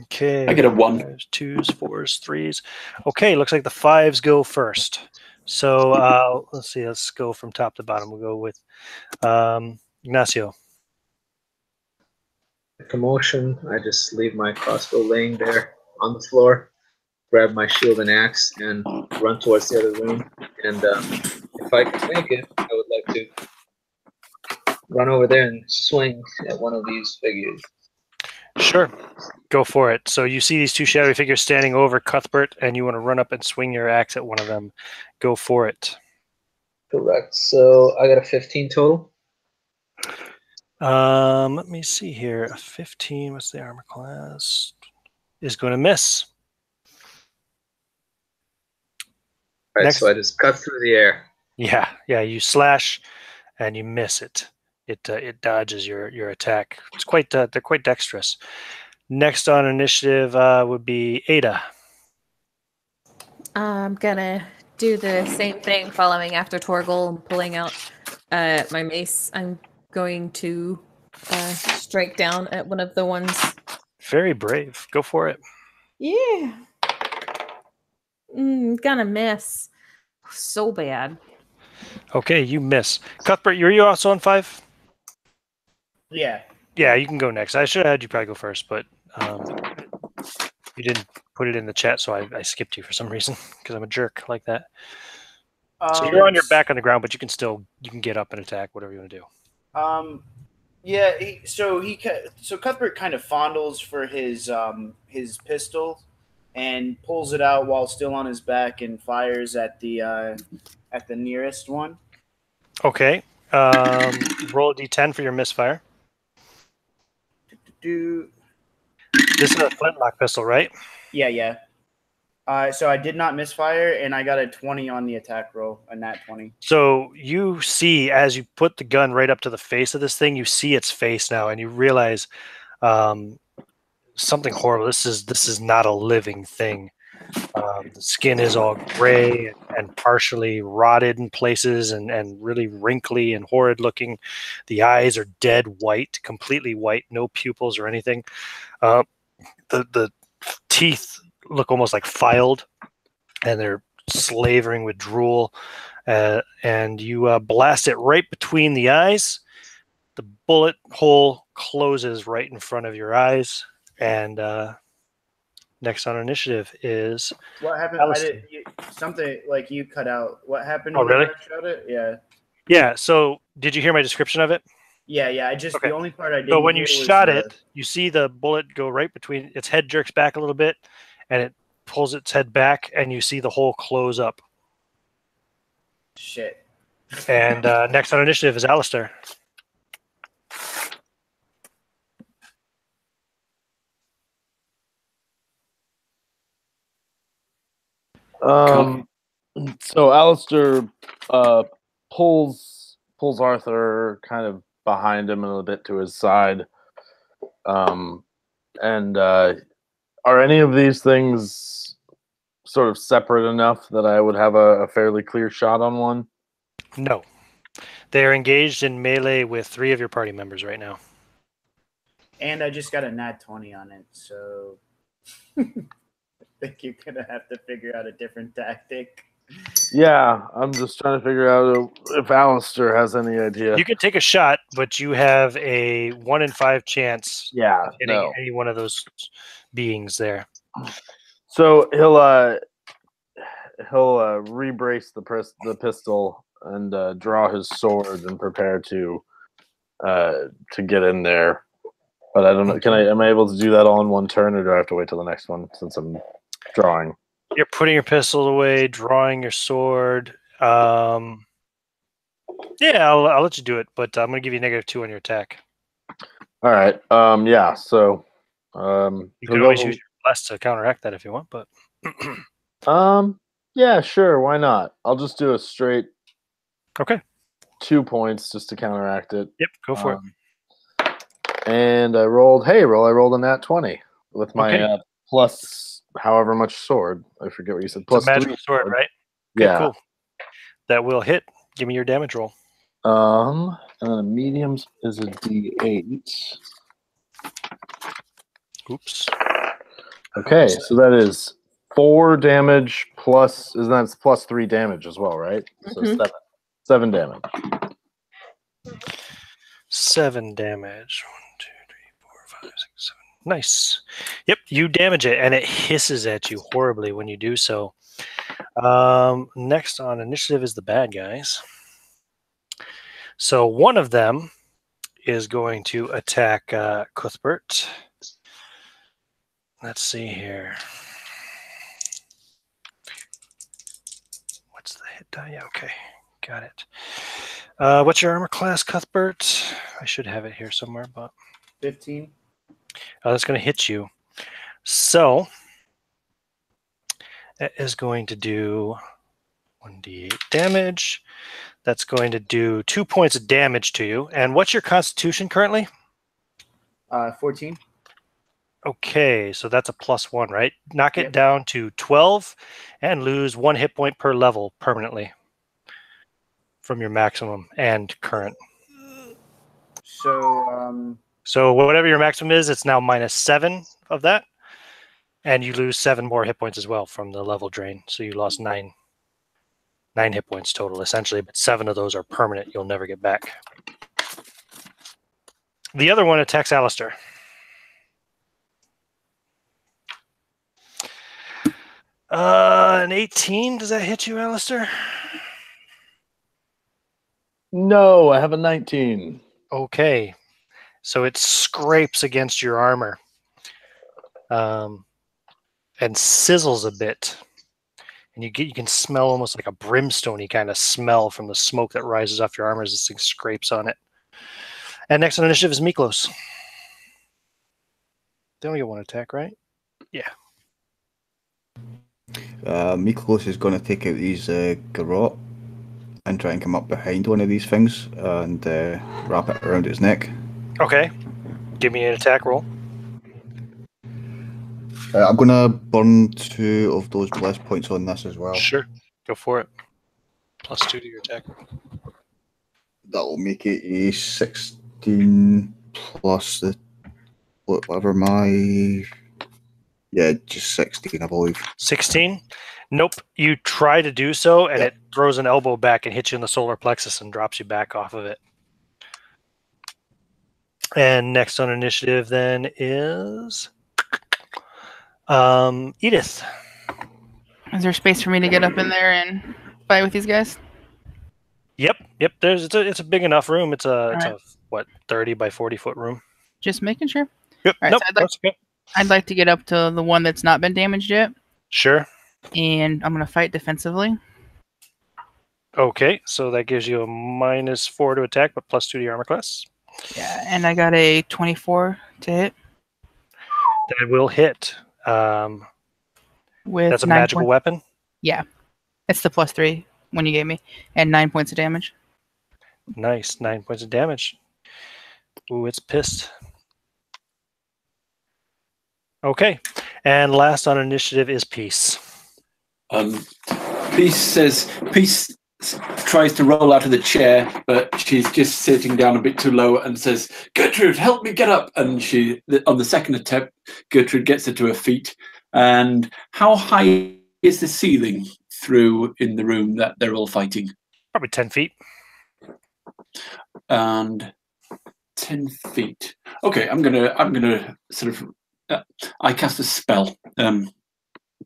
Okay. I get a 1. 5s, 2s, 4s, 3s. Okay, looks like the 5s go first. So let's see. Let's go from top to bottom. We'll go with Ignacio. Commotion. I just leave my crossbow laying there on the floor, grab my shield and axe, and run towards the other room. And if I can make it, I would like to run over there and swing at one of these figures. Sure. Go for it. So you see these two shadowy figures standing over Cuthbert, and you want to run up and swing your axe at one of them. Go for it. Correct. So I got a 15 total. Let me see here. A 15, what's the armor class? Is going to miss. Right, Next. so I just cut through the air. Yeah, you slash and you miss it. It dodges your attack. It's quite they're quite dexterous. Next on initiative would be Ada. I'm gonna do the same thing, following after Torgal and pulling out my mace. I'm going to strike down at one of the ones. Very brave. Go for it. Yeah. Gonna miss. So bad. Okay, you miss. Cuthbert, are you also on 5? Yeah. Yeah, you can go next. I should have had you probably go first, but you didn't put it in the chat, so I skipped you for some reason because I'm a jerk like that. So you're on your back on the ground, but you can get up and attack, whatever you want to do. Yeah. So Cuthbert kind of fondles for his pistol and pulls it out while still on his back and fires at the nearest one. Okay. Roll a d10 for your misfire. This is a flintlock pistol, right? Yeah. So I did not misfire, and I got a 20 on the attack roll, a nat 20. So you see, as you put the gun right up to the face of this thing, you see its face now, and you realize something horrible. This is not a living thing. The skin is all gray and partially rotted in places and really wrinkly and horrid looking. The eyes are dead white, completely white, no pupils or anything. The teeth look almost like filed, and they're slavering with drool. And you blast it right between the eyes. The bullet hole closes right in front of your eyes. And next on initiative is what happened? Something like you cut out. What happened? Oh, really? I shot it? Yeah. Yeah. So did you hear my description of it? Yeah. The only part I didn't. So when you hear was shot it, you see the bullet go right between its head, jerks back a little bit, and it pulls its head back, and you see the hole close up. Shit. And next on initiative is Alistair. So Alistair pulls Arthur kind of behind him and a little bit to his side. And are any of these things sort of separate enough that I would have a fairly clear shot on one? No. They are engaged in melee with 3 of your party members right now. And I just got a nat 20 on it, so I think you're going to have to figure out a different tactic. Yeah, I'm just trying to figure out if Alistair has any idea. You can take a shot, but you have a 1 in 5 chance of hitting any one of those beings there. So he'll rebrace the pistol and draw his sword and prepare to get in there. But I don't know. Am I able to do that all in one turn, or do I have to wait till the next one since I'm drawing? You're putting your pistol away, drawing your sword. Yeah, I'll let you do it, but I'm going to give you -2 on your attack. All right. Yeah. So you can always use your bless to counteract that if you want, but yeah, sure. Why not? I'll just do a straight 2 points just to counteract it. Yep, go for it. And I rolled a nat 20 with my plus however much sword. I forget what you said. Plus it's a magical sword, right? Yeah. Cool. That will hit. Give me your damage roll. And mediums is a D8. Oops. Okay, so that is 4 damage plus. That's plus 3 damage as well, right? So 7 damage. 7 damage. 1, 2, 3, 4, 5, 6, 7. Nice. Yep, you damage it, and it hisses at you horribly when you do so. Next on initiative is the bad guys. So one of them is going to attack Cuthbert. Let's see here. What's the hit die? Yeah, okay. Got it. What's your armor class, Cuthbert? I should have it here somewhere, but 15. That's going to hit you. So that is going to do 1d8 damage. That's going to do 2 points of damage to you. And what's your constitution currently? 14. Okay, so that's a +1, right? Knock it Yep. down to 12 and lose 1 hit point per level permanently from your maximum and current. So, whatever your maximum is, it's now -7 of that. And you lose 7 more hit points as well from the level drain. So you lost 9 hit points total, essentially, but 7 of those are permanent. You'll never get back. The other one attacks Alistair. An 18. Does that hit you, Alistair? No, I have a 19. Okay. So it scrapes against your armor and sizzles a bit. And you can smell almost like a brimstone-y kind of smell from the smoke that rises off your armor as this thing scrapes on it. And next on initiative is Miklos. They only get 1 attack, right? Yeah. Miklos is going to take out his garrote and try and come up behind one of these things and wrap it around its neck. Okay. Give me an attack roll. I'm going to burn 2 of those bliss points on this as well. Sure. Go for it. +2 to your attack. That'll make it a 16 plus the whatever my... Yeah, just 16, I believe. 16? Nope. You try to do so, and it throws an elbow back and hits you in the solar plexus and drops you back off of it. And next on initiative then is Edith. Is there space for me to get up in there and fight with these guys? Yep. It's a big enough room. It's a right. what, 30 by 40 foot room. Just making sure. Yep. All right, Nope. so That's okay. I'd like to get up to the one that's not been damaged yet, Sure. and I'm gonna fight defensively. Okay, so that gives you a -4 to attack, but +2 to your armor class. Yeah, and I got a 24 to hit. That will hit. With That's a magical weapon? Yeah. It's the +3 one you gave me. And 9 points of damage. Nice. 9 points of damage. Ooh, it's pissed. Okay. And last on initiative is Peace. Peace tries to roll out of the chair, but she's just sitting down a bit too low and says, "Gertrude, help me get up." And she, on the second attempt, Gertrude gets her to her feet. And how high is the ceiling through in the room that they're all fighting? Probably 10 feet. And 10 feet. Okay, I'm gonna sort of I cast a spell.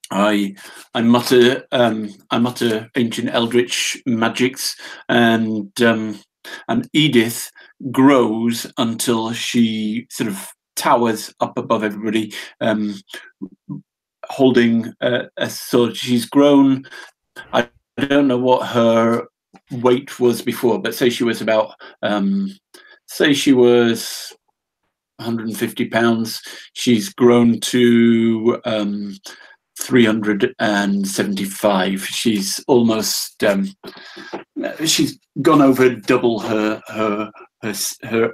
I mutter ancient eldritch magics, and Edith grows until she sort of towers up above everybody, holding a sword. She's grown. I don't know what her weight was before, but say she was about 150 pounds. She's grown to 375. She's almost she's gone over double her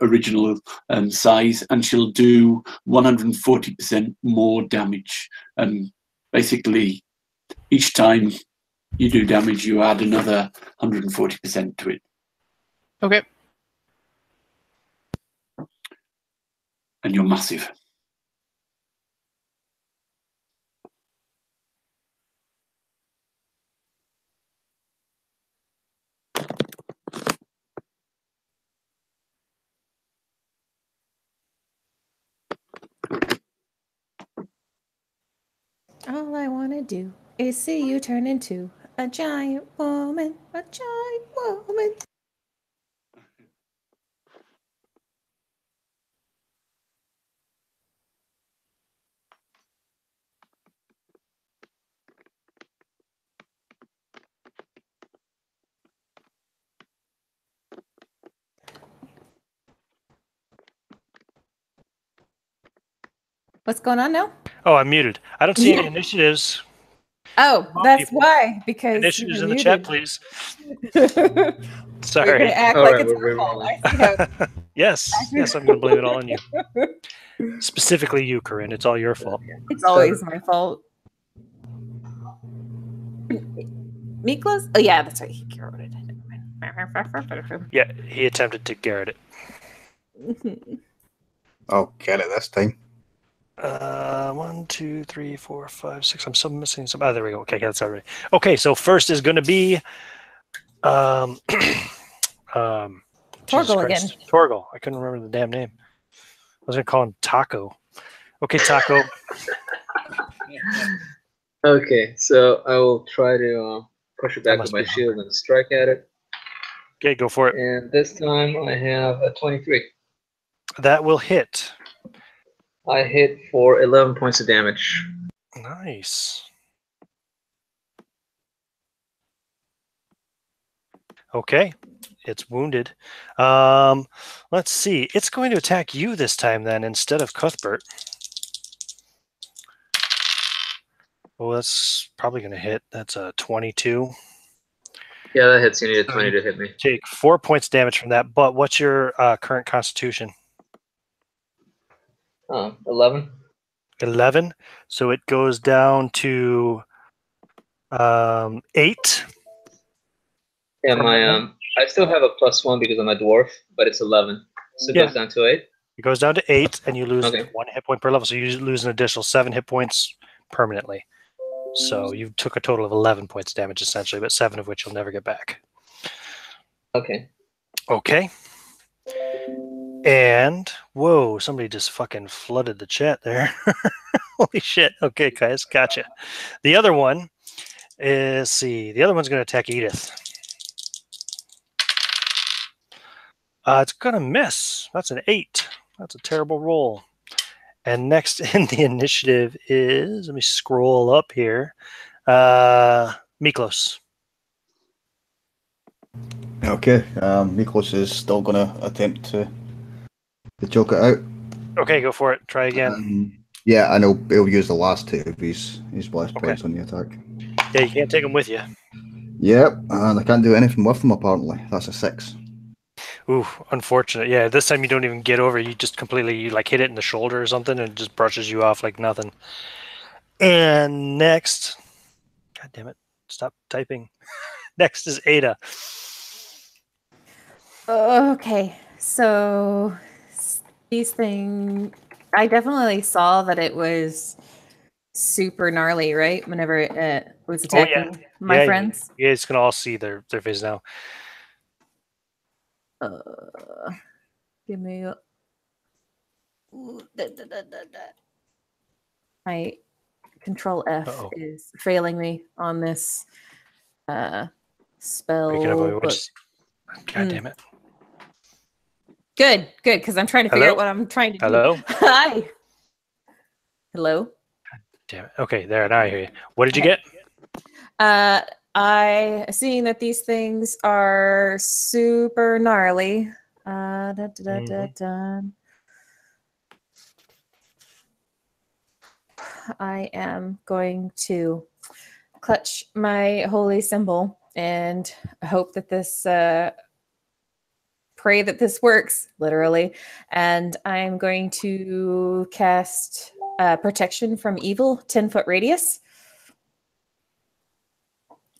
original size, and she'll do 140% more damage. And basically, each time you do damage, you add another 140% to it. Okay. And you're massive. All I want to do is see you turn into a giant woman, a giant woman. What's going on now? Oh, I'm muted. I don't see any initiatives. Oh, on, that's people. why. Because Initiatives you in were the chat, muted. please. You're Sorry. gonna act All like right, it's we're our fault. rolling. I see how. Yes, I'm going to blame it all on you. Specifically you, Corinne. It's all your fault. It's always my fault. Miklos? Oh yeah, that's right. He wrote it. Yeah, he attempted to Garrett it. I'll get it this time. 1, 2, 3, 4, 5, 6. I'm still missing some. Oh, there we go. Okay, that's already. Okay, so first is going to be Jesus Torgal again. Christ. Torgal. I couldn't remember the damn name. I was going to call him Taco. Okay, Taco. Okay, so I will try to push it I back must with my be shield and strike at it. Okay, go for it. And this time I have a 23. That will hit. I hit for 11 points of damage. Nice. Okay, it's wounded. Let's see. It's going to attack you this time then instead of Cuthbert. Oh, that's probably going to hit. That's a 22. Yeah, that hits. You need a 20 to hit me. Take 4 points damage from that. But what's your current constitution? 11. 11. So it goes down to 8. Yeah, I still have a +1 because I'm a dwarf, but it's 11. So it goes down to 8. It goes down to 8, and you lose Okay. 1 hit point per level. So you lose an additional 7 hit points permanently. So you took a total of 11 points damage essentially, but 7 of which you'll never get back. Okay. Okay. And whoa, somebody just fucking flooded the chat there. Holy shit. Okay, guys, gotcha. The other one is, see, the other one's going to attack Edith. It's going to miss. That's an 8. That's a terrible roll. And next in the initiative is, let me scroll up here, Miklos. Okay, Miklos is still going to attempt to choke it out. Okay, go for it. Try again. Yeah, I know he'll use the last 2 of his blessed points on the attack. Yeah, you can't take them with you. Yep, and I can't do anything with them apparently. That's a 6. Ooh, unfortunate. Yeah, this time you don't even get over. You just completely, you like hit it in the shoulder or something and it just brushes you off like nothing. And next, God damn it, stop typing. Next is Ada. Okay, so these things, I definitely saw that it was super gnarly, right? Whenever it was attacking my friends. Yeah, it's gonna all see their face now. Give me a... My Control F is failing me on this spell. God damn it. Good, because I'm trying to figure out what I'm trying to do. Hi. Hello. God damn it. Okay, there, now I hear you. What did you get? I seeing that these things are super gnarly. I am going to clutch my holy symbol and hope that this pray that this works, literally. And I'm going to cast protection from evil, 10-foot radius.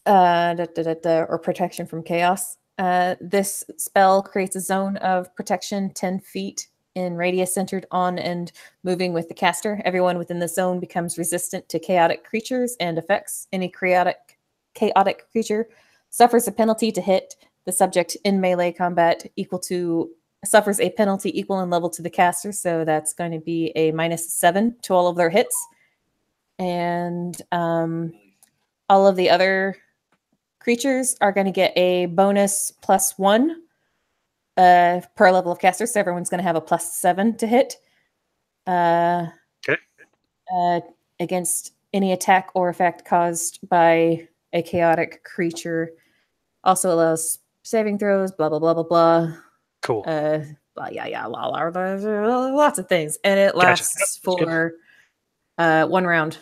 Or protection from chaos. This spell creates a zone of protection 10 feet in radius centered on and moving with the caster. Everyone within the zone becomes resistant to chaotic creatures and effects. Any chaotic creature suffers a penalty to hit the subject in melee combat suffers a penalty equal in level to the caster. So that's going to be a -7 to all of their hits. And all of the other creatures are going to get a bonus +1 per level of caster. So everyone's going to have a +7 to hit. Against any attack or effect caused by a chaotic creature. Also allows saving throws, blah, blah, blah, blah, blah. Cool. Lots of things. And it lasts for 1 round.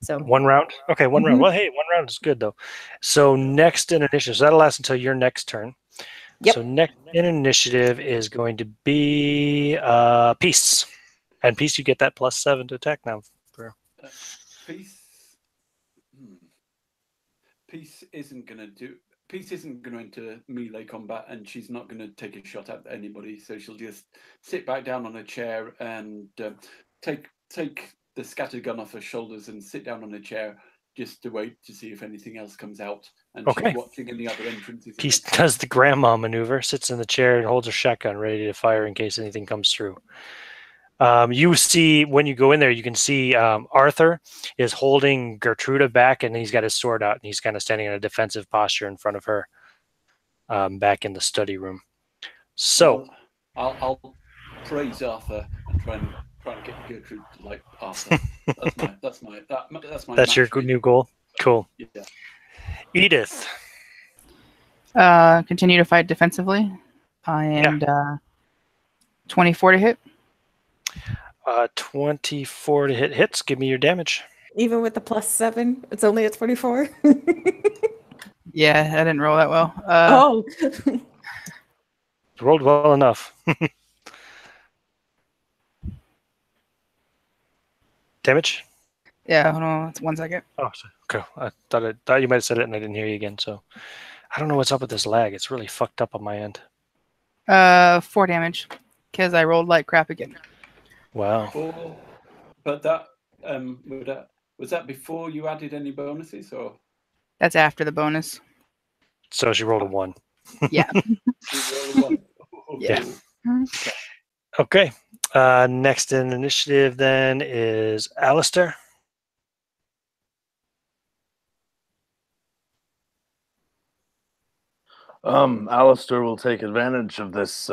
So One round? Okay, one round. Mhm. Well, hey, one round is good, though. So next in initiative, so that'll last until your next turn. Yep. So next in initiative is going to be Peace. And Peace, you get that +7 to attack now. Peace. Peace isn't going to do. Peace isn't going to enter melee combat, and she's not going to take a shot at anybody. So she'll just sit back down on a chair and take the scattered gun off her shoulders and sit down on a chair just to wait to see if anything else comes out. And Okay. she's watching in the other entrances. Peace does the grandma maneuver, sits in the chair and holds her shotgun ready to fire in case anything comes through. You see, when you go in there, you can see Arthur is holding Gertruda back, and he's got his sword out, and he's kind of standing in a defensive posture in front of her, back in the study room. So I'll praise Arthur and try and get Gertrude to like Arthur. That's my that's your matchmake. new goal. Cool. Yeah. Edith. Continue to fight defensively. And 24 to hit. 24 to hit hits. Give me your damage. even with the +7, it's only at 24. Yeah, I didn't roll that well. Oh. Rolled well enough. Damage? Yeah, hold on. It's 1 second. Oh, okay. I thought you might have said it and I didn't hear you again. So I don't know what's up with this lag. It's really fucked up on my end. 4 damage, because I rolled like crap again. Wow. Oh, but that was that before you added any bonuses, or? That's after the bonus. So she rolled a 1. Yeah. Yeah. Okay. Next in initiative then is Alistair. Alistair will take advantage of this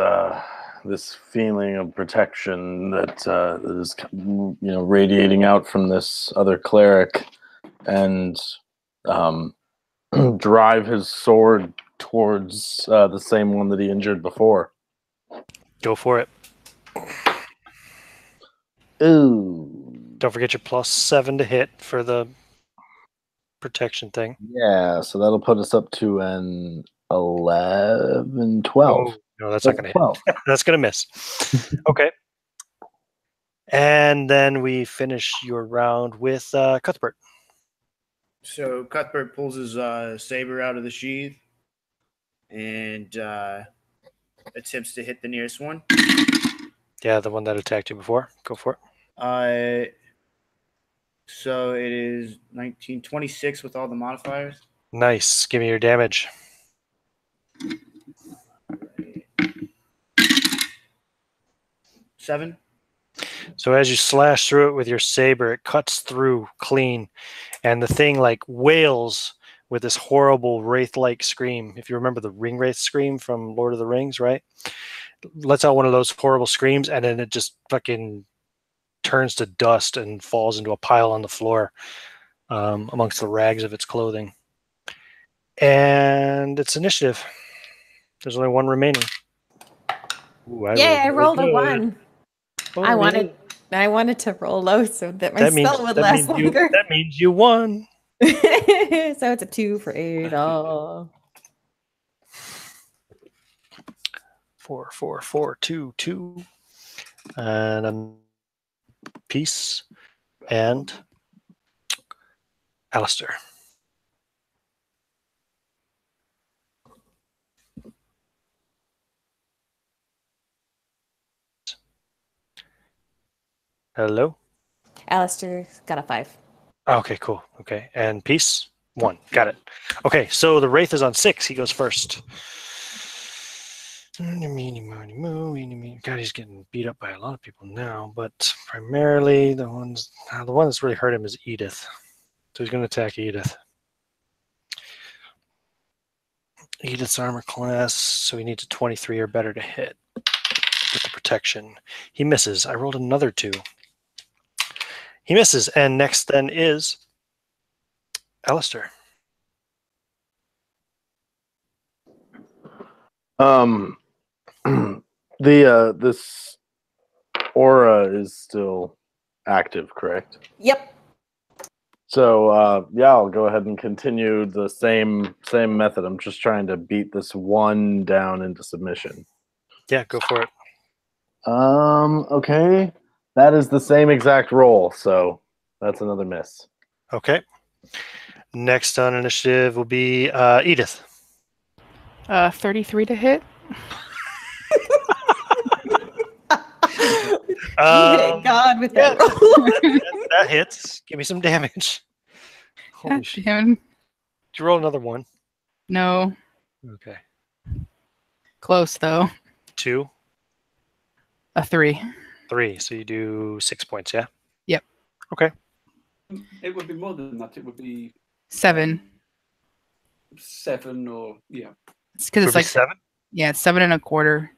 this feeling of protection that is, radiating out from this other cleric, and drive his sword towards the same one that he injured before. Go for it. Ooh. Don't forget your +7 to hit for the protection thing. Yeah, so that'll put us up to an 11, 12. Oh, no, that's not going to 12. hit. That's going to miss. Okay. And then we finish your round with Cuthbert. So Cuthbert pulls his saber out of the sheath and attempts to hit the nearest one. Yeah, the one that attacked you before. Go for it. So it is 1926 with all the modifiers. Nice. Give me your damage. Seven. So as you slash through it with your saber, it cuts through clean, and the thing like wails with this horrible wraith-like scream. If you remember the ring wraith scream from Lord of the Rings, right? Lets out one of those horrible screams, and then it just fucking turns to dust and falls into a pile on the floor amongst the rags of its clothing. And it's initiative. There's only one remaining. Ooh, I rolled a 1. Oh, I wanted to roll low so that my spell would last longer. That means you won. So it's a 2 for 8. Oh. 4, 4, 4, 2, 2. And a piece. And Alistair. Hello? Alistair's got a 5. Okay, cool. Okay. And peace? 1. Got it. Okay, so the Wraith is on 6. He goes first. God, he's getting beat up by a lot of people now, but primarily the one that's really hurt him is Edith. So he's going to attack Edith. Edith's armor class, so he needs a 23 or better to hit. Get the protection. He misses. I rolled another 2. He misses, and next then is Alistair. This aura is still active, correct? Yep. So yeah, I'll go ahead and continue the same method. I'm just trying to beat this one down into submission. Yeah, go for it. Okay. That is the same exact roll, so that's another miss. Okay. Next on initiative will be Edith. 33 to hit. You hit God with that roll. That hits. Give me some damage. Holy God shit. damn. Did you roll another one? No. Okay. Close, though. 2. A 3. 3. So you do 6 points, yeah? Yep. Okay. It would be more than that. It would be 7. 7 or yeah. It's because Would it's be like 7? Yeah, it's 7 1/4.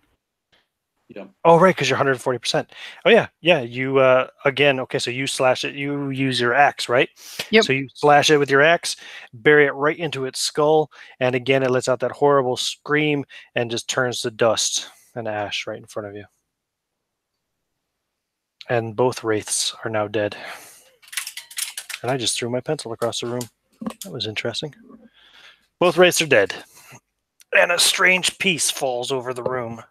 Yeah. Oh, right, because you're 140%. Oh, yeah. Yeah, you, again, okay, so you slash it. You use your axe, right? Yep. So you slash it with your axe, bury it right into its skull, and again, it lets out that horrible scream and just turns to dust and ash right in front of you. And both wraiths are now dead. And I just threw my pencil across the room. That was interesting. Both wraiths are dead. And a strange peace falls over the room.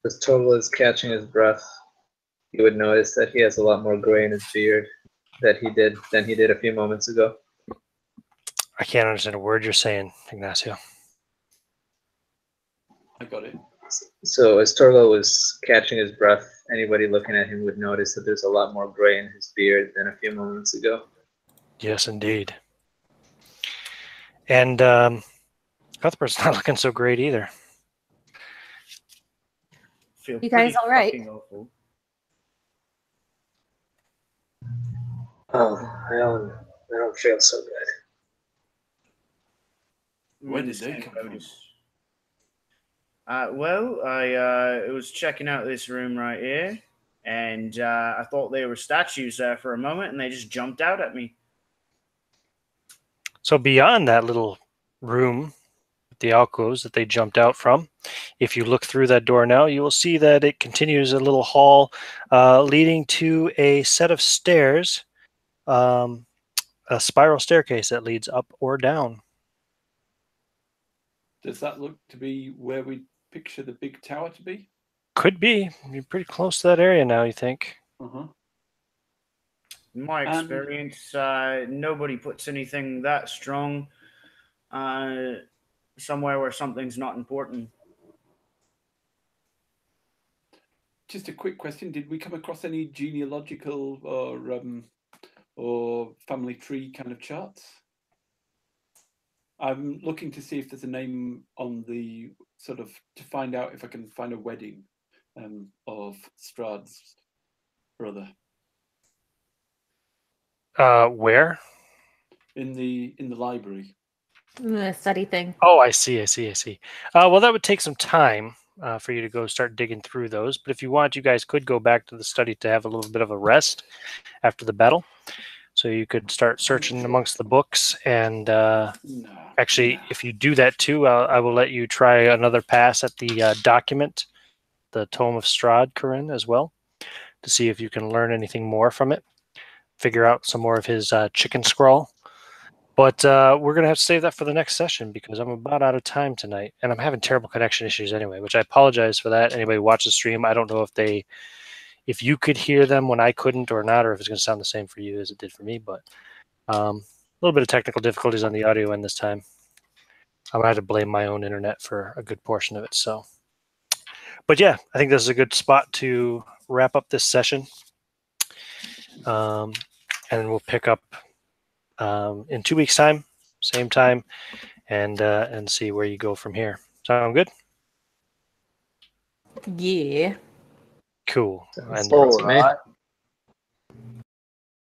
As Total is catching his breath, you would notice that he has a lot more gray in his beard than he did a few moments ago. I can't understand a word you're saying, Ignacio. I got it. So as Torlo was catching his breath, anybody looking at him would notice that there's a lot more gray in his beard than a few moments ago. Yes, indeed. And Cuthbert's not looking so great either. Feel You guys pretty all right? fucking awful. Oh, I don't feel so good. Where did they come from? Well, I was checking out this room right here, and I thought they were statues there for a moment, and they just jumped out at me. So beyond that little room, the alcoves that they jumped out from, if you look through that door now, you will see that it continues a little hall leading to a set of stairs, a spiral staircase that leads up or down. Does that look to be where we picture the big tower to be? Could be. You're pretty close to that area now, you think? Uh-huh. In my experience, nobody puts anything that strong somewhere where something's not important. Just a quick question: did we come across any genealogical or family tree kind of charts? I'm looking to see if there's a name on the sort of to find out if I can find a wedding of Strahd's brother. Where? In the library. The study thing. Oh, I see. Well, that would take some time for you to go start digging through those. But if you want, you guys could go back to the study to have a little bit of a rest after the battle. So you could start searching amongst the books. And actually, if you do that too, I will let you try another pass at the document, the Tome of Strahd, Corinne, as well, to see if you can learn anything more from it. Figure out some more of his chicken scrawl. But we're going to have to save that for the next session because I'm about out of time tonight. And I'm having terrible connection issues anyway, which I apologize for that. Anybody who watches the stream, I don't know if you could hear them when I couldn't or not, or if it's going to sound the same for you as it did for me. But a little bit of technical difficulties on the audio end this time. I'm going to have to blame my own internet for a good portion of it. But yeah, I think this is a good spot to wrap up this session. And we'll pick up in 2 weeks' time, same time, and see where you go from here. Sound good? Yeah. Cool. Sounds And good to me.